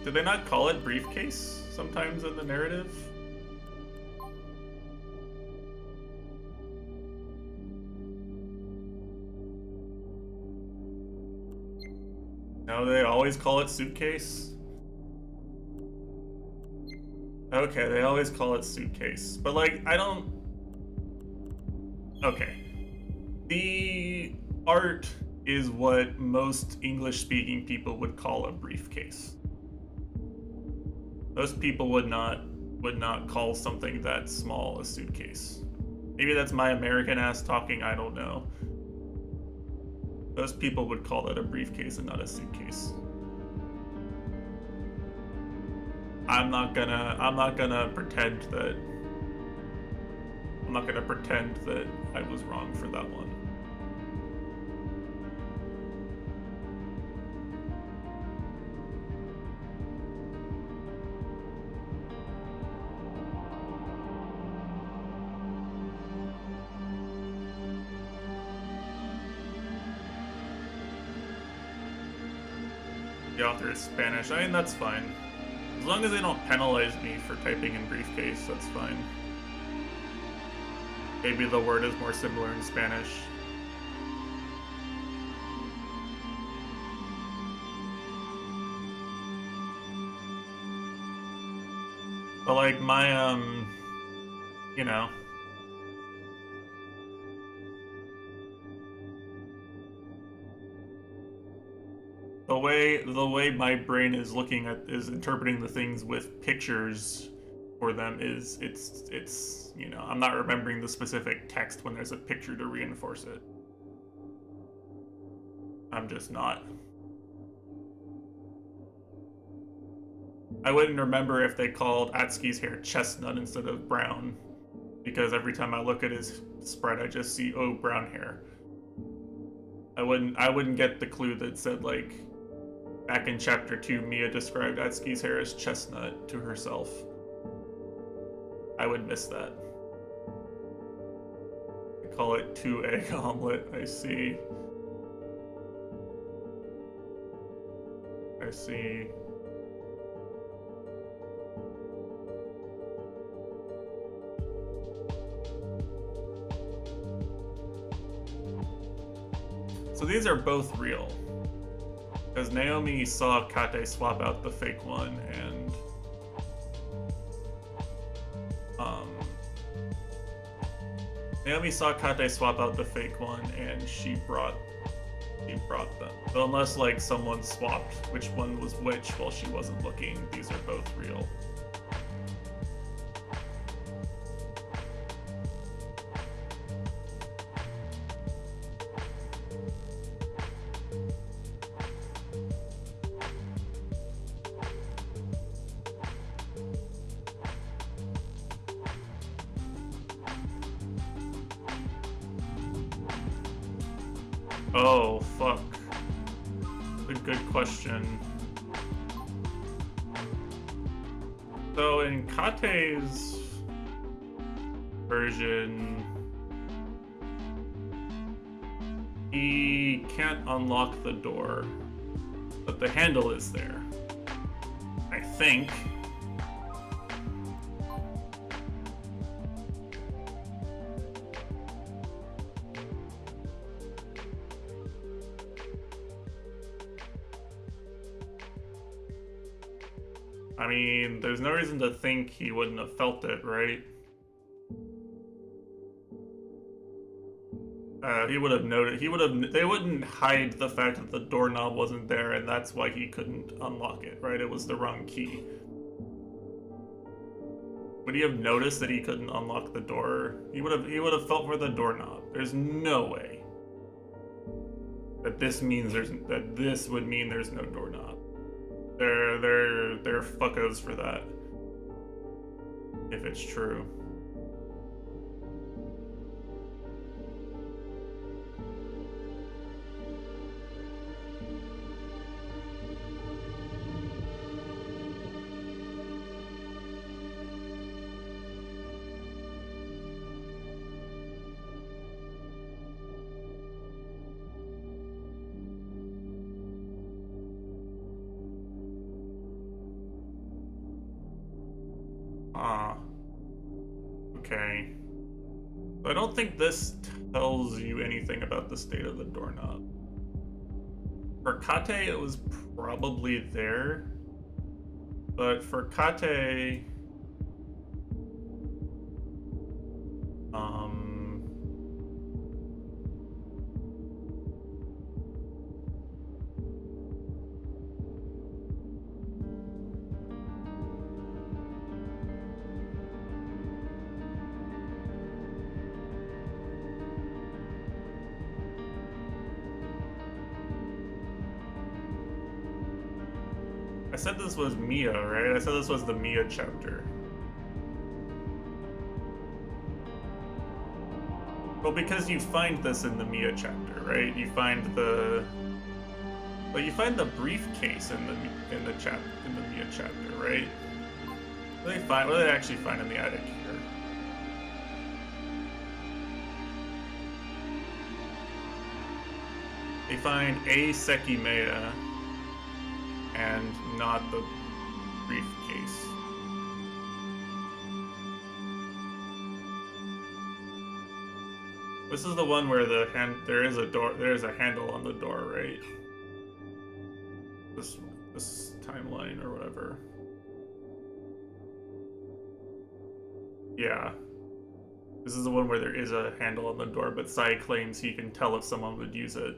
Did they not call it briefcase sometimes in the narrative? No, they always call it suitcase. Okay, they always call it suitcase. But like, I don't... Okay. The art is what most English-speaking people would call a briefcase. Most people would not call something that small a suitcase. Maybe that's my American ass talking, I don't know. Most people would call that a briefcase and not a suitcase. I'm not gonna pretend that I was wrong for that one. The author is Spanish. I mean, that's fine. As long as they don't penalize me for typing in briefcase, that's fine. Maybe the word is more similar in Spanish. But like my, you know. The way my brain is interpreting the things with pictures for them is it's you know, I'm not remembering the specific text when there's a picture to reinforce it. I'm just not. I wouldn't remember if they called Atsuki's hair chestnut instead of brown, because every time I look at his spread I just see, oh, brown hair. I wouldn't get the clue that said, like, back in chapter 2, Mia described Atsuki's hair as chestnut to herself. I would miss that. I call it 2-egg omelet, I see. I see. So these are both real. Because Naomi saw Kate swap out the fake one, and Naomi saw Kate swap out the fake one, and she brought them. So unless like someone swapped which one was which while she wasn't looking, these are both real. Oh, fuck. A good question. So in Kate's version, he can't unlock the door, but the handle is there. I think. I mean, there's no reason to think he wouldn't have felt it, right? He would have noted. They wouldn't hide the fact that the doorknob wasn't there, and that's why he couldn't unlock it, right? It was the wrong key. Would he have noticed that he couldn't unlock the door? He would have felt for the doorknob. There's no way that this would mean there's no doorknob. They're fuckos for that. If it's true. Okay. I don't think this tells you anything about the state of the doorknob. For Kate, it was probably there. But for Kate... I said this was Mia, right? I said this was the Mia chapter. Well, because you find this in the Mia chapter, right? You find the briefcase in the Mia chapter, right? What do they actually find in the attic here? They find a sekimeiya and not the briefcase. This is the one where there is a handle on the door, right? This timeline or whatever. Yeah. This is the one where there is a handle on the door, but Sai claims he can tell if someone would use it.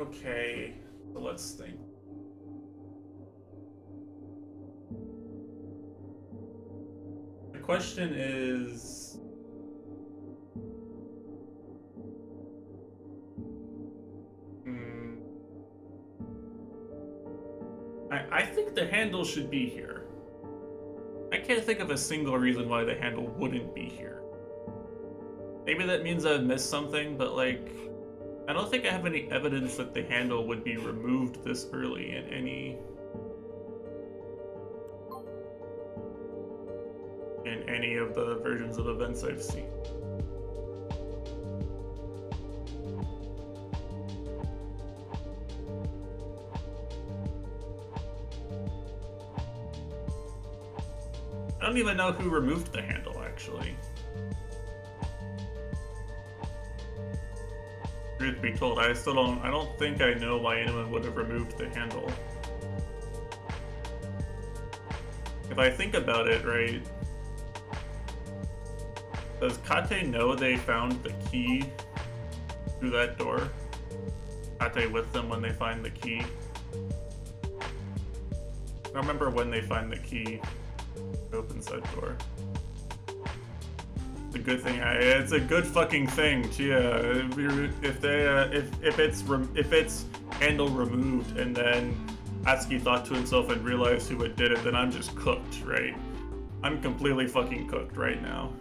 Okay, so let's think. The question is... I think the handle should be here. I can't think of a single reason why the handle wouldn't be here. Maybe that means I've missed something, but like... I don't think I have any evidence that the handle would be removed this early in any of the versions of events I've seen. I don't even know who removed the handle, actually. Truth be told, I don't think I know why anyone would have removed the handle. If I think about it, right, Does Kate know they found the key through that door? Kate with them when they find the key? I don't remember when they find the key that opens that door. It's a good thing. It's a good fucking thing. Yeah, if it's handle removed and then Atsuki thought to himself and realized who it did it, then I'm just cooked, right? I'm completely fucking cooked right now.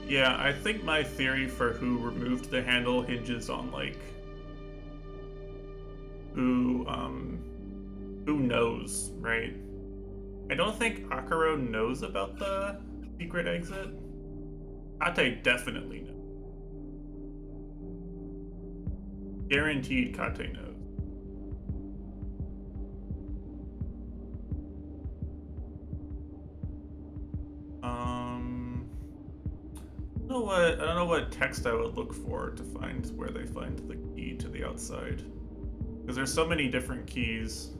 Yeah, I think my theory for who removed the handle hinges on like who knows, right? I don't think Akaro knows about the secret exit. Kate definitely knows. Guaranteed Kate knows. I don't know what text I would look for to find where they find the key to the outside. Because there's so many different keys.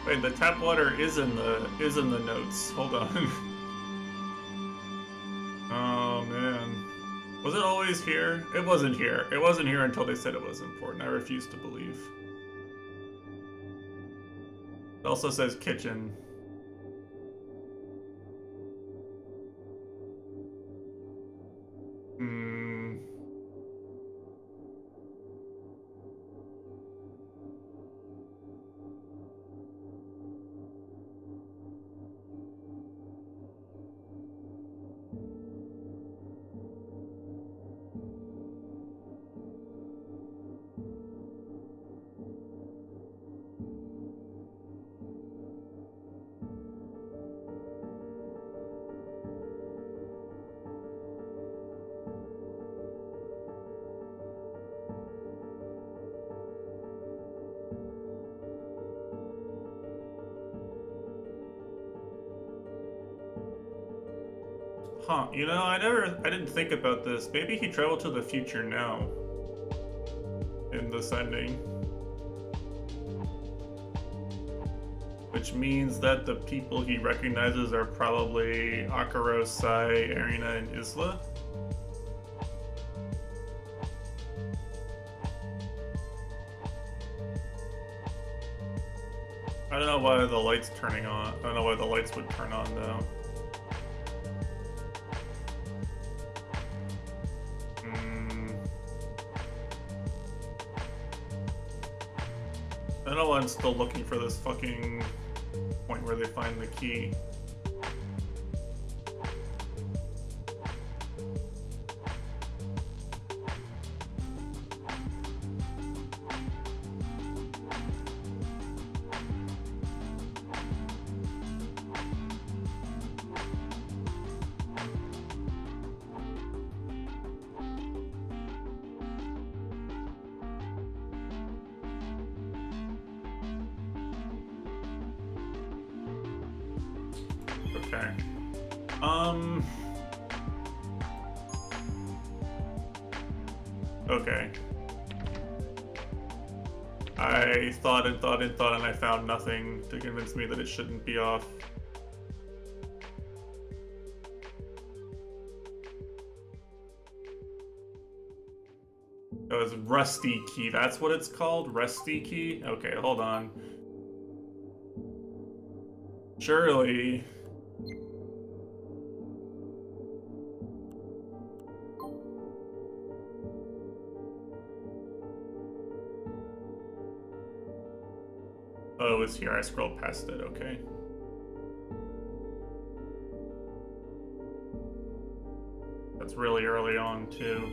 Wait, the tap water is in the notes. Hold on. Oh man. Was it always here? It wasn't here. It wasn't here until they said it was important. I refuse to believe. It also says kitchen. Huh, you know, I didn't think about this. Maybe he traveled to the future now. In this ending. Which means that the people he recognizes are probably Akaro, Sai, Arena, and Isla. I don't know why the light's turning on. I don't know why the lights would turn on though. I don't know why I'm still looking for this fucking point where they find the key. Okay. Okay. I thought and thought and thought, and I found nothing to convince me that it shouldn't be off. Oh, it's Rusty Key. That's what it's called? Rusty Key? Okay, hold on. Surely. Oh, it's here. I scrolled past it. Okay. That's really early on, too.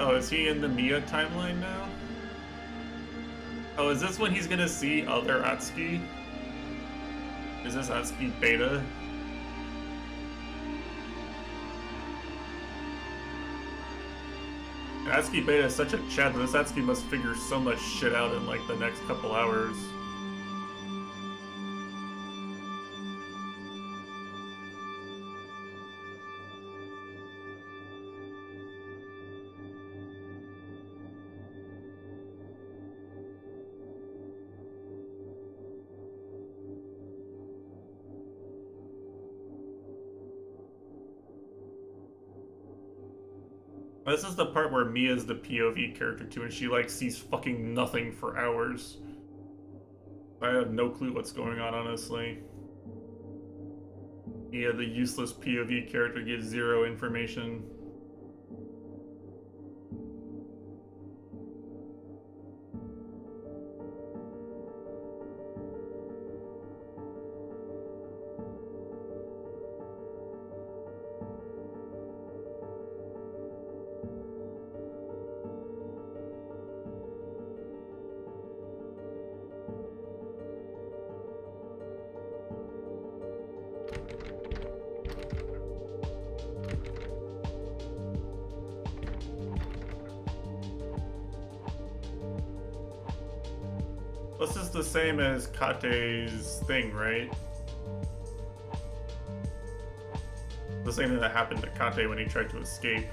Oh, is he in the Mia timeline now? Oh, is this when he's gonna see other Atsuki? Is this Atsuki Beta? Atsuki Beta is such a chat that this Atsuki must figure so much shit out in like the next couple hours. This is the part where Mia's the POV character too, and she like sees fucking nothing for hours. I have no clue what's going on, honestly. Mia, the useless POV character, gives zero information. This is the same as Kate's thing, right? The same thing that happened to Kate when he tried to escape.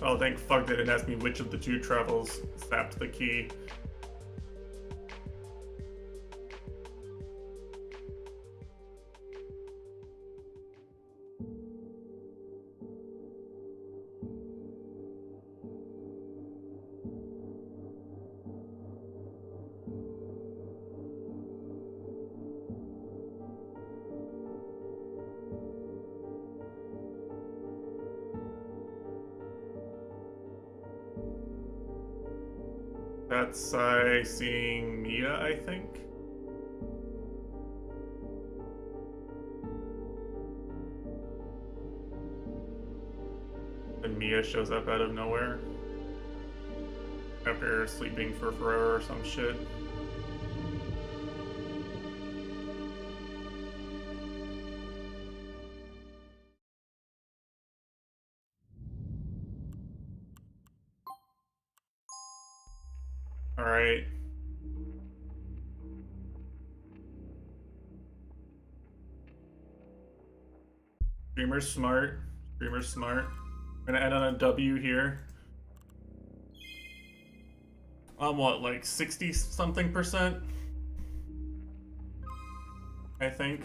Oh, thank fuck they didn't ask me which of the two travels sapped the key. That's sekimeiya, I think. And Mia shows up out of nowhere after sleeping for forever or some shit. Alright. Streamer's smart. Streamer's smart. I'm gonna end on a W here. I'm what, like 60 something percent? I think.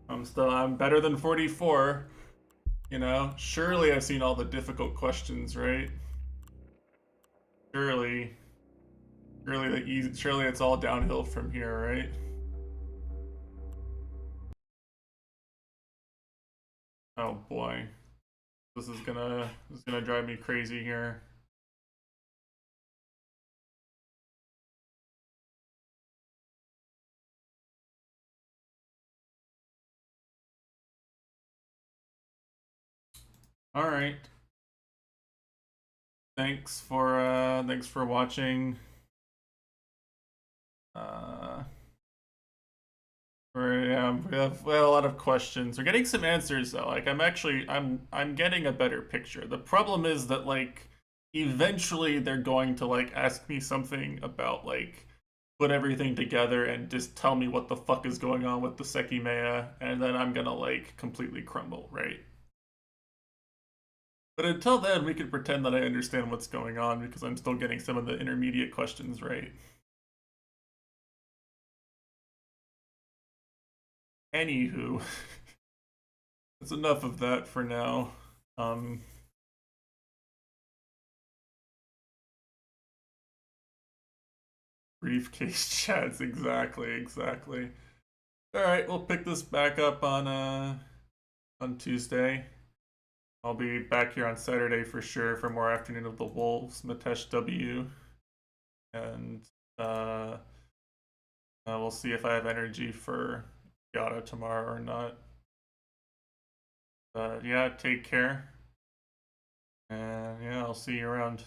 I'm better than 44. You know, surely I've seen all the difficult questions, right? Surely it's all downhill from here, right? Oh boy. This is gonna drive me crazy here. All right. Thanks for watching. We have a lot of questions. We're getting some answers though. Like I'm getting a better picture. The problem is that like eventually they're going to like ask me something about like put everything together and just tell me what the fuck is going on with the sekimeiya, and then I'm gonna like completely crumble, right? But until then, we can pretend that I understand what's going on because I'm still getting some of the intermediate questions right. Anywho, that's enough of that for now. Um, Briefcase chats, exactly. All right, we'll pick this back up on Tuesday. I'll be back here on Saturday for sure for more Afternoon of the Wolves, Matesh W, and uh, we'll see if I have energy for Yada tomorrow or not. But yeah, take care, and yeah, I'll see you around.